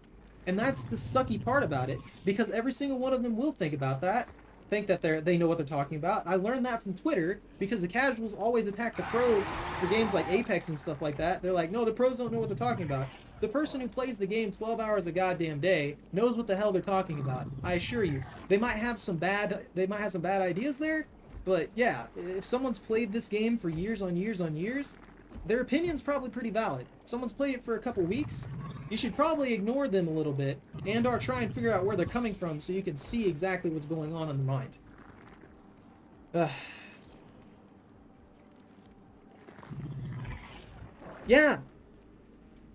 And that's the sucky part about it, because every single one of them will think about that, think that they know what they're talking about. I learned that from Twitter because the casuals always attack the pros for games like Apex and stuff like that. They're like, no, the pros don't know what they're talking about. The person who plays the game 12 hours a goddamn day knows what the hell they're talking about. I assure you. They might have some bad ideas there, but yeah, if someone's played this game for years on years on years, their opinion's probably pretty valid. If someone's played it for a couple weeks, you should probably ignore them a little bit and or try and figure out where they're coming from so you can see exactly what's going on in their mind. Yeah.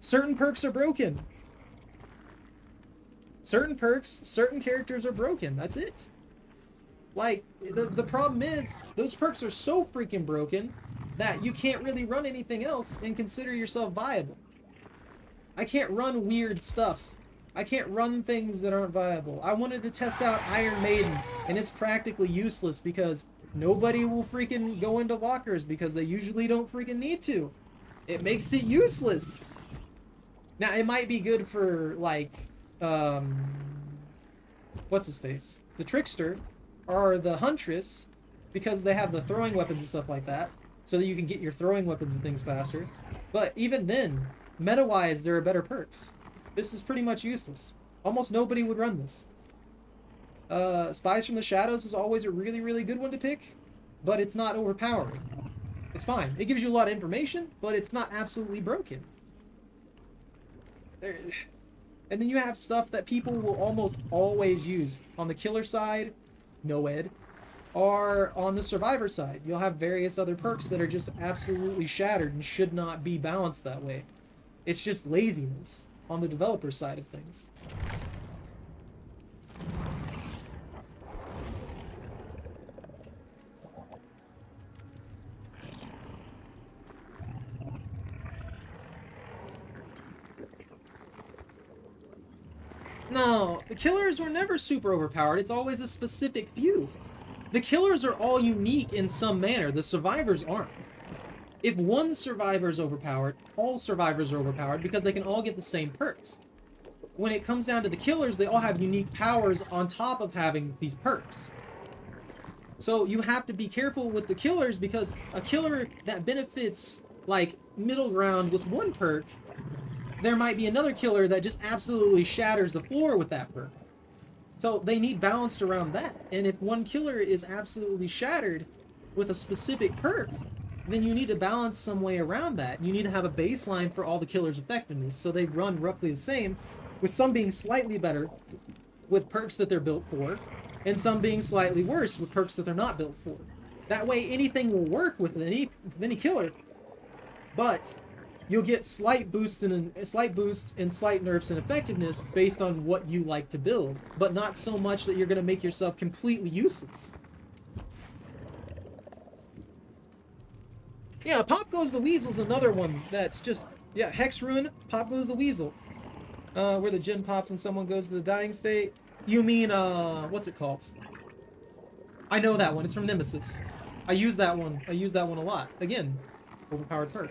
Certain perks are broken. Certain perks, certain characters are broken. That's it. Like, the problem is, those perks are so freaking broken that you can't really run anything else and consider yourself viable. I can't run weird stuff. I can't run things that aren't viable. I wanted to test out Iron Maiden, and it's practically useless because nobody will freaking go into lockers because they usually don't freaking need to. It makes it useless. Now, it might be good for, like, what's his face? The Trickster, or the Huntress, because they have the throwing weapons and stuff like that, so that you can get your throwing weapons and things faster. But even then, meta-wise, there are better perks. This is pretty much useless. Almost nobody would run this. Spies from the Shadows is always a really, really good one to pick, but it's not overpowering. It's fine. It gives you a lot of information, but it's not absolutely broken. And then you have stuff that people will almost always use. On the killer side, no ed. Or on the survivor side, you'll have various other perks that are just absolutely shattered and should not be balanced that way. It's just laziness on the developer side of things. No, the killers were never super overpowered. It's always a specific few. The killers are all unique in some manner. The survivors aren't. If one survivor is overpowered, all survivors are overpowered because they can all get the same perks. When it comes down to the killers, they all have unique powers on top of having these perks. So you have to be careful with the killers because a killer that benefits, like, middle ground with one perk, there might be another killer that just absolutely shatters the floor with that perk. So they need balanced around that. And if one killer is absolutely shattered with a specific perk, then you need to balance some way around that. You need to have a baseline for all the killers' effectiveness so they run roughly the same, with some being slightly better with perks that they're built for, and some being slightly worse with perks that they're not built for. That way anything will work with any killer, but you'll get slight boosts and slight nerfs in effectiveness based on what you like to build, but not so much that you're going to make yourself completely useless. Yeah, Pop Goes the Weasel's another one that's just, yeah, Hex Rune, Pop Goes the Weasel. Where the gen pops and someone goes to the dying state. You mean, what's it called? I know that one, it's from Nemesis. I use that one a lot. Again, overpowered perk.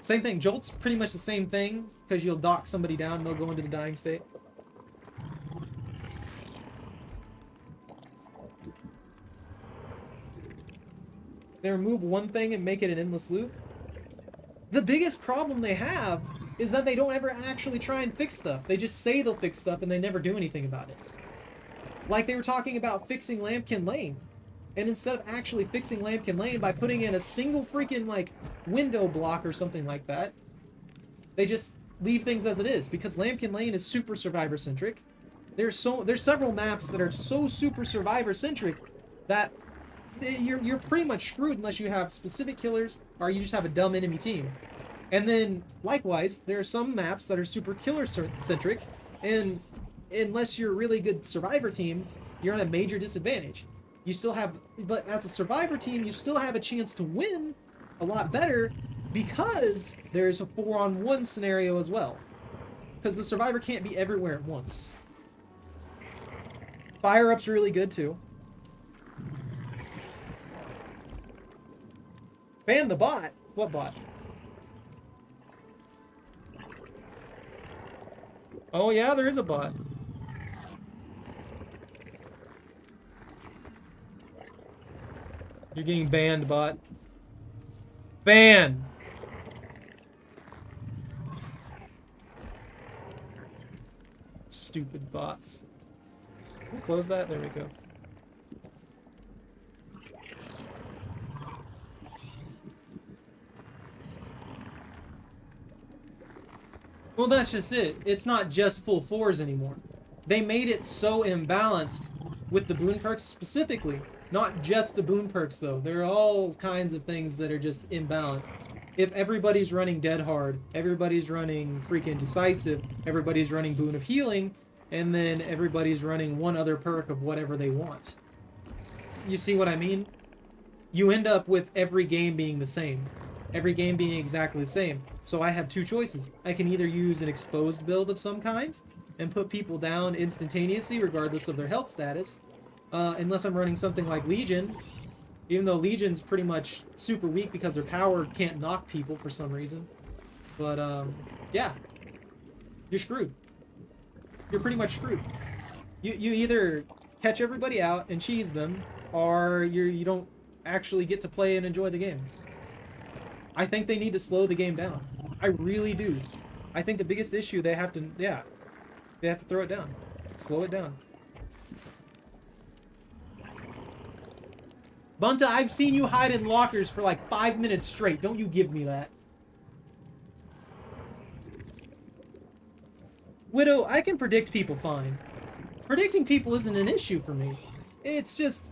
Same thing, Jolt's pretty much the same thing, because you'll dock somebody down and they'll go into the dying state. They remove one thing and make it an endless loop. The biggest problem they have is that they don't ever actually try and fix stuff. They just say they'll fix stuff and they never do anything about it. Like they were talking about fixing Lambkin Lane. And instead of actually fixing Lambkin Lane by putting in a single freaking, like, window block or something like that, they just leave things as it is. Because Lambkin Lane is super survivor-centric. There's several maps that are so super survivor-centric that you're pretty much screwed unless you have specific killers or you just have a dumb enemy team. And then, likewise, there are some maps that are super killer-centric, and unless you're a really good survivor team, you're at a major disadvantage. You still have, but as a survivor team, you still have a chance to win a lot better because there's a 4-on-1 scenario as well. Because the survivor can't be everywhere at once. Fire up's really good too. Ban the bot? What bot? Oh yeah, there is a bot. You're getting banned, bot. Ban! Stupid bots. We'll close that. There we go. Well, that's just it. It's not just full fours anymore. They made it so imbalanced with the boon perks specifically. Not just the boon perks, though. There are all kinds of things that are just imbalanced. If everybody's running Dead Hard, everybody's running freaking Decisive, everybody's running Boon of Healing, and then everybody's running one other perk of whatever they want. You see what I mean? You end up with every game being the same. Every game being exactly the same. So I have two choices. I can either use an exposed build of some kind and put people down instantaneously regardless of their health status. Unless I'm running something like Legion, even though Legion's pretty much super weak because their power can't knock people for some reason. But, yeah. You're screwed. You're pretty much screwed. You either catch everybody out and cheese them, or you don't actually get to play and enjoy the game. I think they need to slow the game down. I really do. I think the biggest issue they have to, yeah, they have to throw it down. Slow it down. Bunta, I've seen you hide in lockers for like 5 minutes straight. Don't you give me that. Widow, I can predict people fine. Predicting people isn't an issue for me. It's just,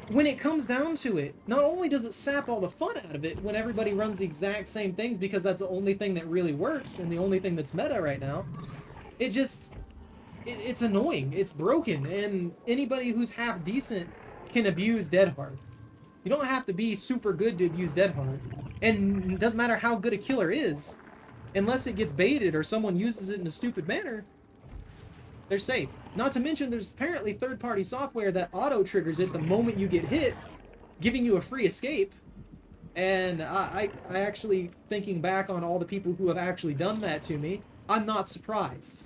when it comes down to it, not only does it sap all the fun out of it when everybody runs the exact same things because that's the only thing that really works and the only thing that's meta right now, it just, it's annoying. It's broken, and anybody who's half decent can abuse Dead Hard. You don't have to be super good to abuse Dead Hard. And it doesn't matter how good a killer is. Unless it gets baited or someone uses it in a stupid manner, they're safe. Not to mention there's apparently third-party software that auto-triggers it the moment you get hit, giving you a free escape. And I actually, thinking back on all the people who have actually done that to me, I'm not surprised.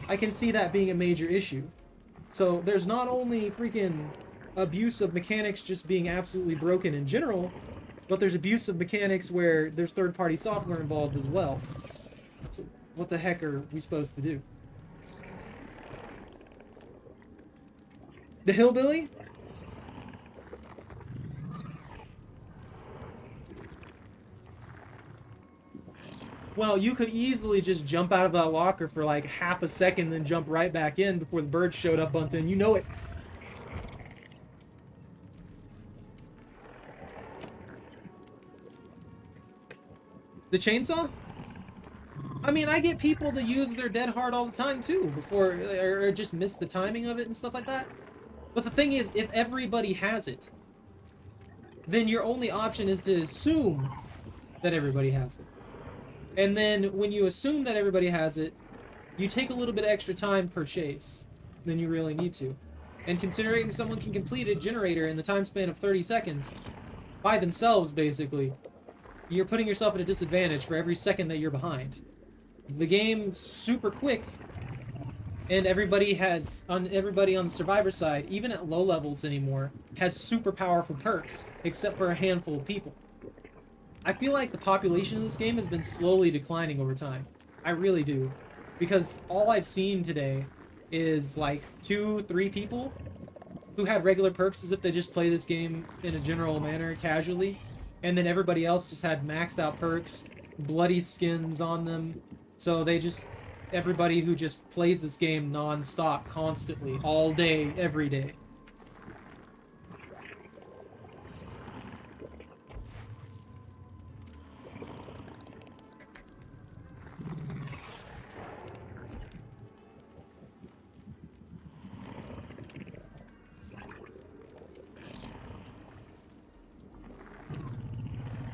I can see that being a major issue. So there's not only freaking abuse of mechanics just being absolutely broken in general, but there's abuse of mechanics where there's third-party software involved as well. So what the heck are we supposed to do? The hillbilly? Well, you could easily just jump out of that locker for like half a second and then jump right back in before the birds showed up, Bunta, and you know it. The chainsaw? I mean, I get people to use their Dead Hard all the time too, before, or just miss the timing of it and stuff like that. But the thing is, if everybody has it, then your only option is to assume that everybody has it. And then when you assume that everybody has it, you take a little bit extra time per chase than you really need to. And considering someone can complete a generator in the time span of 30 seconds, by themselves basically, you're putting yourself at a disadvantage for every second that you're behind. The game's super quick, And everybody on the survivor side, even at low levels anymore, has super powerful perks, except for a handful of people. I feel like the population of this game has been slowly declining over time. I really do. Because all I've seen today is like 2-3 people who had regular perks as if they just play this game in a general manner, casually. And then everybody else just had maxed out perks, bloody skins on them. So everybody who just plays this game non-stop, constantly, all day, every day.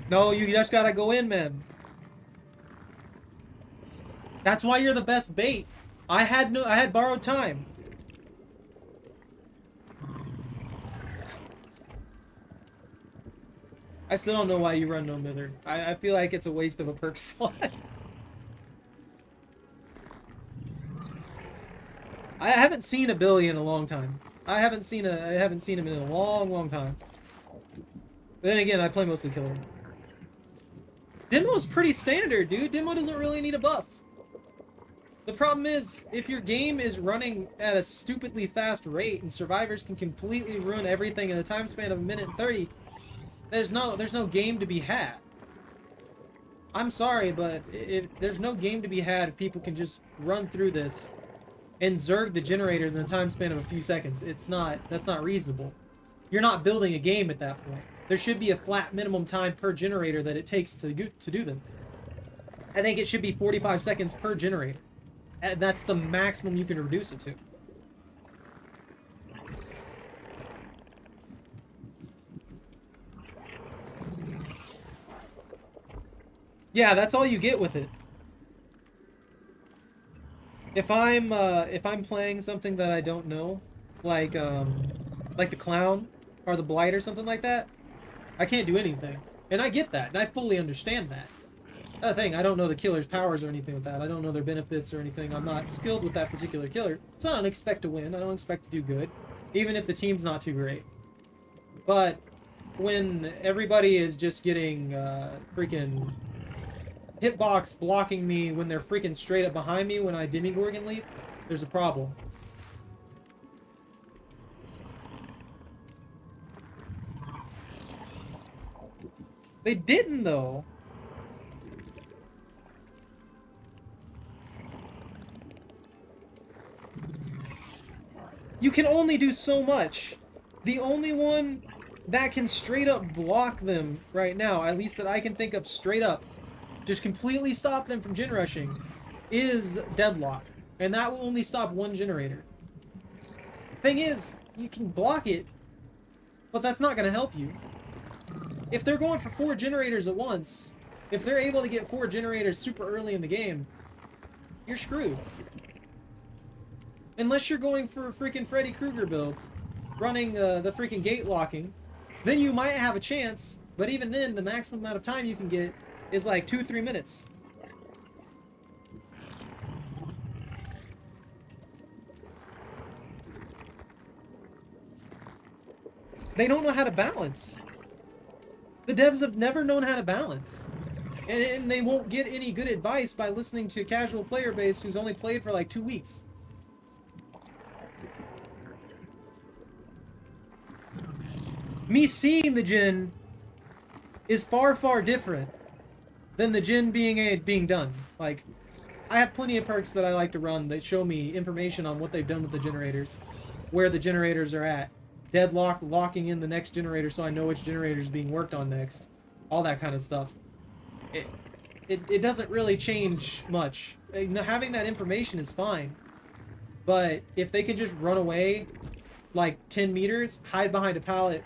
No, you just gotta go in, man. That's why you're the best bait. I had borrowed time. I still don't know why you run no mither. I feel like it's a waste of a perk slot. I haven't seen a Billy in a long time. I haven't seen him in a long time. But then again, I play mostly killer. Demo's pretty standard, dude. Demo doesn't really need a buff. The problem is, if your game is running at a stupidly fast rate and survivors can completely ruin everything in a time span of 1:30, there's no game to be had. I'm sorry, but there's no game to be had if people can just run through this and zerg the generators in a time span of a few seconds. That's not reasonable. You're not building a game at that point. There should be a flat minimum time per generator that it takes to do them. I think it should be 45 seconds per generator. And that's the maximum you can reduce it to. Yeah, that's all you get with it. If I'm playing something that I don't know, like the clown or the blight or something like that, I can't do anything. And I get that, and I fully understand that. That's the thing, I don't know the killer's powers or anything like that. I don't know their benefits or anything. I'm not skilled with that particular killer, so I don't expect to win. I don't expect to do good, even if the team's not too great. But when everybody is just getting freaking hitbox blocking me when they're freaking straight up behind me when I Demigorgon leap, there's a problem. They didn't, though. You can only do so much. The only one that can straight up block them right now, at least that I can think of straight up, just completely stop them from gen rushing, is Deadlock. And that will only stop one generator. Thing is, you can block it, but that's not going to help you. If they're going for 4 generators at once, if they're able to get 4 generators super early in the game, you're screwed. Unless you're going for a freaking Freddy Krueger build, running the freaking gate locking, then you might have a chance, but even then, the maximum amount of time you can get is like 2-3 minutes. They don't know how to balance. The devs have never known how to balance. And they won't get any good advice by listening to a casual player base who's only played for like 2 weeks. Me seeing the gen is far, far different than the gen being done. Like, I have plenty of perks that I like to run that show me information on what they've done with the generators, where the generators are at, deadlock, locking in the next generator so I know which generator is being worked on next, all that kind of stuff. It doesn't really change much. Having that information is fine, but if they can just run away like 10 meters, hide behind a pallet,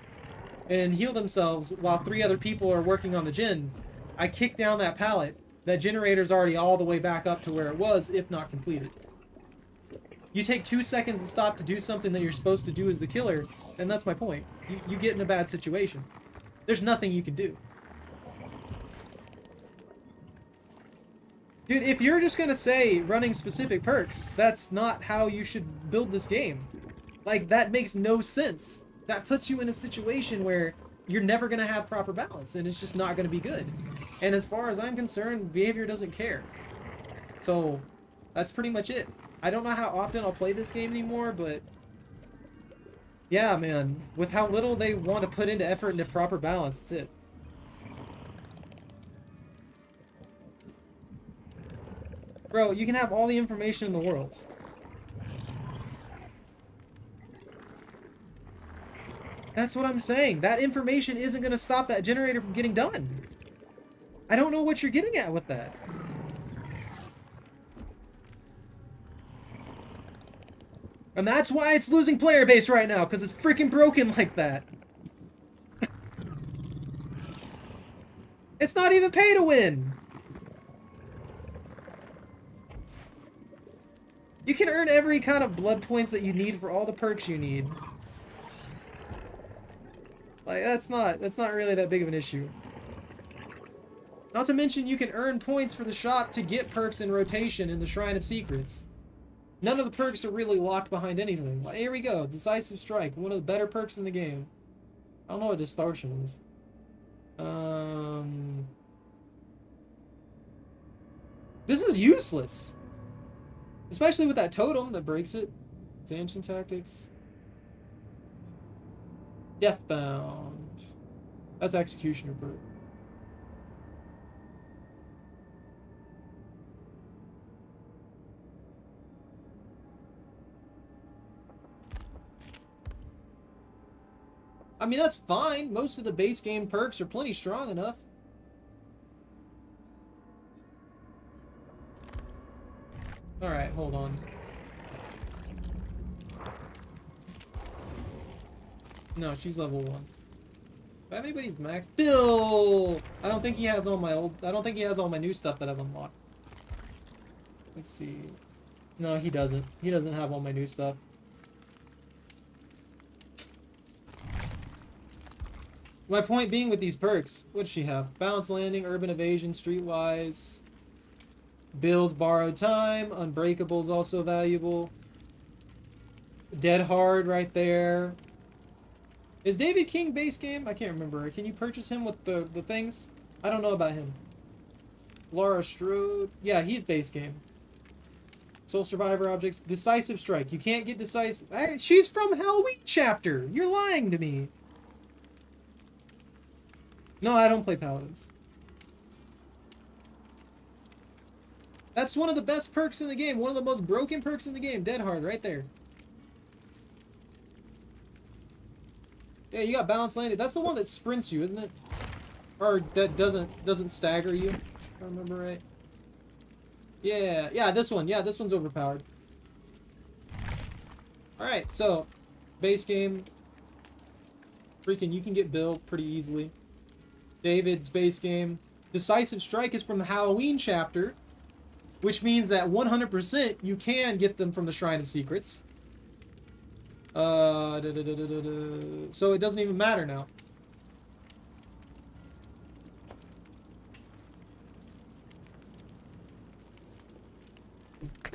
and heal themselves while 3 other people are working on the gen, I kick down that pallet, that generator's already all the way back up to where it was, if not completed. You take 2 seconds to stop to do something that you're supposed to do as the killer, and that's my point. You get in a bad situation. There's nothing you can do. Dude, if you're just gonna say running specific perks, that's not how you should build this game. Like, that makes no sense. That puts you in a situation where you're never gonna have proper balance, and it's just not gonna be good. And as far as I'm concerned, behavior doesn't care. So, that's pretty much it. I don't know how often I'll play this game anymore, but... yeah, man. With how little they want to put into effort into proper balance, that's it. Bro, you can have all the information in the world. That's what I'm saying. That information isn't going to stop that generator from getting done. I don't know what you're getting at with that. And that's why it's losing player base right now, because it's freaking broken like that. It's not even pay to win. You can earn every kind of blood points that you need for all the perks you need. Like, that's not really that big of an issue. Not to mention, you can earn points for the shop to get perks in rotation in the Shrine of Secrets. None of the perks are really locked behind anything. Like, here we go, Decisive Strike, one of the better perks in the game. I don't know what Distortion is. This is useless. Especially with that totem that breaks it. It's Ancient Tactics. Deathbound. That's Executioner perk. I mean, that's fine. Most of the base game perks are plenty strong enough. Alright, hold on. No, she's level 1. Do I have anybody's max? Bill! I don't think he has all my new stuff that I've unlocked. Let's see. No, he doesn't. He doesn't have all my new stuff. My point being with these perks, what does she have? Balance Landing, Urban Evasion, Streetwise. Bill's Borrowed Time, Unbreakable is also valuable. Dead Hard right there. Is David King base game? I can't remember. Can you purchase him with the things? I don't know about him. Laura Strode. Yeah, he's base game. Soul Survivor objects. Decisive Strike. You can't get decisive. She's from Halloween chapter. You're lying to me. No, I don't play Paladins. That's one of the best perks in the game. One of the most broken perks in the game. Dead Hard, right there. Yeah, you got Balance Landed. That's the one that sprints you, isn't it? Or that doesn't stagger you, if I remember right. Yeah, this one. Yeah, this one's overpowered. Alright, so, base game. Freaking, you can get Bill pretty easily. David's base game. Decisive Strike is from the Halloween chapter, which means that 100% you can get them from the Shrine of Secrets. So it doesn't even matter now.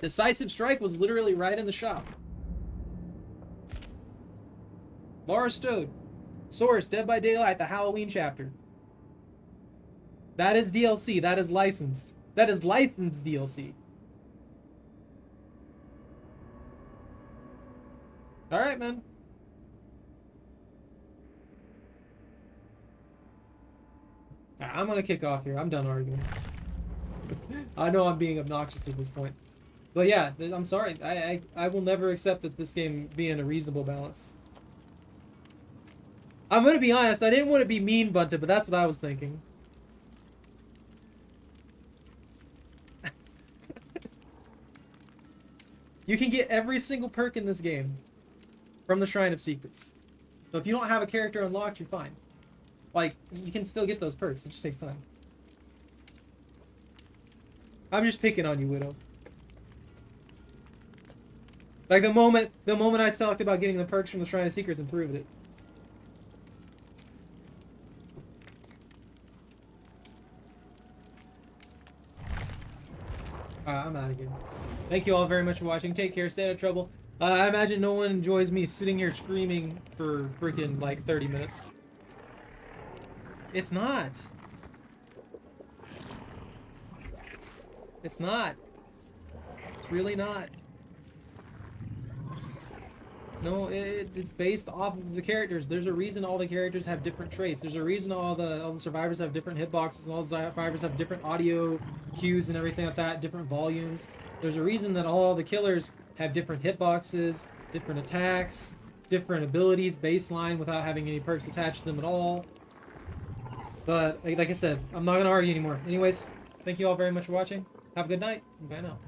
Decisive Strike was literally right in the shop. Laura Stode. Source, Dead by Daylight, the Halloween chapter. That is DLC. That is licensed. That is licensed DLC. Alright, man. I'm gonna kick off here. I'm done arguing. I know I'm being obnoxious at this point. But yeah, I'm sorry. I will never accept that this game be in a reasonable balance. I'm gonna be honest, I didn't want to be mean bunted, but that's what I was thinking. You can get every single perk in this game from the Shrine of Secrets. So if you don't have a character unlocked, you're fine. Like, you can still get those perks. It just takes time. I'm just picking on you, Widow. Like, the moment I talked about getting the perks from the Shrine of Secrets and proved it. I'm out of here. Thank you all very much for watching. Take care. Stay out of trouble. I imagine no one enjoys me sitting here screaming for freaking like 30 minutes. It's not. It's not. It's really not. No, it's based off of the characters. There's a reason all the characters have different traits. There's a reason all the survivors have different hitboxes and all the survivors have different audio cues and everything like that, different volumes. There's a reason that all the killers have different hitboxes, different attacks, different abilities, baseline without having any perks attached to them at all. But like I said, I'm not gonna argue anymore. Anyways, thank you all very much for watching. Have a good night. Bye now.